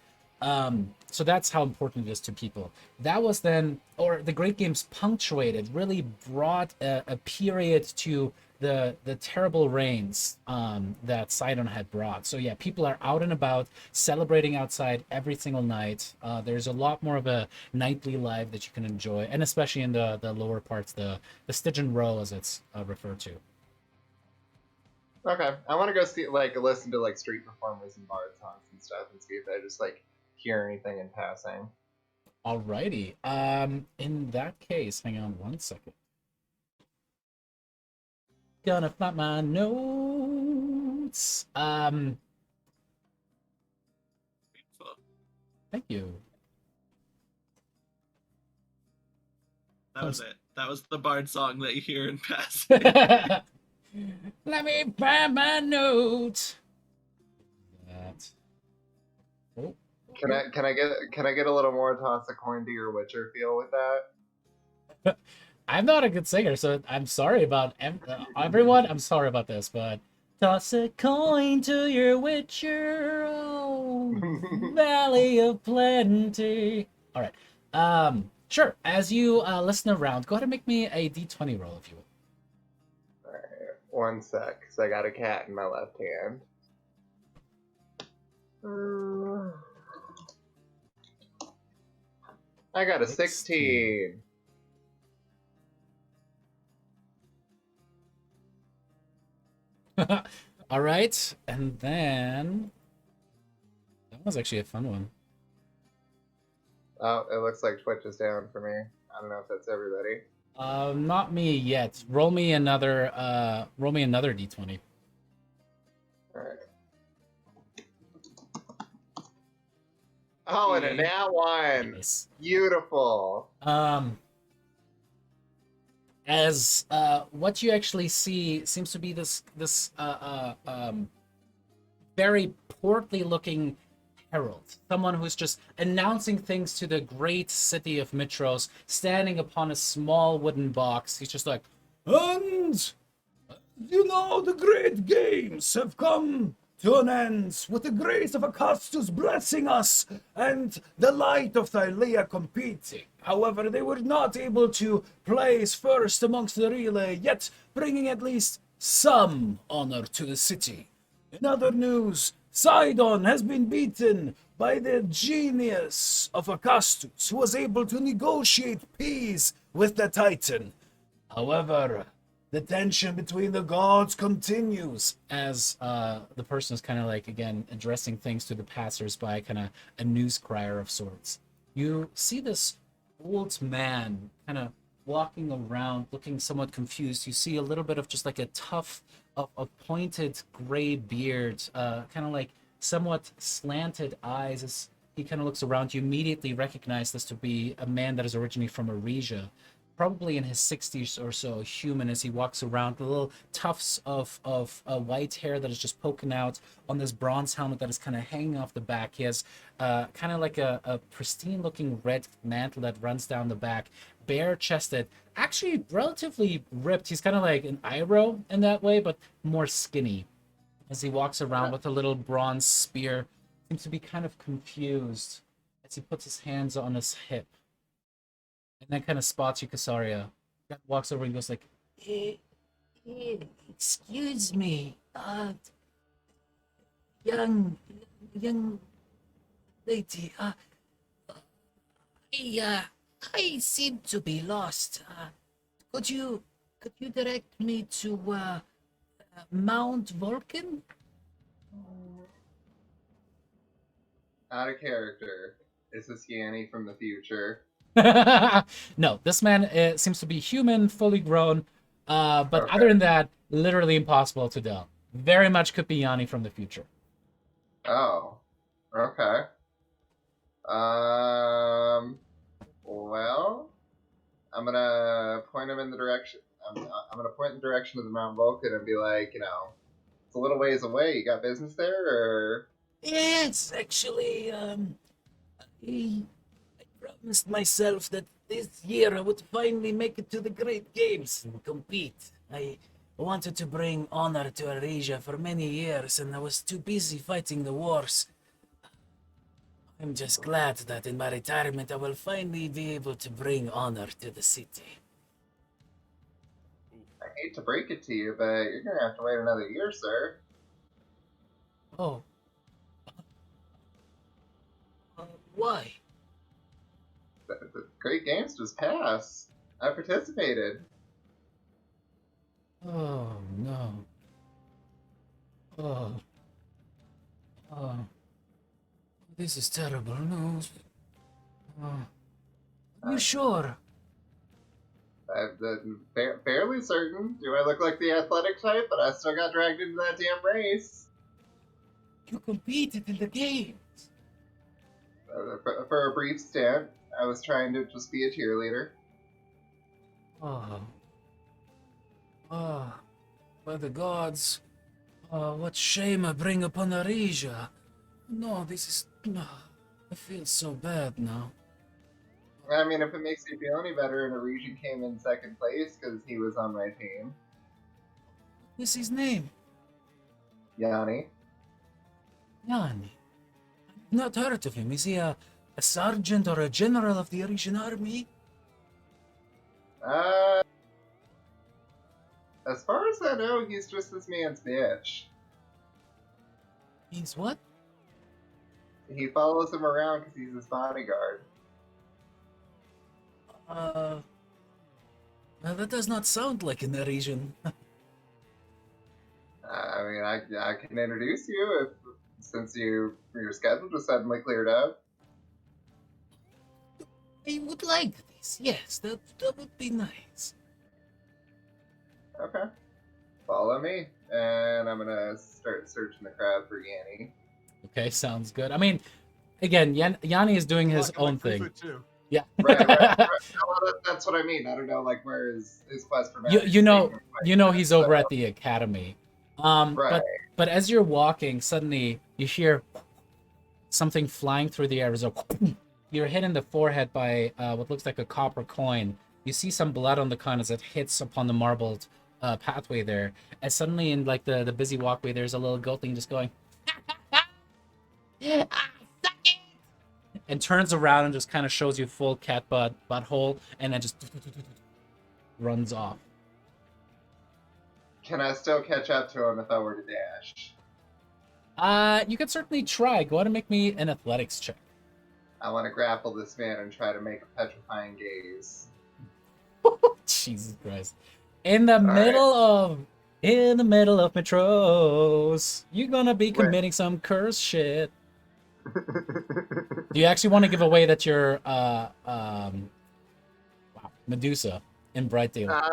So that's how important it is to people. That was then, or the Great Games punctuated, really brought a period to the terrible rains that Sidon had brought. So yeah, people are out and about celebrating outside every single night. There's a lot more of a nightly life that you can enjoy, and especially in the lower parts, the Stygian Row as it's referred to. Okay, I want to go see, like, listen to like street performers and bard songs and stuff, and see if I just like hear anything in passing. Alrighty. In that case, hang on one second. Gonna find my notes. Thank you. That was it. That was the bard song that you hear in passing. Let me find my notes. That. Oh. Can I get a little more toss a coin to your Witcher feel with that? I'm not a good singer, so I'm sorry about everyone. I'm sorry about this, but toss a coin to your Witcher, oh, Valley of Plenty. All right. Sure. As you listen around, go ahead and make me a D20 roll, if you will. Alright, one sec, because I got a cat in my left hand. I got a 16. All right, and then that was actually a fun one. Oh, it looks like Twitch is down for me. I don't know if that's everybody. Not me yet. Roll me another D20. Alright. Oh, and a nat one. Nice. Beautiful. As what you actually see seems to be this very portly looking herald, someone who's just announcing things to the great city of Mitros, standing upon a small wooden box. He's just like, and you know, the great games have come to an end with the grace of Acastus blessing us and the light of Thylea competing. However, they were not able to place first amongst the relay, yet bringing at least some honor to the city. In other news, Sidon has been beaten by the genius of Acastus, who was able to negotiate peace with the Titan. However, the tension between the gods continues as the person is kind of like, again, addressing things to the passersby, kind of a news crier of sorts. You see this old man kind of walking around looking somewhat confused. You see a little bit of just like a tuft of a pointed gray beard, kind of like somewhat slanted eyes. As he kind of looks around, you immediately recognize this to be a man that is originally from Aresia. probably in his 60s or so, human, as he walks around, the little tufts of white hair that is just poking out on this bronze helmet that is kind of hanging off the back. He has kind of like a pristine looking red mantle that runs down the back, bare chested, actually relatively ripped. He's kind of like an Iroh in that way, but more skinny as he walks around with a little bronze spear. Seems to be kind of confused as he puts his hands on his hip. And then kind of spots you, Casaria. Walks over and goes like, Excuse me, young lady, I seem to be lost. Could you direct me to Mount Vulcan? Out of character. Is this Yanni from the future? no, this man seems to be human, fully grown. But Okay. other than that, literally impossible to tell. Very much could be Yanni from the future. Oh. Okay. Well, I'm gonna point him in the direction. I'm gonna point in the direction of the Mount Vulcan and be like, it's a little ways away. You got business there, or? Yes, actually, I promised myself that this year I would finally make it to the Great Games and compete. I wanted to bring honor to Aresia for many years, and I was too busy fighting the wars. I'm just glad that in my retirement I will finally be able to bring honor to the city. I hate to break it to you, but you're gonna have to wait another year, sir. Oh. Why? The Great Games just passed. I participated. Oh, no. Oh. Oh. This is terrible news. Are you sure? I'm fairly certain. Do I look like the athletic type? But I still got dragged into that damn race. You competed in the game. For a brief stint, I was trying to just be a cheerleader. Oh. Ah. By the gods. What shame I bring upon Aresia. No, this is... I feel so bad now. I mean, if it makes you feel any better, and a region came in second place because he was on my team. What's his name? Yanni. Yanni. I've not heard of him. Is he a sergeant or a general of the Arisian army? As far as I know, he's just this man's bitch. He's what? He follows him around because he's his bodyguard. Well, that does not sound like an Arisian. I mean, I can introduce you since your schedule just suddenly cleared up. I would like this. Yes, that would be nice. Okay. Follow me, and I'm gonna start searching the crowd for Yanni. Okay, sounds good. I mean, again, Yanni is doing his Fucking own like thing. Fufu too. Yeah. Right. No, that's what I mean. I don't know, like, where his quest for magic you know taking him, he's so- over at the academy. Right. But as you're walking, suddenly you hear something flying through the air. So you're hit in the forehead by what looks like a copper coin. You see some blood on the coin as it hits upon the marbled pathway there. And suddenly in like the busy walkway, there's a little goatling just going and turns around and just kind of shows you full cat butthole, and then just runs off. Can I still catch up to him if I were to dash? You could certainly try. Go ahead and make me an athletics check. I want to grapple this man and try to make a petrifying gaze. Jesus Christ. In the middle of Metros, you're gonna be committing some curse shit. Do you actually want to give away that you're Medusa in Bright Daylight?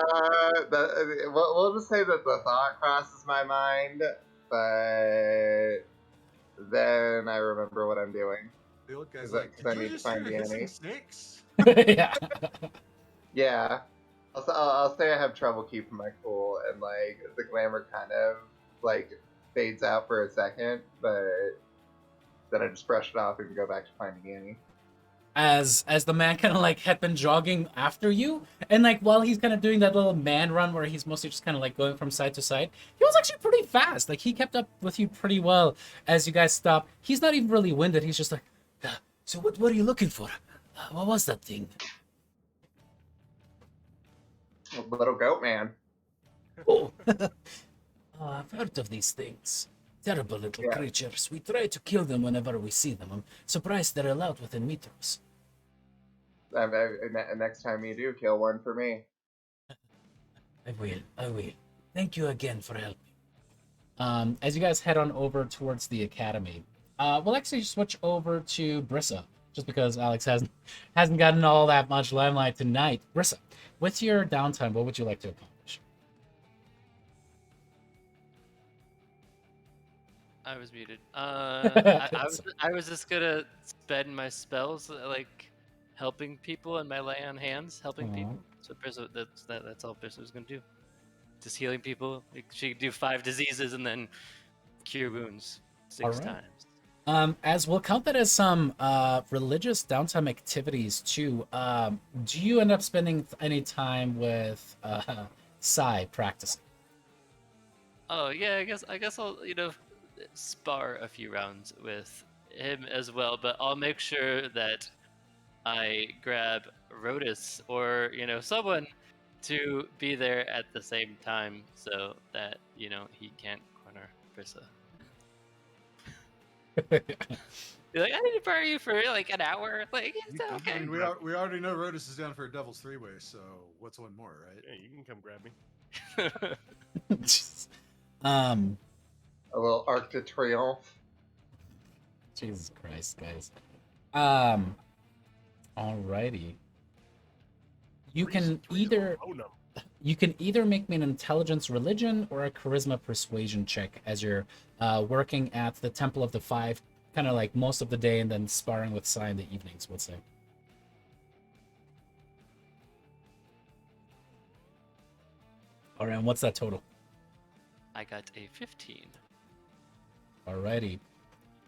We'll just say that the thought crosses my mind, but then I remember what I'm doing. The old guy's Is like, that 'cause I "Did you need to just find hear hissing Yanni?" snakes? Yeah. Yeah, I'll say I have trouble keeping my cool, and like the glamour kind of like fades out for a second, but then I just brush it off and go back to finding Annie. As the man kind of like had been jogging after you, and like while he's kind of doing that little man run where he's mostly just kind of like going from side to side, he was actually pretty fast. Like he kept up with you pretty well as you guys stop. He's not even really winded. He's just like, so what are you looking for? What was that thing? Little goat man. Oh, I've heard of these things. Terrible little Yeah. creatures. We try to kill them whenever we see them. I'm surprised they're allowed within meters. Next time you do, kill one for me. I will. Thank you again for helping. As you guys head on over towards the academy, we'll actually switch over to Brissa, just because Alex hasn't gotten all that much limelight tonight. Brissa, with your downtime, what would you like to accomplish? I was muted. I was just gonna spend my spells like helping people and my lay on hands, helping people. So Brissa, that's all Brissa was gonna do. Just healing people. She could do 5 diseases and then cure wounds 6 Alright. times. As we'll count that as some religious downtime activities too. Do you end up spending any time with Sai practicing? Oh yeah, I guess I'll spar a few rounds with him as well, but I'll make sure that I grab Rodus or someone to be there at the same time so that he can't corner Brissa. Be like, I need to borrow you for like an hour. Like, is that I okay? mean, we already know Rodus is down for a devil's three-way, so what's one more, right? Yeah, you can come grab me. A little Arc de Triomphe. Jesus Christ, guys. Alrighty. You can either make me an intelligence religion or a charisma persuasion check as you're working at the Temple of the Five, kind of like most of the day, and then sparring with Sai in the evenings, we'll say. All right, and what's that total? I got a 15. Alrighty.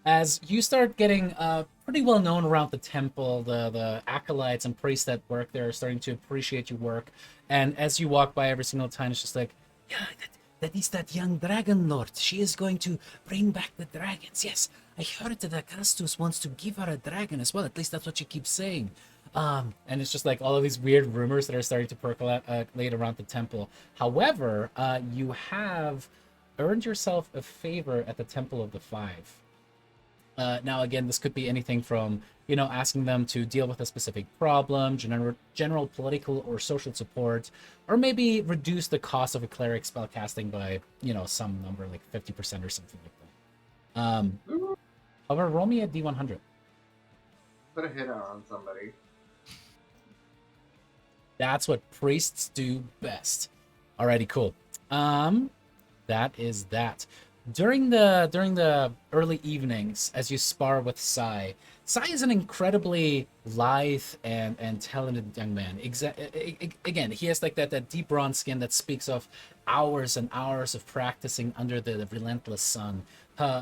As you start getting pretty well known around the temple, the acolytes and priests that work there are starting to appreciate your work. And as you walk by every single time, it's just like, yeah, that is that young Dragonlord. She is going to bring back the dragons. Yes, I heard that Augustus wants to give her a dragon as well. At least that's what she keeps saying. And it's just like all of these weird rumors that are starting to percolate around the temple. However, you have earned yourself a favor at the Temple of the Five. Now, again, this could be anything from, asking them to deal with a specific problem, general political or social support, or maybe reduce the cost of a cleric spellcasting by, some number, like 50% or something like that. However, roll me a D100. Put a hit on somebody. That's what priests do best. Alrighty, cool. That is that. During the early evenings, as you spar with Sai is an incredibly lithe and talented young man. Again, he has like that deep bronze skin that speaks of hours and hours of practicing under the relentless sun.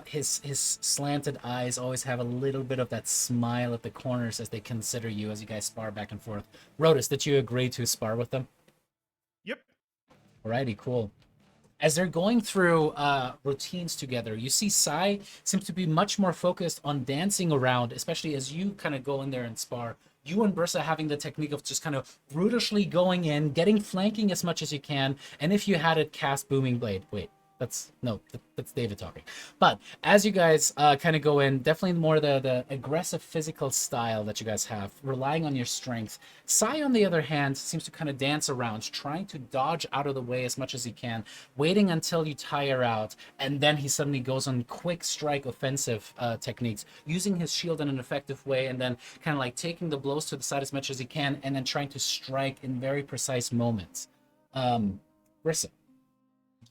His slanted eyes always have a little bit of that smile at the corners as they consider you as you guys spar back and forth. Rodus, did you agree to spar with them? Yep. Alrighty, cool. As they're going through routines together, you see Sai seems to be much more focused on dancing around, especially as you kind of go in there and spar. You and Brissa having the technique of just kind of brutishly going in, getting flanking as much as you can, and if you had it, cast Booming Blade. Wait, that's David talking. But as you guys kind of go in, definitely more the aggressive physical style that you guys have, relying on your strength. Sai, on the other hand, seems to kind of dance around, trying to dodge out of the way as much as he can, waiting until you tire out, and then he suddenly goes on quick strike offensive techniques, using his shield in an effective way, and then kind of like taking the blows to the side as much as he can, and then trying to strike in very precise moments. Brissa,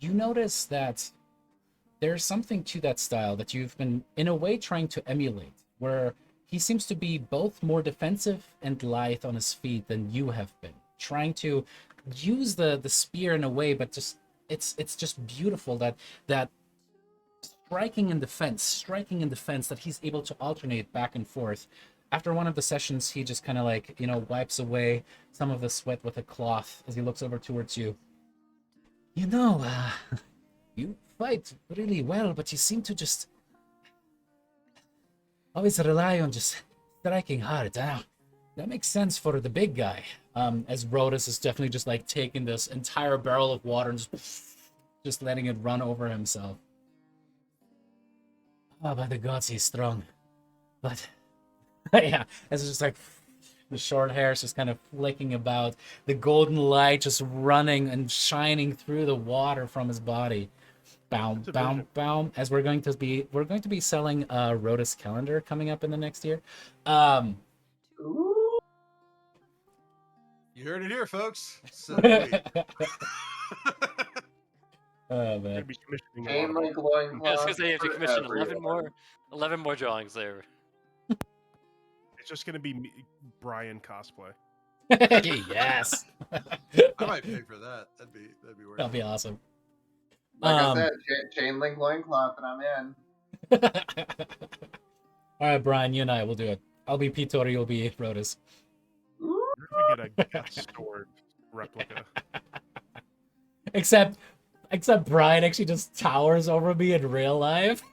you notice that there's something to that style that you've been, in a way, trying to emulate, where he seems to be both more defensive and lithe on his feet than you have been, trying to use the spear in a way, but just it's just beautiful that striking in defense that he's able to alternate back and forth. After one of the sessions, he just kind of like, wipes away some of the sweat with a cloth as he looks over towards you. You fight really well, but you seem to just always rely on just striking hard. That makes sense for the big guy. As Rhodas is definitely just like taking this entire barrel of water and just letting it run over himself. Oh, by the gods, he's strong. But yeah, it's just like the short hair is just kind of flicking about, the golden light just running and shining through the water from his body. Boom, boom, boom. As we're going to be selling a Rhodas calendar coming up in the next year. Ooh. You heard it here, folks. So, wait. Oh We're gonna man. be commissioning a Chain lot link of loincloth. Because they have to commission for 11 everyone. more drawings there. It's just gonna be Brian cosplay. Yes. I might pay for that. That'd be worth That'll it. be awesome. Like I said, chain link loincloth, and I'm in. All right, Brian, you and I will do it. I'll be Pitor, you'll be Rhodas. Ooh. We're gonna get a sword replica. Except Brian actually just towers over me in real life.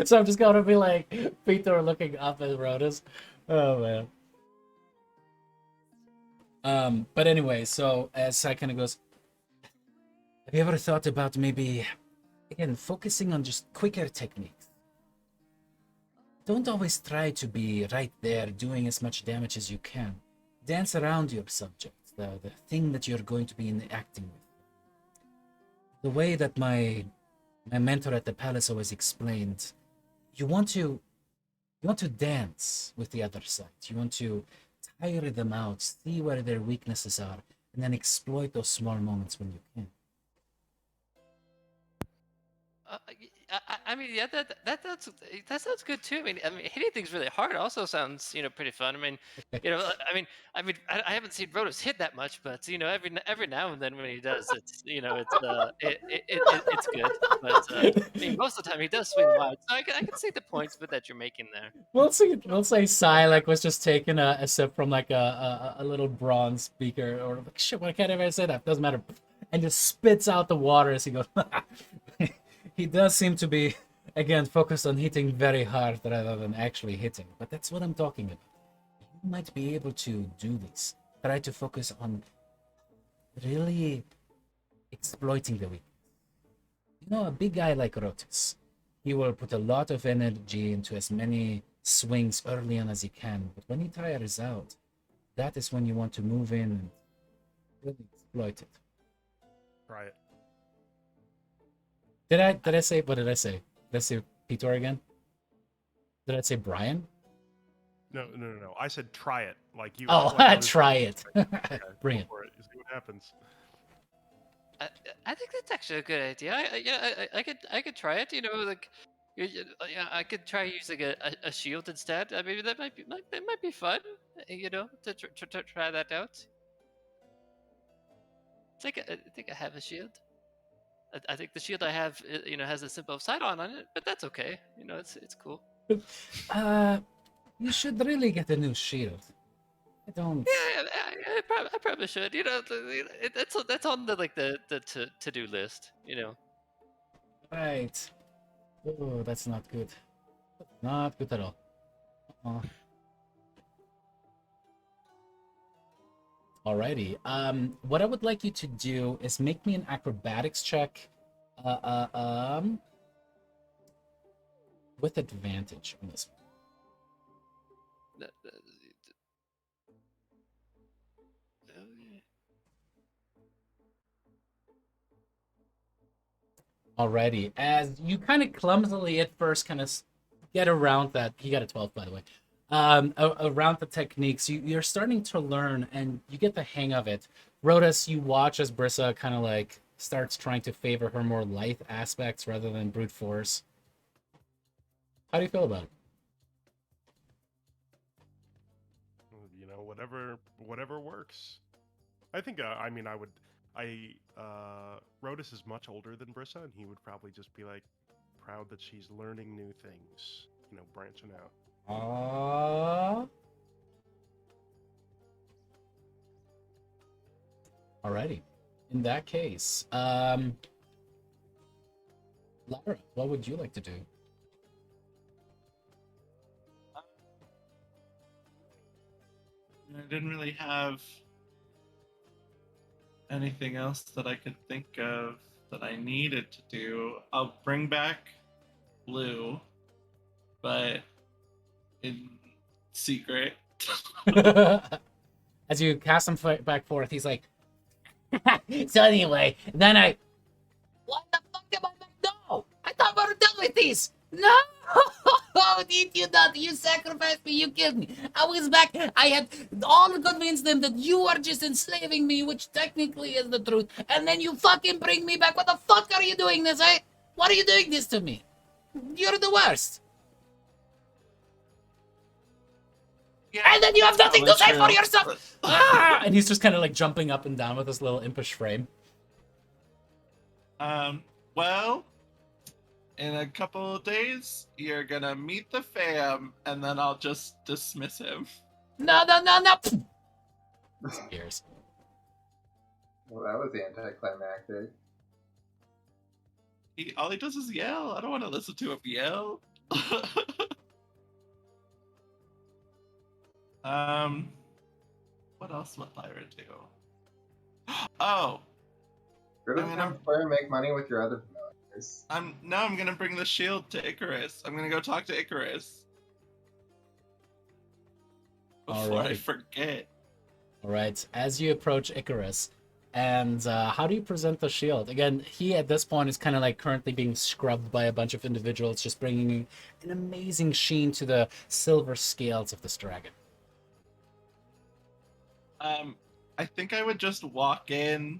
So I'm just gonna be like Pitor looking up at Rhodas. Oh man. But anyway, so as Sai kind of goes, have you ever thought about maybe again focusing on just quicker techniques? Don't always try to be right there doing as much damage as you can. Dance around your subject, the thing that you're going to be interacting with. The way that my mentor at the palace always explained, you want to dance with the other side. You want to tire them out, see where their weaknesses are, and then exploit those small moments when you can. I mean, yeah, that sounds good too. I mean, hitting things really hard also sounds, pretty fun. I mean, I haven't seen Rotos hit that much, but every now and then when he does, it's good. But I mean, most of the time he does swing wide, so I can see the points that you're making there. We'll say Sai like was just taking a sip from like a little bronze beaker, or like, shit, why can't I say that? Doesn't matter, and just spits out the water as he goes. He does seem to be, again, focused on hitting very hard rather than actually hitting. But that's what I'm talking about. You might be able to do this. Try to focus on really exploiting the weakness. A big guy like Rotus, he will put a lot of energy into as many swings early on as he can. But when he tires out, that is when you want to move in and really exploit it. Try it. Did I say, what did I say? Did I say Pitor again? Did I say Brian? No. I said try it. Like you. Oh, like try it. Okay, Bring go it. for it. See what happens. I think that's actually a good idea. I could try it. I could try using a shield instead. Maybe that might be fun. To try that out. I think I have a shield. I think the shield I have, has a symbol of Sidon on it, but that's okay. It's cool. You should really get a new shield. I don't. Yeah, I probably should. That's on the to-do list. Right. Oh, that's not good. Not good at all. Alrighty. What I would like you to do is make me an acrobatics check. With advantage on this one. Alrighty. As you kind of clumsily at first kind of get around that. He got a 12, by the way. Around the techniques, you're starting to learn and you get the hang of it. Rhodas, you watch as Brissa kind of like starts trying to favor her more lithe aspects rather than brute force. How do you feel about it? Whatever works. I think I mean I would Rodus is much older than Brissa, and he would probably just be like proud that she's learning new things, branching out. Aww. Alrighty. In that case, Lara, what would you like to do? I didn't really have anything else that I could think of that I needed to do. I'll bring back Blue, but in secret. As you cast him back forth, he's like, so anyway, then I... What the fuck am I back? No! I thought we were done with this! No! Did you not? You sacrificed me, you killed me. I was back, I had all convinced them that you are just enslaving me, which technically is the truth, and then you fucking bring me back. What the fuck are you doing this, eh? What are you doing this to me? You're the worst. Yeah, And then you have nothing to that's say for true. yourself! Ah! And he's just kind of like jumping up and down with his little impish frame. Well, in a couple of days, you're gonna meet the fam, and then I'll just dismiss him. No! Disappears. Well, that was anticlimactic. All he does is yell. I don't want to listen to him yell. What else would Lyra do? Oh, You're just I'm gonna play and make money with your other familiars. I'm gonna bring the shield to Icarus. I'm gonna go talk to Icarus before I Alright. forget. Alright, as you approach Icarus, and how do you present the shield? Again, he at this point is kind of like currently being scrubbed by a bunch of individuals, just bringing an amazing sheen to the silver scales of this dragon. I think I would just walk in,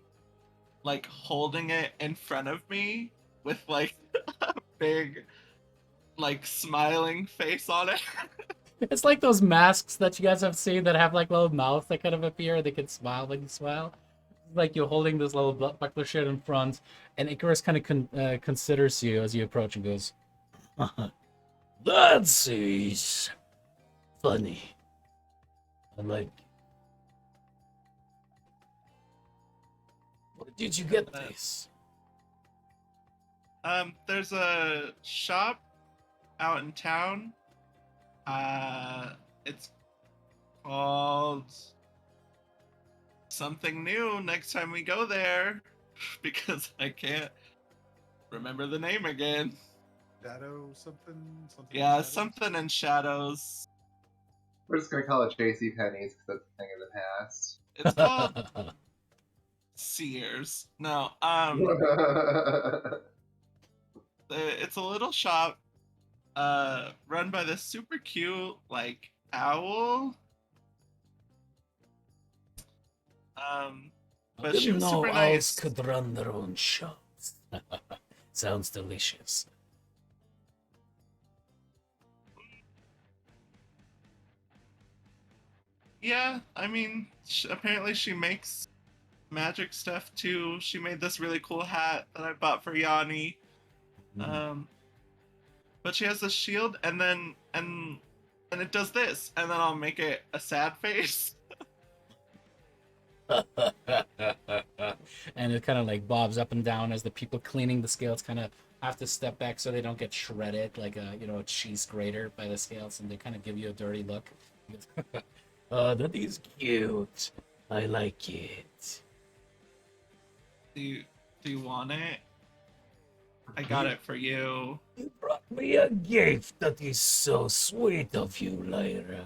like holding it in front of me with like a big, like smiling face on it. It's like those masks that you guys have seen that have like little mouths that kind of appear. They can smile when you smile. Like you're holding this little buckler shit in front, and Icarus kind of considers you as you approach and goes, "That is funny. I like. Where did you get this?" There's a shop out in town. It's called something new next time we go there, because I can't remember the name again. Shadow something. Yeah, Shadows? something in shadows. We're just gonna call it JC Penney's because that's a thing of the past. It's called Sears. No, it's a little shop run by this super cute like owl. But she was super nice. Could run their own shops. Sounds delicious. Yeah, I mean, apparently she makes magic stuff too. She made this really cool hat that I bought for Yanni. But she has this shield, and then and it does this, and then I'll make it a sad face. And it kind of like bobs up and down as the people cleaning the scales kind of have to step back so they don't get shredded like a cheese grater by the scales, and they kind of give you a dirty look. Oh, that is cute. I like it. Do you want it? I got it for you. You brought me a gift. That is so sweet of you, Lyra.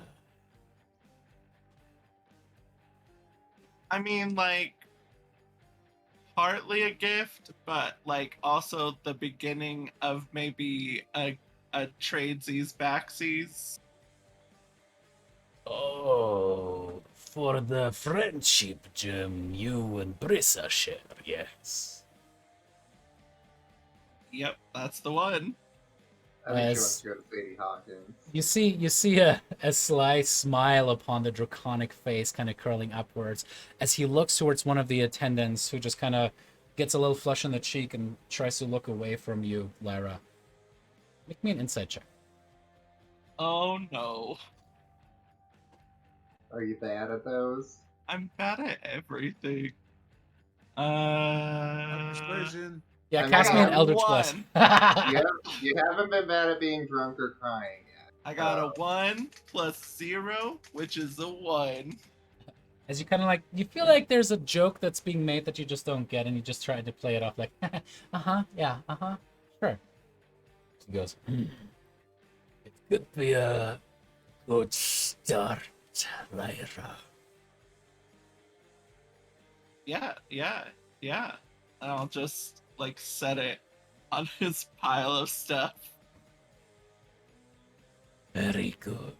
I mean, like, partly a gift, but like also the beginning of maybe a tradesies backsies. Oh, for the friendship gem you and Brissa share, yes. Yep, that's the one. I think she wants As to go to Sadie Hawkins. you see a sly smile upon the draconic face kind of curling upwards as he looks towards one of the attendants who just kind of gets a little flush in the cheek and tries to look away from you, Lyra. Make me an insight check. Oh no. Are you bad at those? I'm bad at everything. Persuasion. Yeah, I cast me got an a Eldritch Blast. one. You haven't been bad at being drunk or crying yet. I got a 1 plus 0, which is a 1. As you kind of like, you feel like there's a joke that's being made that you just don't get, and you just try to play it off like, yeah, sure. He goes, it could be a good start, Lyra. Yeah. I'll just like set it on his pile of stuff. Very good.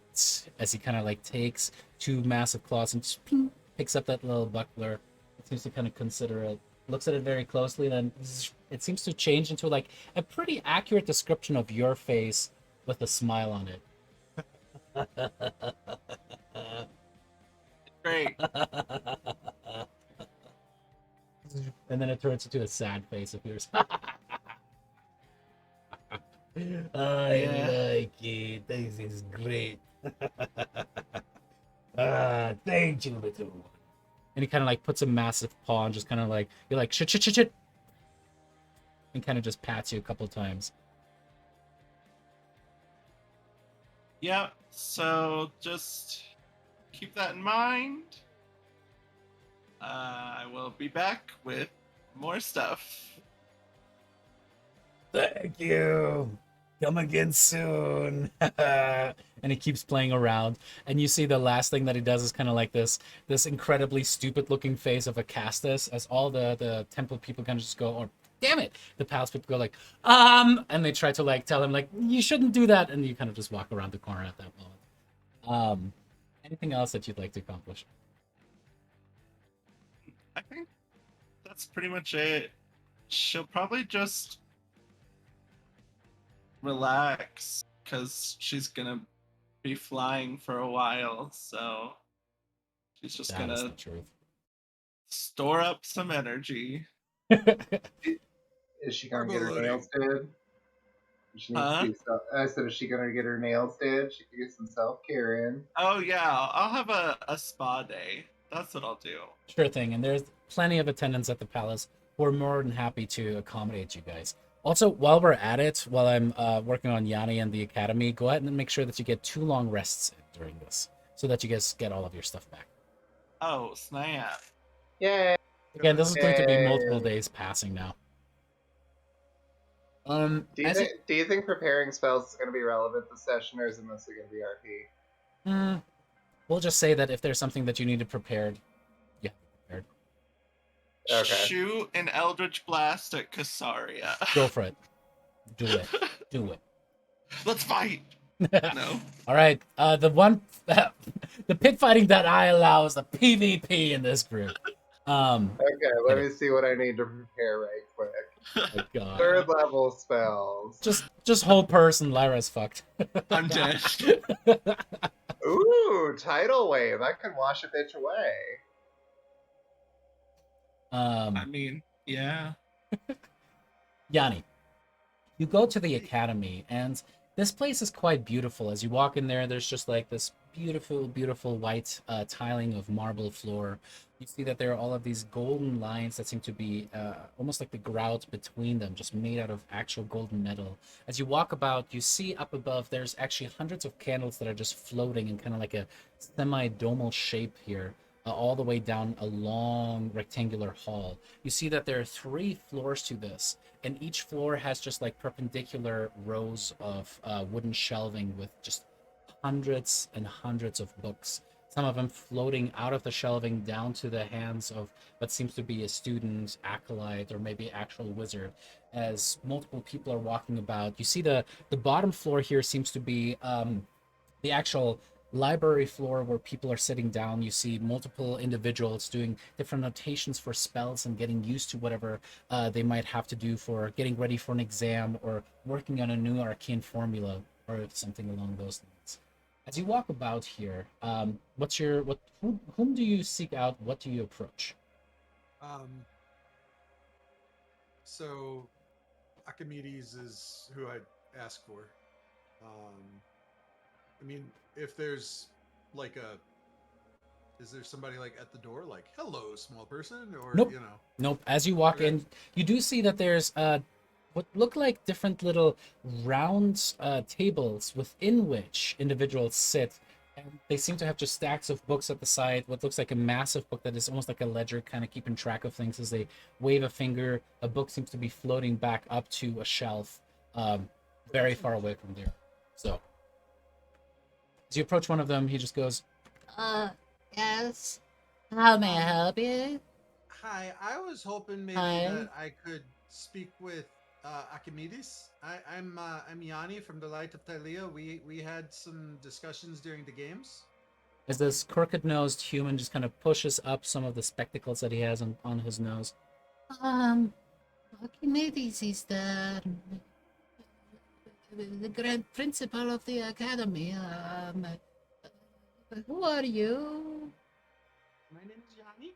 As he kind of like takes two massive claws and just ping, picks up that little buckler. It seems to kind of consider it, looks at it very closely, then it seems to change into like a pretty accurate description of your face with a smile on it. Great. And then it turns into a sad face appears. I like it. This is great. Thank you, little one. And he kind of like puts a massive paw and just kind of like, you're like, shit. And kind of just pats you a couple times. Yeah, so just keep that in mind. I will be back with more stuff. Thank you. Come again soon. And he keeps playing around. And you see the last thing that he does is kind of like this incredibly stupid looking face of a Castus as all the temple people kind of just go, or damn it. The palace people go like, and they try to like tell him like, you shouldn't do that. And you kind of just walk around the corner at that moment. Anything else that you'd like to accomplish? I think that's pretty much it. She'll probably just relax because she's gonna be flying for a while, so she's just That is the gonna truth. store up some energy. Is she gonna get her Turbo nails did? She needs Huh? to do stuff. I said, is she gonna get her nails did? She can get some self care in. Oh yeah, I'll have a spa day. That's what I'll do. Sure thing, and there's plenty of attendants at the palace who are more than happy to accommodate you guys. Also, while we're at it, while I'm working on Yanni and the academy, go ahead and make sure that you get 2 long rests in during this, so that you guys get all of your stuff back. Oh snap! Yay! Again, this is going to be Yay. multiple days passing now. Do you think preparing spells is gonna be relevant this session, or is it mostly gonna be RP? We'll just say that if there's something that you needed prepared, yeah, prepared. Okay. Shoot an Eldritch Blast at Kasaria. Go for it. Do it. Do it. Let's fight. No. All right. The pit fighting that I allow is the PvP in this group. Okay, let me see what I need to prepare right quick. My God. 3rd level spells. Just hold person. Lyra's fucked. I'm dead. Ooh, tidal wave. I can wash a bitch away. I mean, yeah. Yanni, you go to the academy, and this place is quite beautiful. As you walk in there, there's just like this beautiful white tiling of marble floor. You see that there are all of these golden lines that seem to be almost like the grout between them, just made out of actual golden metal. As you walk about, you see up above, there's actually hundreds of candles that are just floating in kind of like a semi-domal shape here. All the way down a long rectangular hall. You see that there are 3 floors to this, and each floor has just like perpendicular rows of wooden shelving with just hundreds and hundreds of books. Some of them floating out of the shelving down to the hands of what seems to be a student, acolyte, or maybe actual wizard. As multiple people are walking about, you see the bottom floor here seems to be the actual library floor where people are sitting down. You see multiple individuals doing different notations for spells and getting used to whatever they might have to do for getting ready for an exam or working on a new arcane formula or something along those lines. As you walk about here, whom do you seek out? What do you approach? So Archimedes is who I'd ask for. I mean, if there's like is there somebody like at the door, like, hello, small person, or Nope. you know? Nope. As you walk Okay. in, you do see that there's what look like different little round tables within which individuals sit. And they seem to have just stacks of books at the side, what looks like a massive book that is almost like a ledger, kind of keeping track of things as they wave a finger. A book seems to be floating back up to a shelf very far away from there. So, as you approach one of them, he just goes, Yes. How may I help you? Hi, I was hoping maybe Hi. that I could speak with Archimedes. I'm Yanni from the Light of Thylea. We had some discussions during the games. as this crooked-nosed human just kind of pushes up some of the spectacles that he has on his nose. Archimedes is the grand principal of the academy. Who are you? My name is Yanni.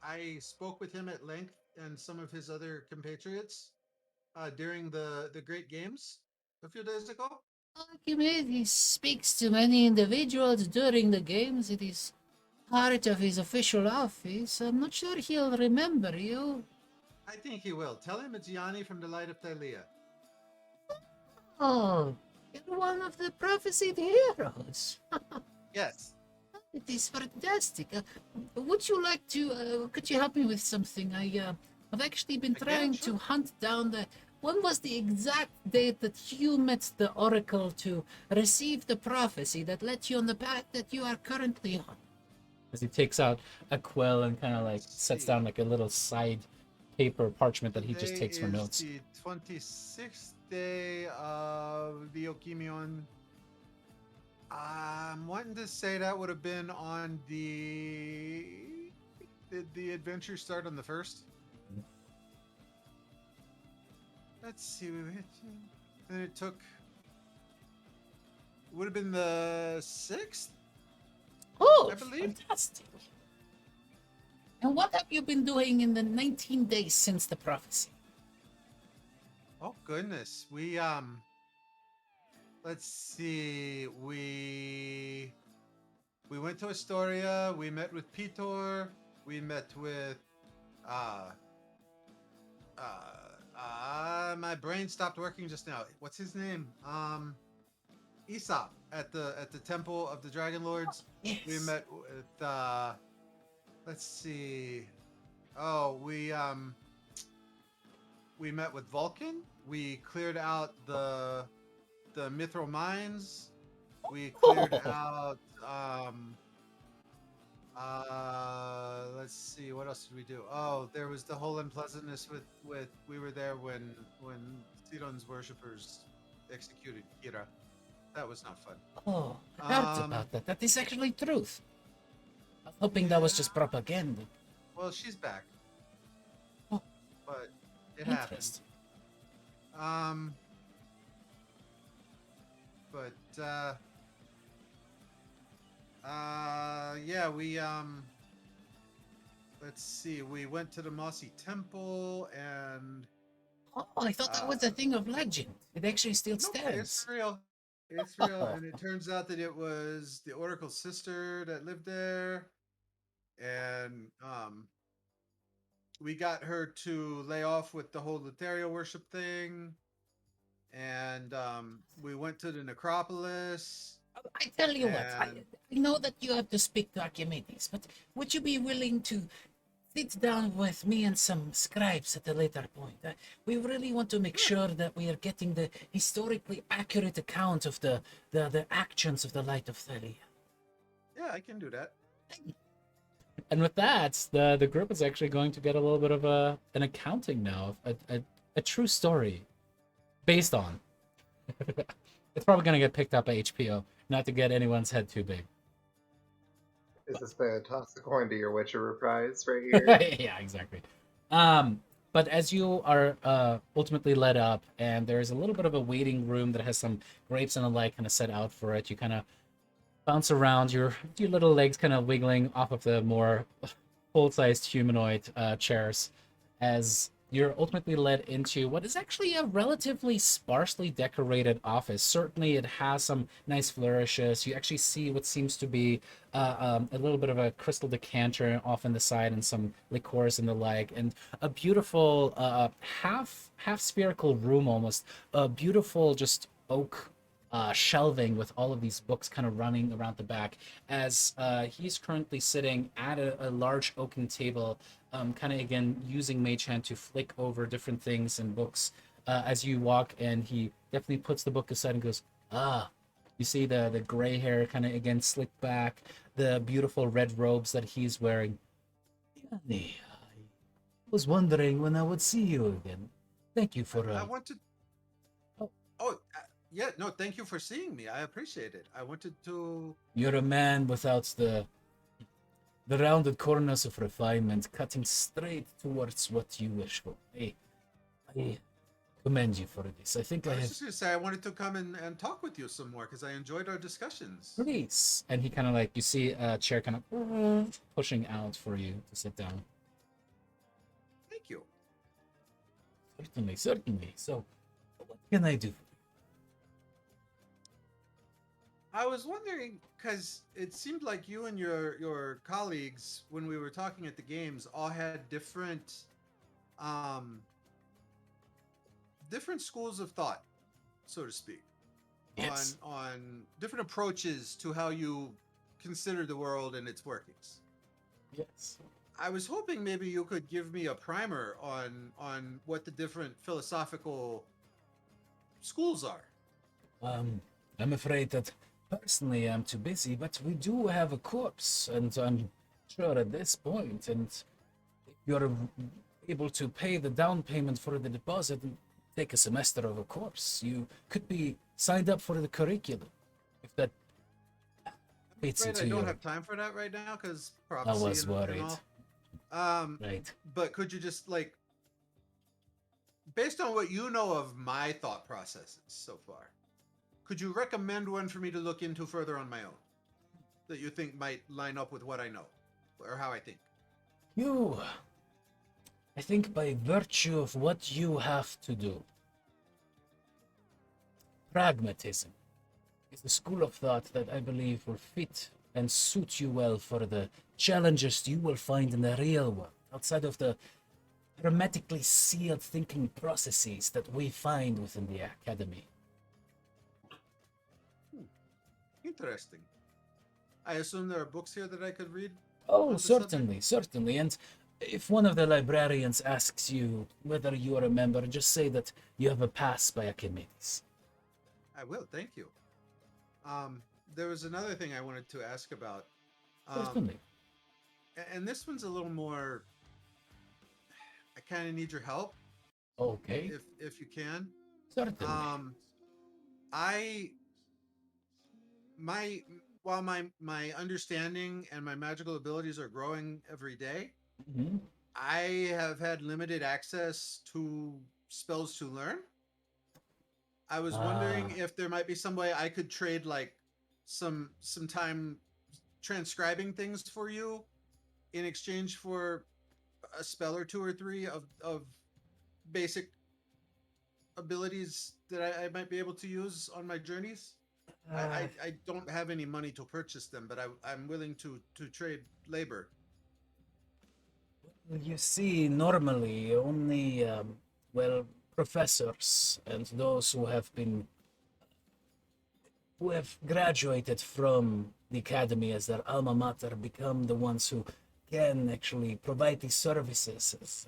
I spoke with him at length and some of his other compatriots during the Great Games a few days ago. Archimedes speaks to many individuals during the games. It is part of his official office. I'm not sure he'll remember you. I think he will. Tell him it's Yanni from the Light of Thylea. Oh, you're one of the prophesied heroes. Yes. It is fantastic. Would you like to? Could you help me with something? I've actually been I can, trying sure. to hunt down the. When was the exact date that you met the oracle to receive the prophecy that led you on the path that you are currently on? As he takes out a quill and kind of like sets down like a little side paper parchment that he just Today takes for is notes. the 26th day of the Okimion. I'm wanting to say that would have been on Did the adventure start on the 1st? Let's see. Then it took. Would have been the 6th? Oh, I believe. fantastic! And what have you been doing in the 19 days since the prophecy? Oh goodness. Let's see. We went to Astoria. We met with Pitor. We met with my brain stopped working just now. What's his name? Aesop at the temple of the Dragonlords. Yes. We met with let's see. Oh, we met with Vulcan. We cleared out the mithril mines. We cleared out let's see, what else did we do? Oh, there was the whole unpleasantness with we were there when Sidon's worshippers executed Kira. That was not fun. Oh, I heard about that. That is actually truth. I was hoping that was just propaganda. Well, she's back. Oh, but it happened. interesting. But yeah, we let's see, we went to the Mossy Temple and Oh, I thought that was a thing of legend. It actually still nope, stands. it's real. It's real, and it turns out that it was the Oracle's sister that lived there, and we got her to lay off with the whole Lutheria worship thing, and we went to the necropolis. I tell you what, I And- know that you have to speak to Archimedes, but would you be willing to sit down with me and some scribes at a later point? We really want to make sure that we are getting the historically accurate account of the actions of the Light of Thylea. Yeah, I can do that. And with that, the group is actually going to get a little bit of an accounting now, a true story based on. It's probably going to get picked up by HBO. not to get anyone's head too big. Is this the toss a coin to your Witcher reprise right here? Yeah, exactly. But as you are ultimately led up, and there's a little bit of a waiting room that has some grapes and the like kind of set out for it, you kind of bounce around, your little legs kind of wiggling off of the more full-sized humanoid chairs, as you're ultimately led into what is actually a relatively sparsely decorated office. Certainly, it has some nice flourishes. You actually see what seems to be a little bit of a crystal decanter off on the side, and some liqueurs and the like, and a beautiful half spherical room almost. A beautiful just oak shelving with all of these books kind of running around the back, as he's currently sitting at a large oaken table, kind of again using Mage Hand to flick over different things and books as you walk, and he definitely puts the book aside and goes, you see the gray hair kind of again slicked back, the beautiful red robes that he's wearing. Yanni, I was wondering when I would see you again. Thank you for I wanted. Yeah, no, thank you for seeing me. I appreciate it. I wanted to. You're a man without the rounded corners of refinement, cutting straight towards what you wish for. I commend you for this. I think I I was have. just gonna say I wanted to come and talk with you some more because I enjoyed our discussions. Please. And he kind of like, you see a chair kind of pushing out for you to sit down. Thank you. Certainly, certainly. So, what can I do? I was wondering because it seemed like you and your colleagues, when we were talking at the games, all had different different schools of thought, so to speak. Yes. On different approaches to how you consider the world and its workings. Yes. I was hoping maybe you could give me a primer on what the different philosophical schools are. I'm afraid that personally I'm too busy, but we do have a corpse, and I'm sure at this point, and if you're able to pay the down payment for the deposit and take a semester of a course, you could be signed up for the curriculum. If that fits Right, into I don't your... have time for that right now because I prophecy was and worried. all. Right. But could you just like, based on what you know of my thought processes so far, could you recommend one for me to look into further on my own that you think might line up with what I know or how I think? I think by virtue of what you have to do, pragmatism is the school of thought that I believe will fit and suit you well for the challenges you will find in the real world, outside of the hermetically sealed thinking processes that we find within the academy. Interesting. I assume there are books here that I could read. Oh, on the subject? certainly, certainly. And if one of the librarians asks you whether you are a member, just say that you have a pass by Archimedes. I will. Thank you. There was another thing I wanted to ask about. Certainly. And this one's a little more. I kind of need your help, Okay, if you can. certainly. I my while my understanding and my magical abilities are growing every day, Mhm. I have had limited access to spells to learn. I was wondering Ah. if there might be some way I could trade like some time transcribing things for you in exchange for a spell or two or three of basic abilities that I might be able to use on my journeys. I don't have any money to purchase them, but I'm willing to trade labor. You see, normally only, well, professors and those who have graduated from the academy as their alma mater become the ones who can actually provide these services.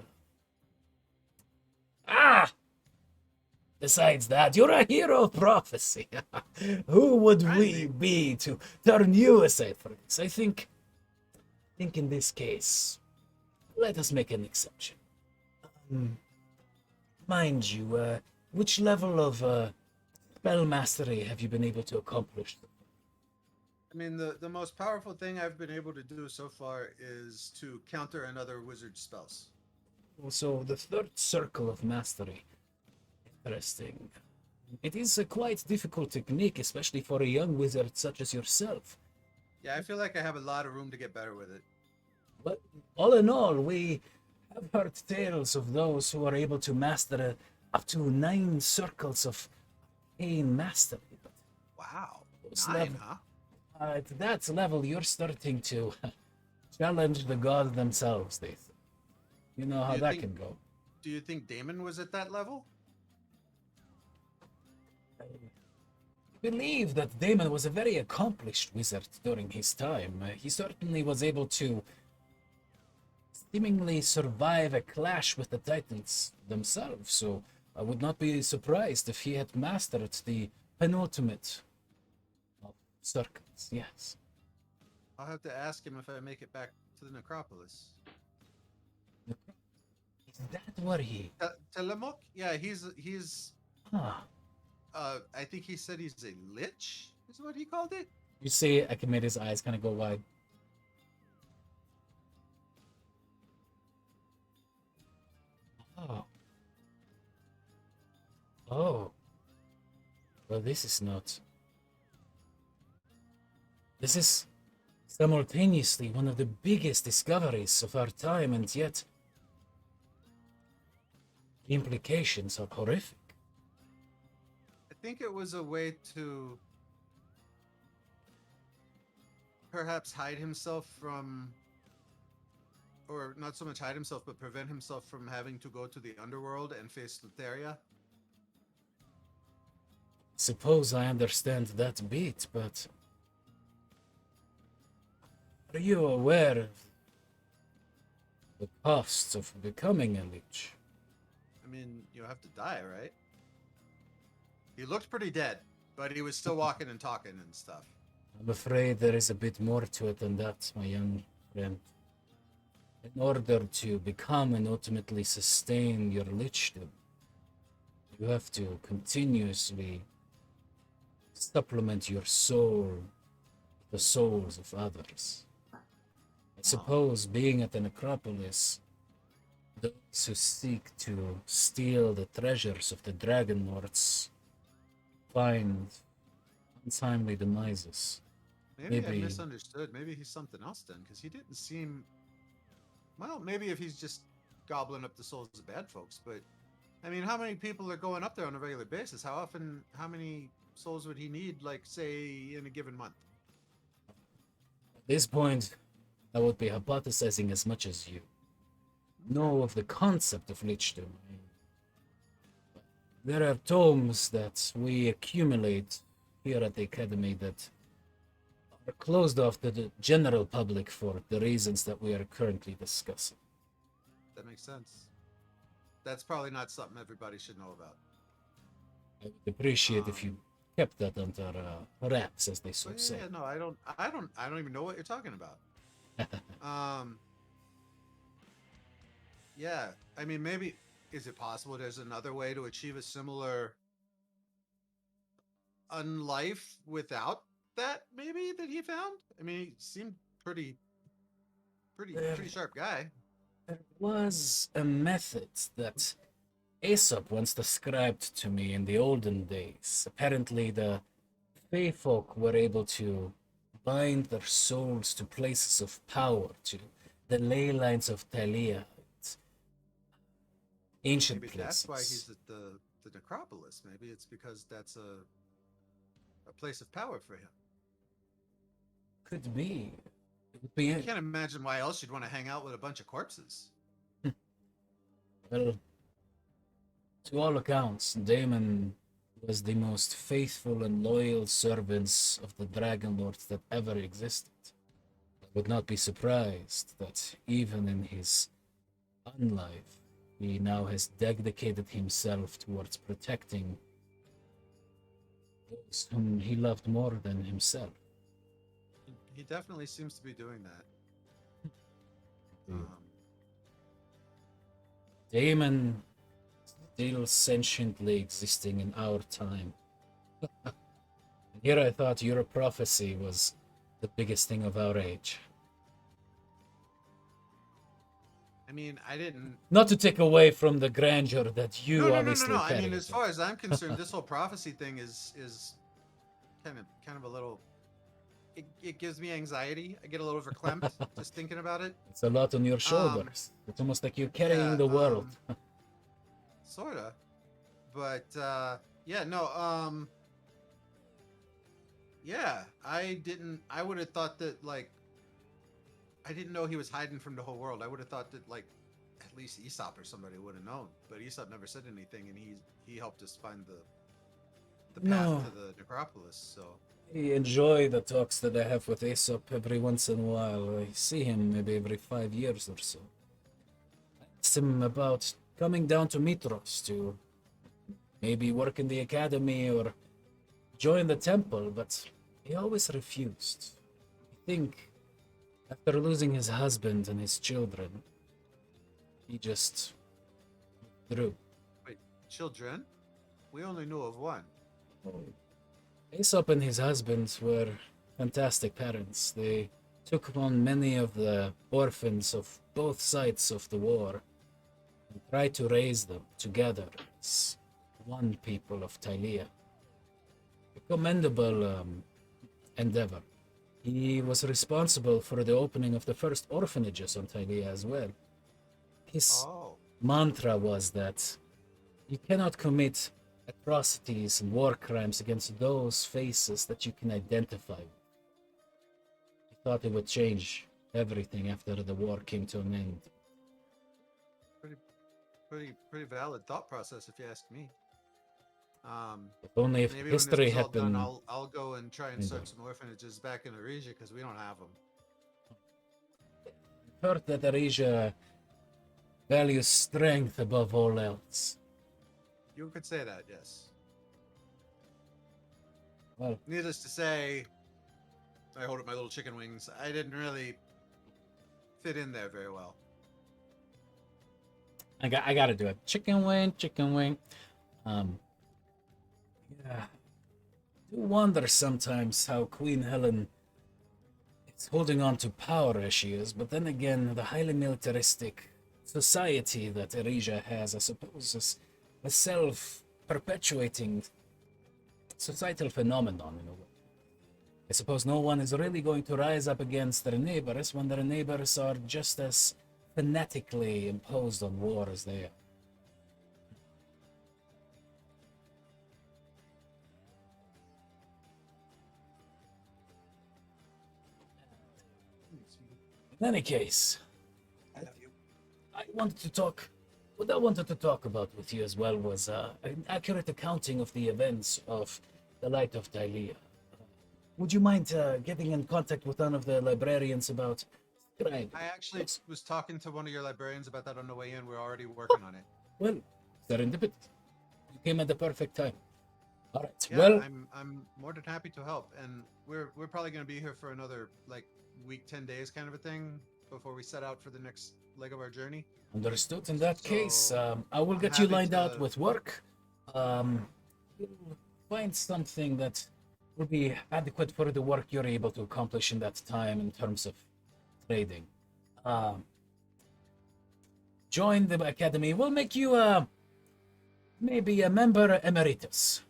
Besides that, you're a hero of prophecy. Who would we be to turn you aside for this? I think in this case, let us make an exception. Mind you, which level of spell mastery have you been able to accomplish? I mean, the most powerful thing I've been able to do so far is to counter another wizard spells. So the third circle of mastery. Interesting. It is a quite difficult technique, especially for a young wizard such as yourself. Yeah, I feel like I have a lot of room to get better with it. But all in all, we have heard tales of those who are able to master up to 9 circles of pain mastery. But Wow. those 9, level- huh? at that level, you're starting to challenge the gods themselves, they think. You know how you that think- can go. Do you think Damon was at that level? I believe that Damon was a very accomplished wizard during his time. He certainly was able to seemingly survive a clash with the Titans themselves, so I would not be surprised if he had mastered the penultimate of circles, yes. I'll have to ask him if I make it back to the necropolis. Is that what he... Telemok? Yeah, he's Ah, I think he said he's a lich, is what he called it. you see Akimede's eyes kind of go wide. Oh. Oh. Well, this is not... This is simultaneously one of the biggest discoveries of our time, and yet the implications are horrific. I think it was a way to perhaps hide himself from, or not so much hide himself, but prevent himself from having to go to the underworld and face Thylea. Suppose I understand that bit, but are you aware of the costs of becoming a lich? I mean, you have to die, right? He looked pretty dead, but he was still walking and talking and stuff. I'm afraid there is a bit more to it than that, my young friend. In order to become and ultimately sustain your lichdom, you have to continuously supplement your soul with the souls of others. I suppose being at the necropolis, those who seek to steal the treasures of the Dragonlords find untimely demises. Maybe I Maybe- misunderstood. Maybe he's something else then, because he didn't seem. Well, maybe if he's just gobbling up the souls of bad folks, but I mean, how many people are going up there on a regular basis? How often? How many souls would he need, like, say, in a given month? At this point, I would be hypothesizing as much as you know of the concept of lichdom. There are tomes that we accumulate here at the Academy that are closed off to the general public for the reasons that we are currently discussing. That makes sense. That's probably not something everybody should know about. I would appreciate if you kept that under wraps, as they so But say. yeah, no, I don't even know what you're talking about. Yeah, I mean, maybe is it possible there's another way to achieve a similar unlife without that? Maybe that he found. I mean, he seemed pretty sharp guy. There was a method that Aesop once described to me in the olden days. Apparently, the Fey folk were able to bind their souls to places of power, to the ley lines of Thylea, ancient Maybe places. that's why he's at the necropolis. Maybe it's because that's a place of power for him. Could be. It would be. I can't imagine why else you'd want to hang out with a bunch of corpses. Well, to all accounts, Damon was the most faithful and loyal servants of the Dragonlords that ever existed. I would not be surprised that even in his unlife, he now has dedicated himself towards protecting those whom he loved more than himself. He definitely seems to be doing that. Mm. Damon still sentiently existing in our time. Here I thought your prophecy was the biggest thing of our age. I mean, I didn't. Not to take away from the grandeur that you No. obviously I mean, carry, as but- far as I'm concerned, this whole prophecy thing is kind of a little. It gives me anxiety. I get a little verklempt just thinking about it. It's a lot on your shoulders. It's almost like you're carrying yeah, the world. Sorta, but yeah, no, yeah, I didn't. I would have thought that like. I didn't know he was hiding from the whole world. I would have thought that like, at least Aesop or somebody would have known. But Aesop never said anything, and he helped us find the path No. to the necropolis. So. I enjoy the talks that I have with Aesop every once in a while. I see him maybe every 5 years or so. I asked him about coming down to Mitros to maybe work in the academy or join the temple, but he always refused. I think after losing his husband and his children, he just withdrew. Children? We only knew of one. Aesop and his husband were fantastic parents. They took on many of the orphans of both sides of the war and tried to raise them together as one people of Thylea. A commendable endeavor. He was responsible for the opening of the first orphanages on Thylea as well. His Oh. mantra was that you cannot commit atrocities and war crimes against those faces that you can identify with. He thought it would change everything after the war came to an end. Pretty valid thought process, if you ask me. If only if Maybe when history this is all had done, been... I'll go and try and Yeah. start some orphanages back in Arisia because we don't have them. Heard that Aresia values strength above all else. You could say that, yes. Well, Needless to say, I hold up my little chicken wings. I didn't really fit in there very well. I gotta do it. Chicken wing. Yeah. I do wonder sometimes how Queen Helen is holding on to power as she is, but then again, the highly militaristic society that Aresia has, I suppose, is a self-perpetuating societal phenomenon in a way. I suppose no one is really going to rise up against their neighbors when their neighbors are just as fanatically imposed on war as they are. In any case, I love you. what I wanted to talk about with you as well was an accurate accounting of the events of the Light of Thylea. Would you mind getting in contact with one of the librarians about scribing? I actually was talking to one of your librarians about that on the way in. We're already working on it. Well, serendipity. You came at the perfect time. All right. Yeah, well, I'm more than happy to help, and we're probably going to be here for another like week, 10 days, kind of a thing, before we set out for the next leg of our journey. understood. In that case, So, I will I'm get you happy lined out to- with work. We'll find something that will be adequate for the work you're able to accomplish in that time in terms of trading. Join the academy. We'll make you maybe a member emeritus.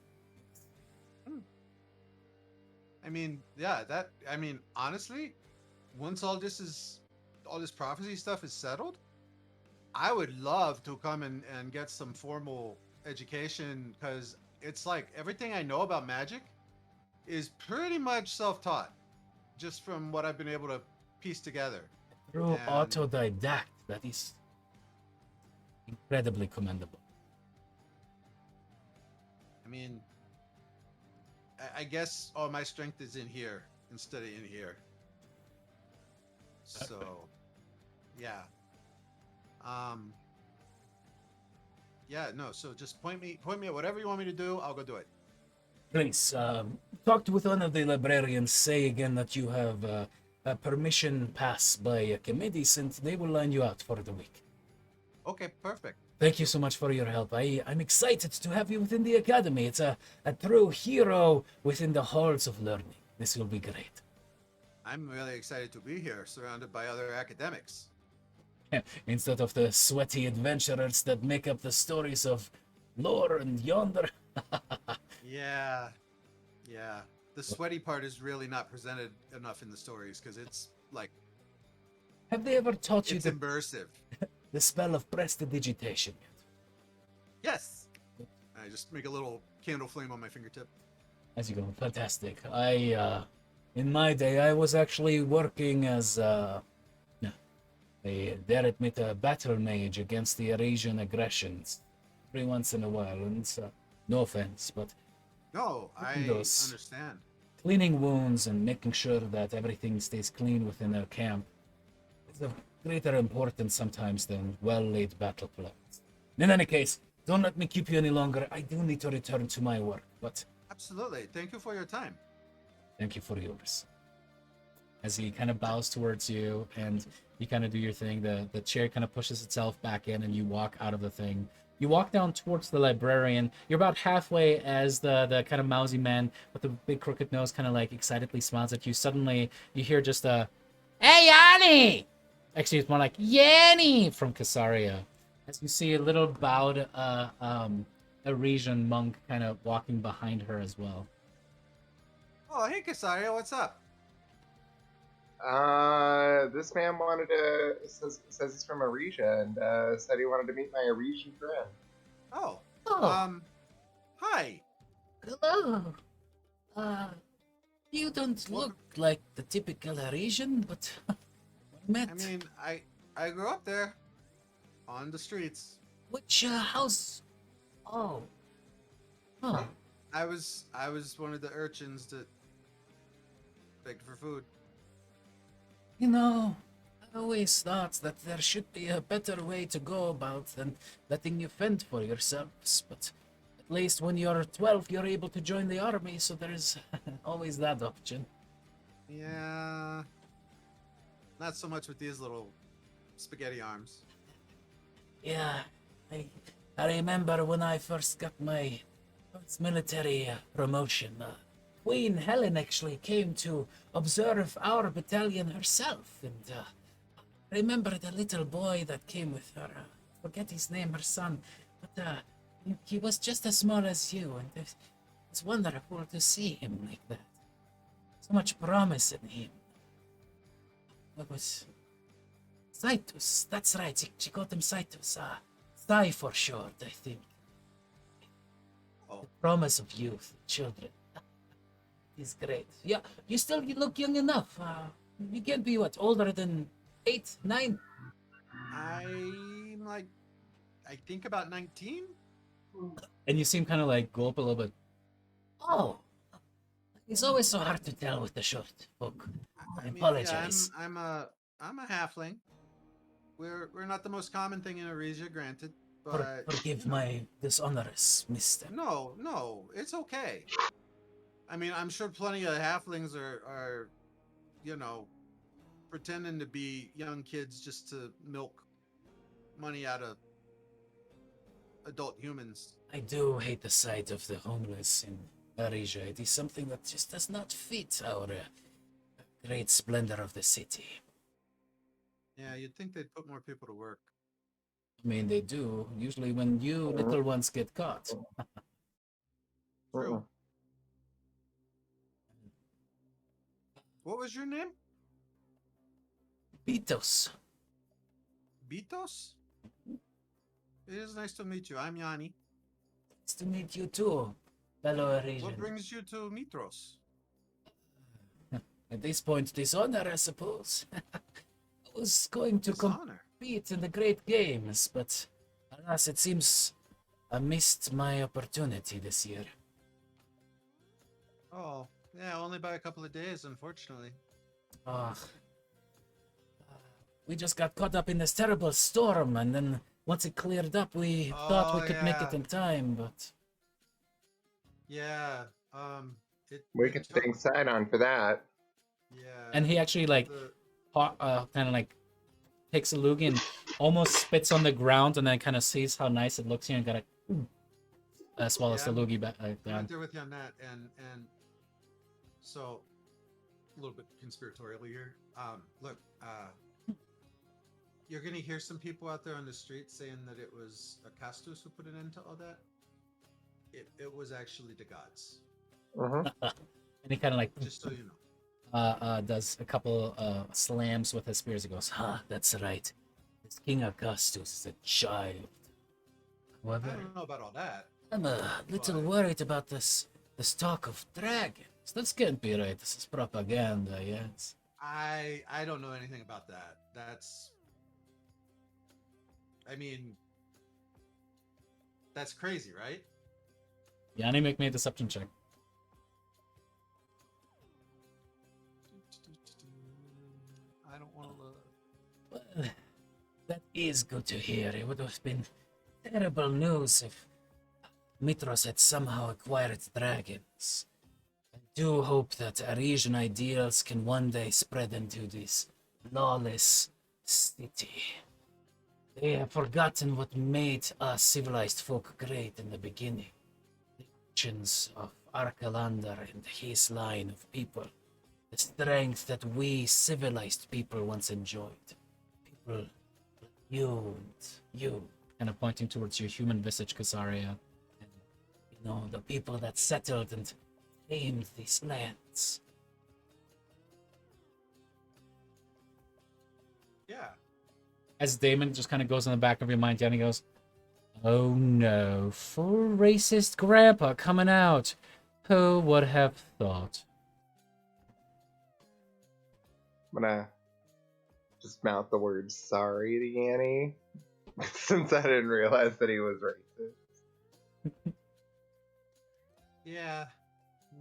I mean, yeah, honestly, once all this prophecy stuff is settled, I would love to come and get some formal education, because it's like everything I know about magic is pretty much self-taught, just from what I've been able to piece together. Through And- autodidact. That is incredibly commendable. I mean, I guess all my strength is in here instead of in here. So, yeah. Yeah, no, so just point me at whatever you want me to do, I'll go do it. Please, talk with one of the librarians. Say again that you have a permission pass by a committee, since they will line you out for the week. Okay, perfect. Thank you so much for your help. I'm excited to have you within the academy. It's a true hero within the halls of learning. This will be great. I'm really excited to be here, surrounded by other academics. Instead of the sweaty adventurers that make up the stories of lore and yonder. Yeah, yeah. The sweaty part is really not presented enough in the stories because it's like Have they ever taught you it's immersive. the spell of prestidigitation yet? Yes. I just make a little candle flame on my fingertip. As you go, fantastic. In my day, I was actually working as dare admit, a battle mage against the Eurasian aggressions every once in a while. And no offense, but No, I Those- understand. cleaning wounds and making sure that everything stays clean within our camp is of greater importance sometimes than well-laid battle plans. In any case, don't let me keep you any longer. I do need to return to my work, but Absolutely. Thank you for your time. thank you for yours. As he kind of bows towards you and you kind of do your thing, the chair kind of pushes itself back in and you walk out of the thing. You walk down towards the librarian. You're about halfway as the kind of mousy man with the big crooked nose kind of like excitedly smiles at you. Suddenly, you hear just a, "Hey, Yanni!" Actually, it's more like, "Yanni!" from Casaria. As you see a little bowed Eurasian monk kind of walking behind her as well. Oh, hey, Casaria, what's up? This man wanted to says he's from Aresia and said he wanted to meet my Aresian friend. Oh, Oh, hi. hello. You don't look like the typical Eurasian, but we met. I mean, I grew up there, on the streets. Which house? Oh. Huh. I was one of the urchins that begged for food. You know, I always thought that there should be a better way to go about than letting you fend for yourselves, but at least when you're 12, you're able to join the army, so there's always that option. Yeah. Not so much with these little spaghetti arms. Yeah, I remember when I first got my first military promotion. Queen Helen actually came to observe our battalion herself, and I remember the little boy that came with her. Forget his name, her son, but he was just as small as you, and it's wonderful to see him like that. So much promise in him. What was Cytus? That's right. She called him Cytus. Cy for short, I think. Oh. The promise of youth, children. Is great. Yeah, you still look young enough. You can't be what, older than 8, 9? I'm like, I think about 19. And you seem kind of like go up a little bit. Oh, it's always so hard to tell with the short folk. I mean, apologize. Yeah, I'm a halfling. We're not the most common thing in Aresia, granted, but Forgive my dishonors, mister. no, it's okay. I mean, I'm sure plenty of halflings are, you know, pretending to be young kids just to milk money out of adult humans. I do hate the sight of the homeless in Arisia. It is something that just does not fit our great splendor of the city. Yeah, you'd think they'd put more people to work. I mean, they do, usually when you little ones get caught. True. What was your name? Pitos. Bitos? It is nice to meet you. I'm Yanni. Nice to meet you too, fellow Arisian. What brings you to Mitros? At this point, dishonor, I suppose. I was going to Dishonor. compete in the great games, but alas, it seems I missed my opportunity this year. Oh, yeah, only by a couple of days, unfortunately. Ah, we just got caught up in this terrible storm, and then once it cleared up, we thought we Oh, could make it yeah. in time, but Yeah, We it could took- thank Sidon for that. Yeah. and he actually like the- kind of like takes a loogie and almost spits on the ground, and then kind of sees how nice it looks here and kind of swallows Yeah, the loogie back I'm down. right there with you on that, and so a little bit conspiratorially here. Look, you're gonna hear some people out there on the street saying that it was Acastus who put an end to all that. It was actually the gods. Mm-hmm. And he kind of like Just so you know. does a couple slams with his spears. He goes, that's right. This King Augustus is a child. I However, don't know about all that. I'm a little But- worried about this talk of dragons. this can't be right. This is propaganda, yes. I don't know anything about that. I mean, that's crazy, right? Yanni, make me a deception check. I don't want to look. Well, that is good to hear. It would have been terrible news if Mitros had somehow acquired dragons. I do hope that Arisian ideals can one day spread into this lawless city. They have forgotten what made us civilized folk great in the beginning. The actions of Arcalander and his line of people. The strength that we civilized people once enjoyed. People like you and you. Kind of pointing towards your human visage, Casaria. And, you know, the people that settled and tamed these lands. Yeah. As Damon just kind of goes in the back of your mind, Yanni goes, oh no, full racist grandpa coming out. Who would have thought? I'm gonna just mouth the word sorry to Yanni, since I didn't realize that he was racist. Yeah.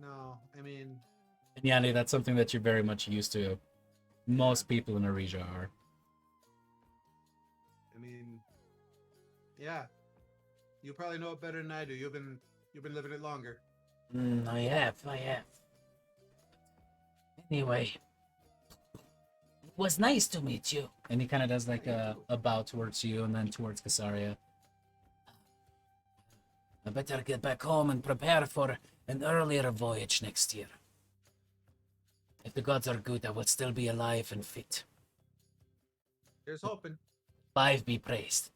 No, I mean, And Yanni, that's something that you're very much used to. Most people in Arisia are. yeah. You probably know it better than I do. You've been living it longer. I have. Anyway, it was nice to meet you. And he kind of does like a bow towards you and then towards Casaria. I better get back home and prepare for an earlier voyage next year. If the gods are good, I will still be alive and fit. Here's hoping. Five be praised.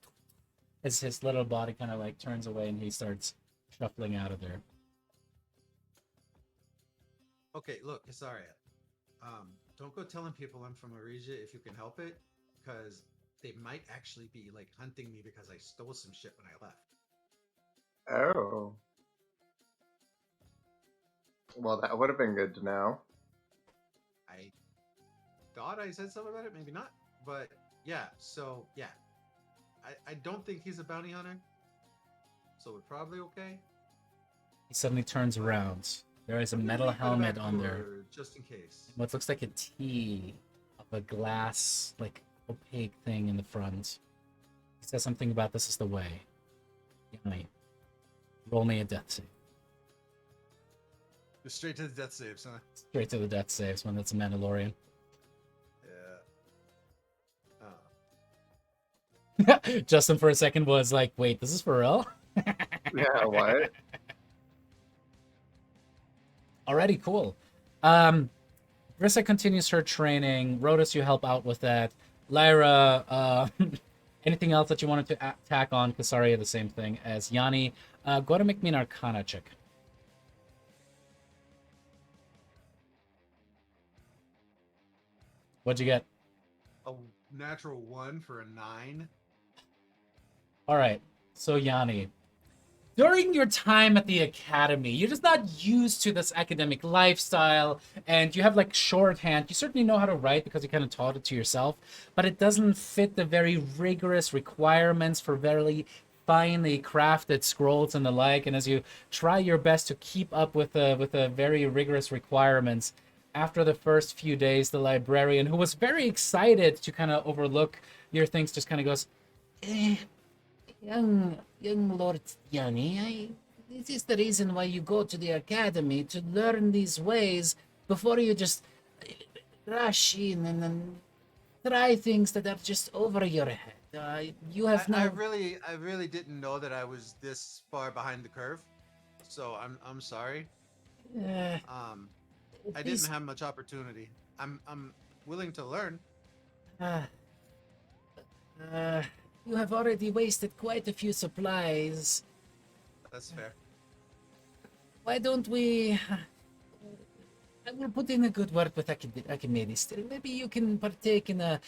As his little body kind of like turns away and he starts shuffling out of there. Okay, look, Casaria. Don't go telling people I'm from Arisia if you can help it, because they might actually be like hunting me because I stole some shit when I left. Oh. Well, that would have been good to know. I thought I said something about it, maybe not. But yeah, so yeah. I don't think he's a bounty hunter. So we're probably okay. He suddenly turns around. There is a metal Maybe put it helmet back on there. for just in case. What looks like a T of a glass, like opaque thing in the front. He says something about this is the way. Yanni, roll me a death save. Just straight to the death saves, huh? Straight to the death saves when that's a Mandalorian. Yeah. Justin for a second was like, wait, this is for real? Yeah, what? Alrighty, cool. Brissa continues her training. Rhodas, you help out with that. Lyra, anything else that you wanted to tack on? Casaria, the same thing as Yanni. Go ahead and make me an Arcana check. What'd you get? A natural 1 for a 9. Alright, so Yanni, during your time at the academy, you're just not used to this academic lifestyle, and you have like shorthand. You certainly know how to write because you kind of taught it to yourself, but it doesn't fit the very rigorous requirements for very finely crafted scrolls and the like. And as you try your best to keep up with the very rigorous requirements, after the first few days, the librarian, who was very excited to kind of overlook your things, just kind of goes, Young Lord Yanni, this is the reason why you go to the academy, to learn these ways before you just rush in and then try things that are just over your head. You have no. I really didn't know that I was this far behind the curve. So I'm sorry. Uh, I These- didn't have much opportunity. I'm willing to learn. Ah, you have already wasted quite a few supplies. That's fair. Why don't we? I will put in a good word with Archimedes. Still, maybe you can partake in a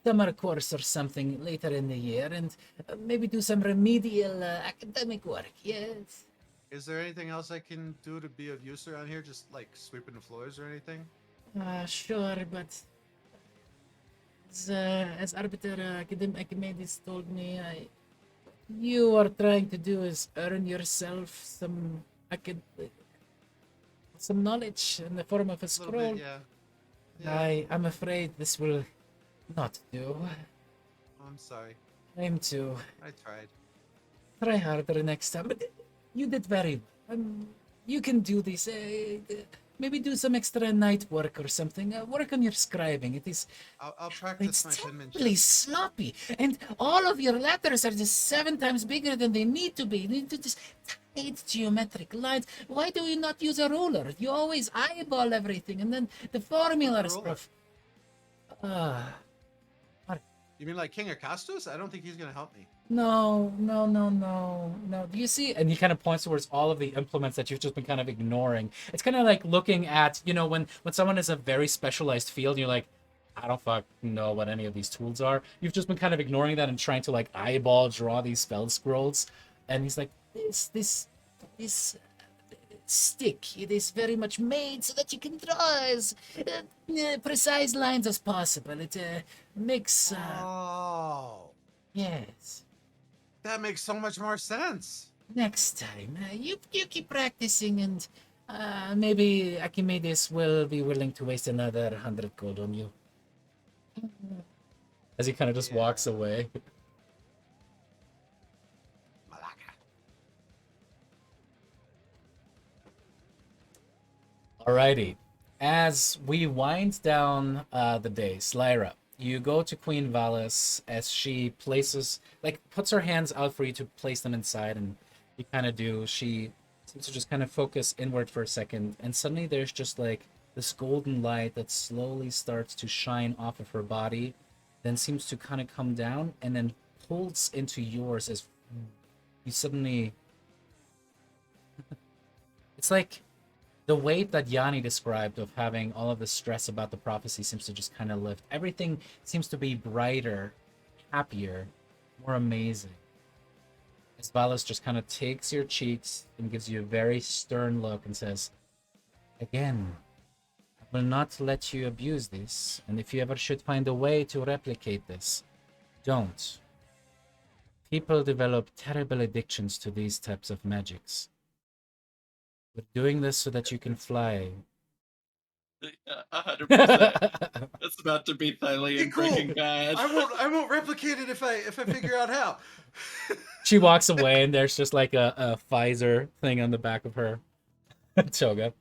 summer course or something later in the year, and maybe do some remedial academic work. Yes. Is there anything else I can do to be of use around here? Just like sweeping the floors or anything? Sure, but as Arbiter Archimedes told me, you are trying to do is earn yourself some knowledge in the form of a A little scroll. bit, yeah. I'm afraid this will not do. I'm sorry. I'm too. I tried. Try harder next time. But you did very well. You can do this. Maybe do some extra night work or something. Work on your scribing. I'll practice It's my penmanship. terribly sloppy. And all of your letters are just 7 times bigger than they need to be. You need to just tight geometric lines. Why do you not use a ruler? You always eyeball everything. And then the formula What's a ruler? stuff. Ah. You mean like King Acastus? I don't think he's gonna help me. No. Do you see? And he kind of points towards all of the implements that you've just been kind of ignoring. It's kind of like looking at, when someone is a very specialized field, and you're like, I don't fucking know what any of these tools are. You've just been kind of ignoring that and trying to like eyeball draw these spell scrolls. And he's like, this stick, it is very much made so that you can draw as precise lines as possible. It makes Oh, yes. that makes so much more sense. Next time, you keep practicing, and maybe Archimedes will be willing to waste another 100 gold on you. As he kind of just walks away. Malaka. Alrighty. As we wind down the days, Lyra, you go to Queen Valis as she puts her hands out for you to place them inside, and you kind of do. She seems to just kind of focus inward for a second, and suddenly there's just like this golden light that slowly starts to shine off of her body, then seems to kind of come down, and then pulls into yours as you suddenly. It's like the weight that Yanni described of having all of the stress about the prophecy seems to just kind of lift. Everything seems to be brighter, happier, more amazing. As Valis just kind of takes your cheeks and gives you a very stern look and says, again, I will not let you abuse this, and if you ever should find a way to replicate this, don't. People develop terrible addictions to these types of magics. We're doing this so that you can fly. 100%. That's about to be Thylea in Be cool. Breaking Bad. I won't replicate it if I figure out how. She walks away, and there's just like a Pfizer thing on the back of her toga.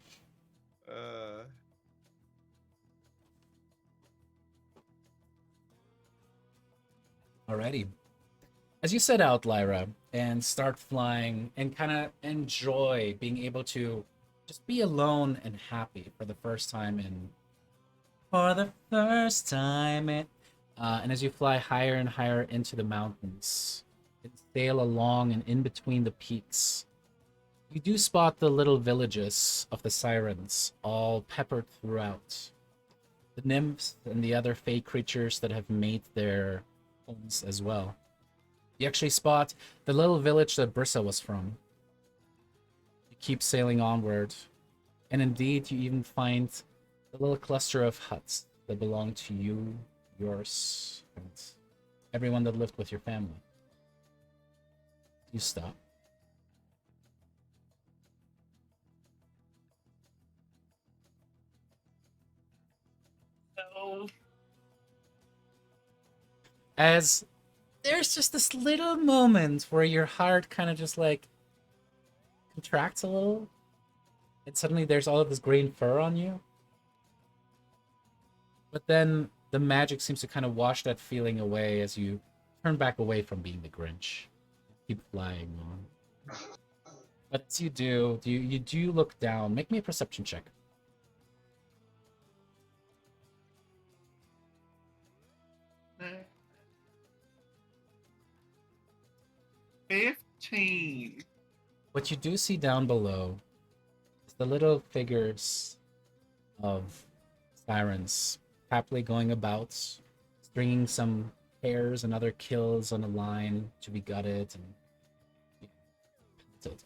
Alrighty. As you set out, Lyra, and start flying and kind of enjoy being able to just be alone and happy for the first time in. And as you fly higher and higher into the mountains, and sail along and in between the peaks, you do spot the little villages of the sirens, all peppered throughout. The nymphs and the other fey creatures that have made their homes as well. You actually spot the little village that Brissa was from. You keep sailing onward, and indeed you even find a little cluster of huts that belong to you, yours, and everyone that lived with your family. You stop. No. As there's just this little moment where your heart kind of just like contracts a little, and suddenly there's all of this green fur on you. But then the magic seems to kind of wash that feeling away as you turn back away from being the Grinch. Keep flying on. But as you do, you do look down. Make me a perception check. 15. What you do see down below is the little figures of sirens happily going about, stringing some hairs and other kills on a line to be gutted and hunted.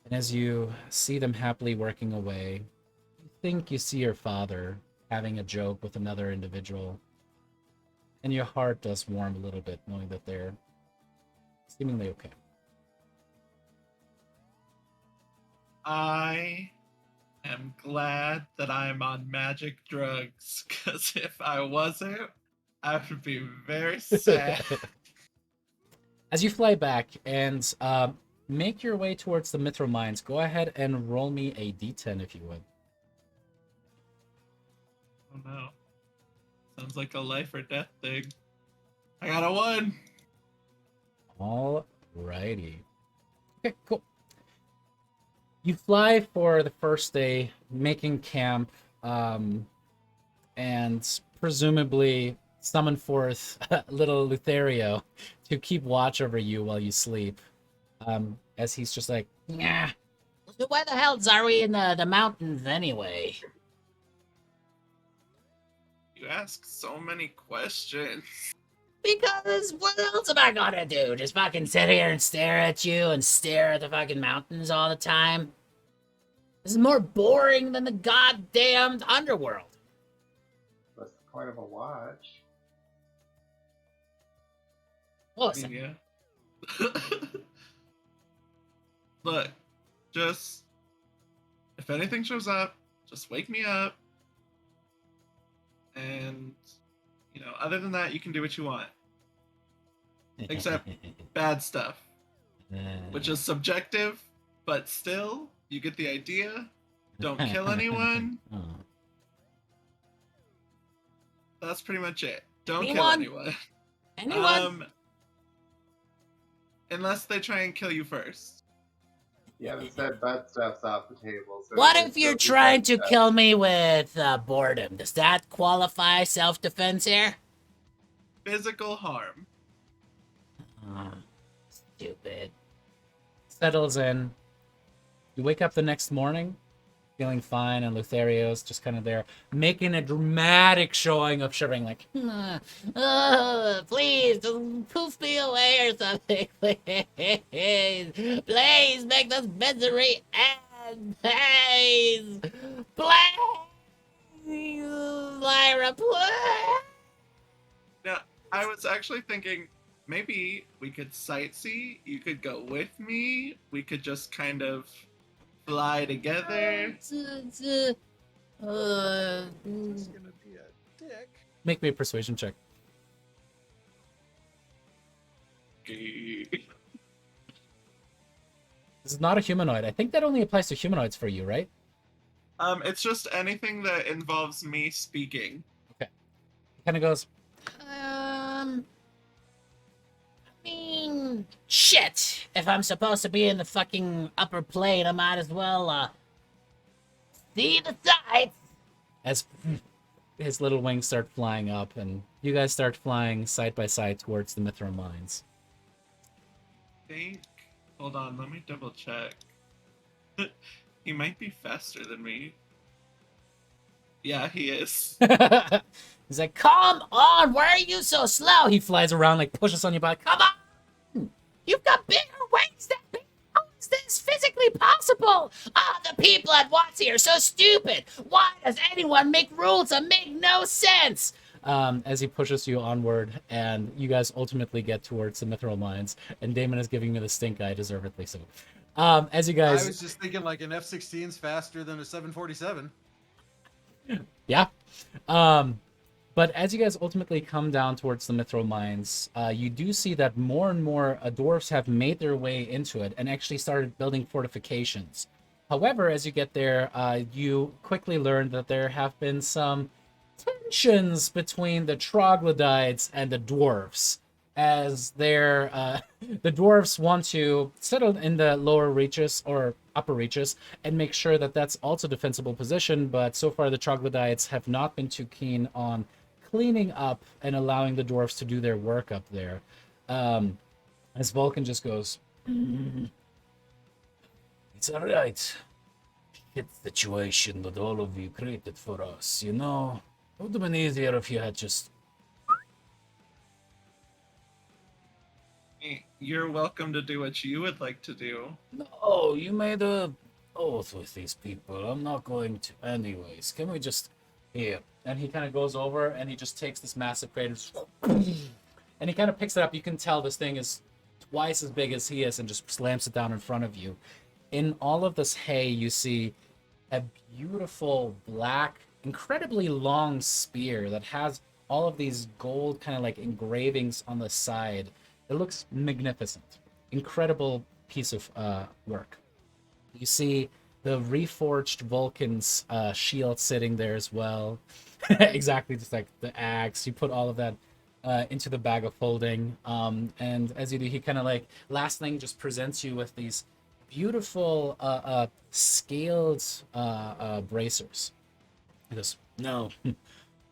And as you see them happily working away, you think you see your father having a joke with another individual, and your heart does warm a little bit knowing that they're seemingly okay. I am glad that I'm on magic drugs, because if I wasn't, I would be very sad. As you fly back and make your way towards the Mithril Mines, go ahead and roll me a d10 if you would. Oh no. Sounds like a life or death thing. I got a 1. Alrighty. Okay, cool. You fly for the first day, making camp, and presumably summon forth little Lothario to keep watch over you while you sleep. As he's just like, Yeah. So why the hell are we in the mountains anyway? You ask so many questions. Because what else am I gonna do? Just fucking sit here and stare at you and stare at the fucking mountains all the time? This is more boring than the goddamned underworld. That's the point of a watch. Listen, Yeah. Look, just if anything shows up, just wake me up. And other than that, you can do what you want. Except bad stuff, which is subjective, but still, you get the idea. Don't kill anyone. Oh. That's pretty much it. Don't Anyone? kill anyone. anyone? Unless they try and kill you first. You haven't said bad stuff's off the table. So What it if could you're still be trying bad to stuff. kill me with boredom? Does that qualify self-defense here? Physical harm. Stupid. Settles in. You wake up the next morning, feeling fine, and Lothario's just kind of there, making a dramatic showing of shivering, like, Please, just poof me away or something. Please, please make this misery end. Please, please, Lyra, please. Now, I was actually thinking maybe we could sightsee. You could go with me. We could just kind of fly together. He's gonna be a dick. make me a persuasion check. This is not a humanoid. I think that only applies to humanoids for you, right? It's just anything that involves me speaking. Kind of goes, I mean, shit. If I'm supposed to be in the fucking upper plane, I might as well, see the sights. as his little wings start flying up, and you guys start flying side by side towards the Mithril Mines. Hold on, let me double check. He might be faster than me. Yeah, he is. He's like, come on, why are you so slow? He flies around, like, pushes on your back. Come on! You've got bigger wings than me! How is this physically possible? The people at WotC are so stupid! Why does anyone make rules that make no sense? As he pushes you onward, and you guys ultimately get towards the Mithril Mines, and Damon is giving me the stink eye, deservedly so. As you I guys... was just thinking like an F-16's faster than a 747. Yeah. But as you guys ultimately come down towards the Mithril Mines, you do see that more and more dwarves have made their way into it and actually started building fortifications. However, as you get there, you quickly learn that there have been some tensions between the troglodytes and the dwarves, as the dwarves want to settle in the lower reaches or upper reaches and make sure that that's also defensible position, but so far the troglodytes have not been too keen on cleaning up and allowing the dwarves to do their work up there. As Vulcan just goes, It's alright. Shit situation that all of you created for us, you know? It would have been easier if you had just. You're welcome to do what you would like to do. No, you made a oath with these people. I'm not going to. Anyways, can we just. Here. and he kind of goes over and he just takes this massive crate and he kind of picks it up. You can tell this thing is twice as big as he is and just slams it down in front of you. In all of this hay, you see a beautiful black, incredibly long spear that has all of these gold kind of like engravings on the side. It looks magnificent. Incredible piece of work. You see the reforged Vulcan's shield sitting there as well. Exactly, just like the axe. You put all of that into the bag of holding. And as you do, he kind of like, last thing, just presents you with these beautiful scaled bracers. He goes, no,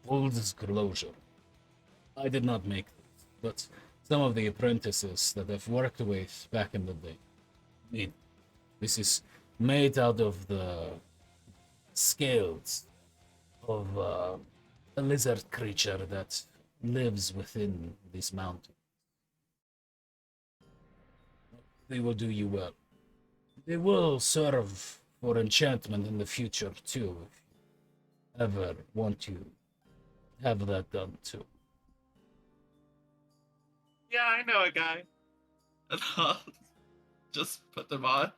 full disclosure. I did not make this, but some of the apprentices that I've worked with back in the day. I mean, this is made out of the scales of a lizard creature that lives within this mountain. They will do you well. They will serve for enchantment in the future too, if you ever want to have that done too. Yeah, I know a guy. And I'll just put them on.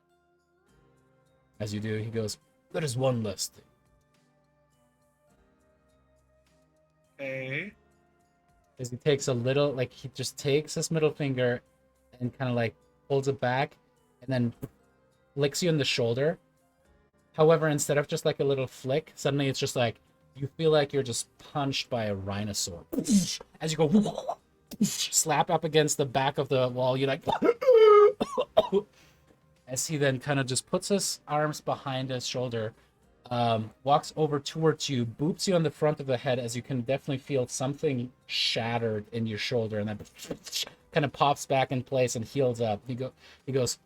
As you do, he goes, There is one last thing. Okay. as he takes a little, like he just takes his middle finger and kind of like pulls it back and then licks you in the shoulder. However, instead of just like a little flick, suddenly it's just like you feel like you're just punched by a rhinosaur. As you go slap up against the back of the wall, you're like as he then kind of just puts his arms behind his shoulder, walks over towards you, boops you on the front of the head as you can definitely feel something shattered in your shoulder, and then kind of pops back in place and heals up. He goes,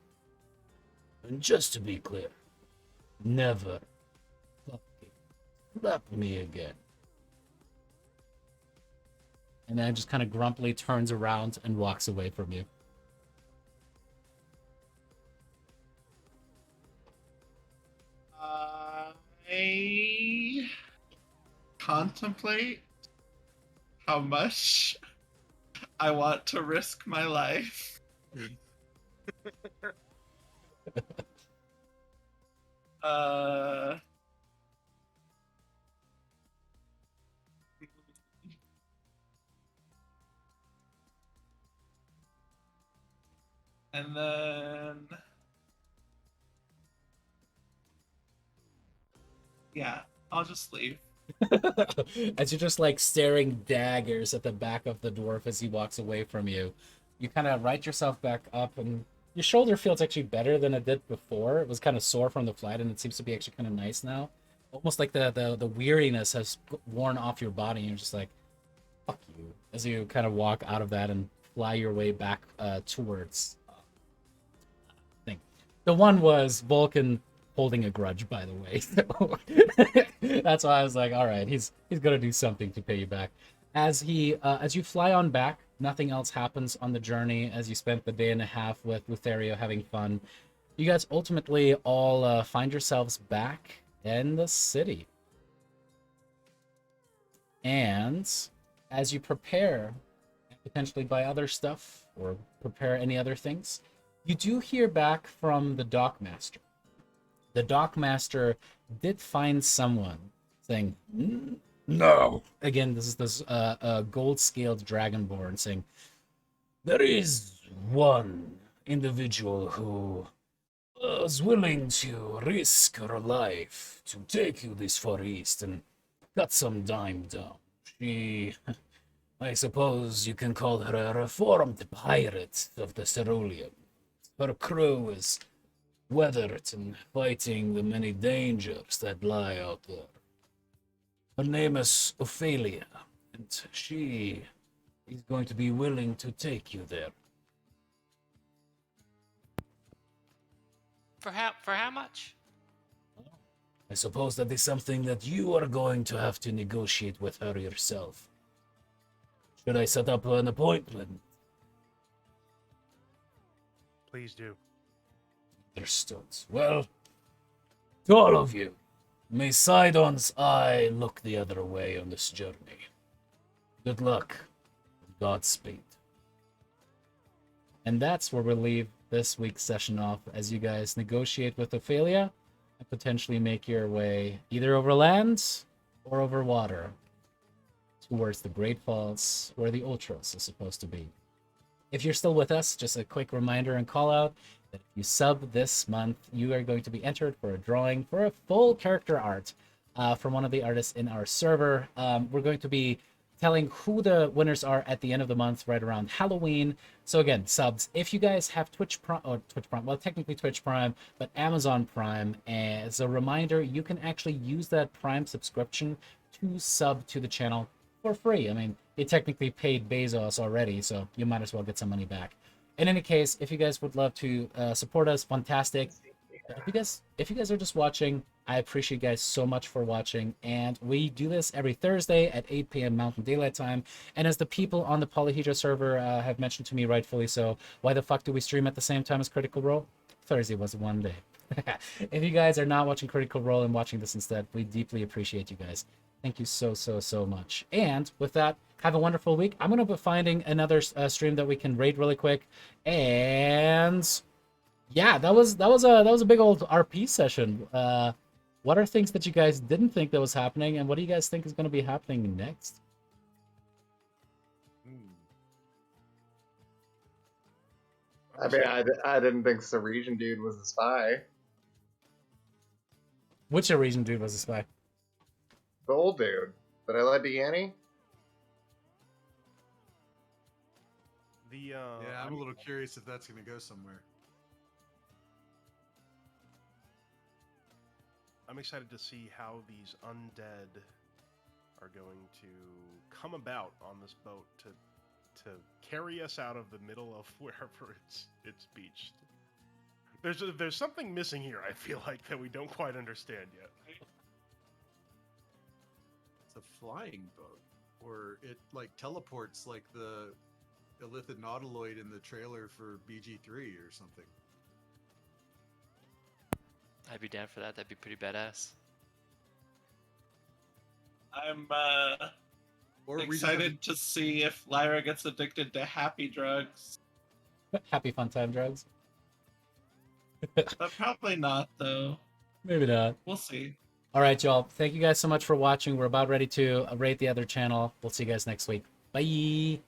And just to be clear, never fucking slap me again. and then just kind of grumpily turns around and walks away from you. I contemplate how much I want to risk my life. uh, and then yeah, I'll just leave. As you're just like staring daggers at the back of the dwarf as he walks away from you, you kind of right yourself back up, and your shoulder feels actually better than it did before. It was kind of sore from the flight, and it seems to be actually kind of nice now. Almost like the weariness has worn off your body, and you're just like, fuck you. As you kind of walk out of that and fly your way back towards thing. The one was Vulcan holding a grudge, by the way. So that's why I was like, all right, he's gonna do something to pay you back. As you fly on back, nothing else happens on the journey. As you spent the day and a half with Lutherio having fun, you guys ultimately all find yourselves back in the city. And as you prepare, potentially buy other stuff or prepare any other things, you do hear back from the dockmaster. The dockmaster did find someone saying, No, again, this is this gold-scaled dragonborn saying, there is one individual who was willing to risk her life to take you this far east and got some dime down. She, I suppose you can call her a reformed pirate of the cerulean. Her crew is weathered and fighting the many dangers that lie out there. Her name is Thylea, and she is going to be willing to take you there. For how much? I suppose that is something that you are going to have to negotiate with her yourself. Should I set up an appointment? Please do. Understood. Well, to all of you, may Sidon's eye look the other way on this journey. Good luck. Godspeed. And that's where we'll leave this week's session off as you guys negotiate with Thylea and potentially make your way either over land or over water towards the Great Falls where the Ultros is supposed to be. If you're still with us, just a quick reminder and call out that if you sub this month, you are going to be entered for a drawing for a full character art from one of the artists in our server. We're going to be telling who the winners are at the end of the month, right around Halloween. So again, subs, if you guys have Twitch Prime, well, technically Twitch Prime, but Amazon Prime, as a reminder, you can actually use that Prime subscription to sub to the channel for free. I mean, you technically paid Bezos already, so you might as well get some money back. In any case, if you guys would love to support us, fantastic. If you guys are just watching, I appreciate you guys so much for watching, and we do this every Thursday at 8 p.m. Mountain Daylight Time. And as the people on the Polyhedra server have mentioned to me, rightfully so, why the fuck do we stream at the same time as Critical Role? Thursday was one day. If you guys are not watching Critical Role and watching this instead, we deeply appreciate you guys. Thank you so much. And with that, have a wonderful week. I'm going to be finding another stream that we can raid really quick. And yeah, that was a big old RP session. What are things that you guys didn't think that was happening, and what do you guys think is going to be happening next? I mean, I didn't think Saresian dude was a spy. Which Eurasian dude was a spy? The old dude that I led to Yanni. Yeah, I'm a little curious if that's going to go somewhere. I'm excited to see how these undead are going to come about on this boat to carry us out of the middle of wherever it's beached. There's something missing here, I feel like, that we don't quite understand yet. It's a flying boat, or it like teleports like the Illithid Nautiloid in the trailer for BG3 or something. I'd be down for that. That'd be pretty badass. I'm Or we just excited to see if Lyra gets addicted to happy drugs. Happy fun time drugs? But probably not, though. Maybe not. We'll see. All right, y'all. Thank you guys so much for watching. We're about ready to rate the other channel. We'll see you guys next week. Bye.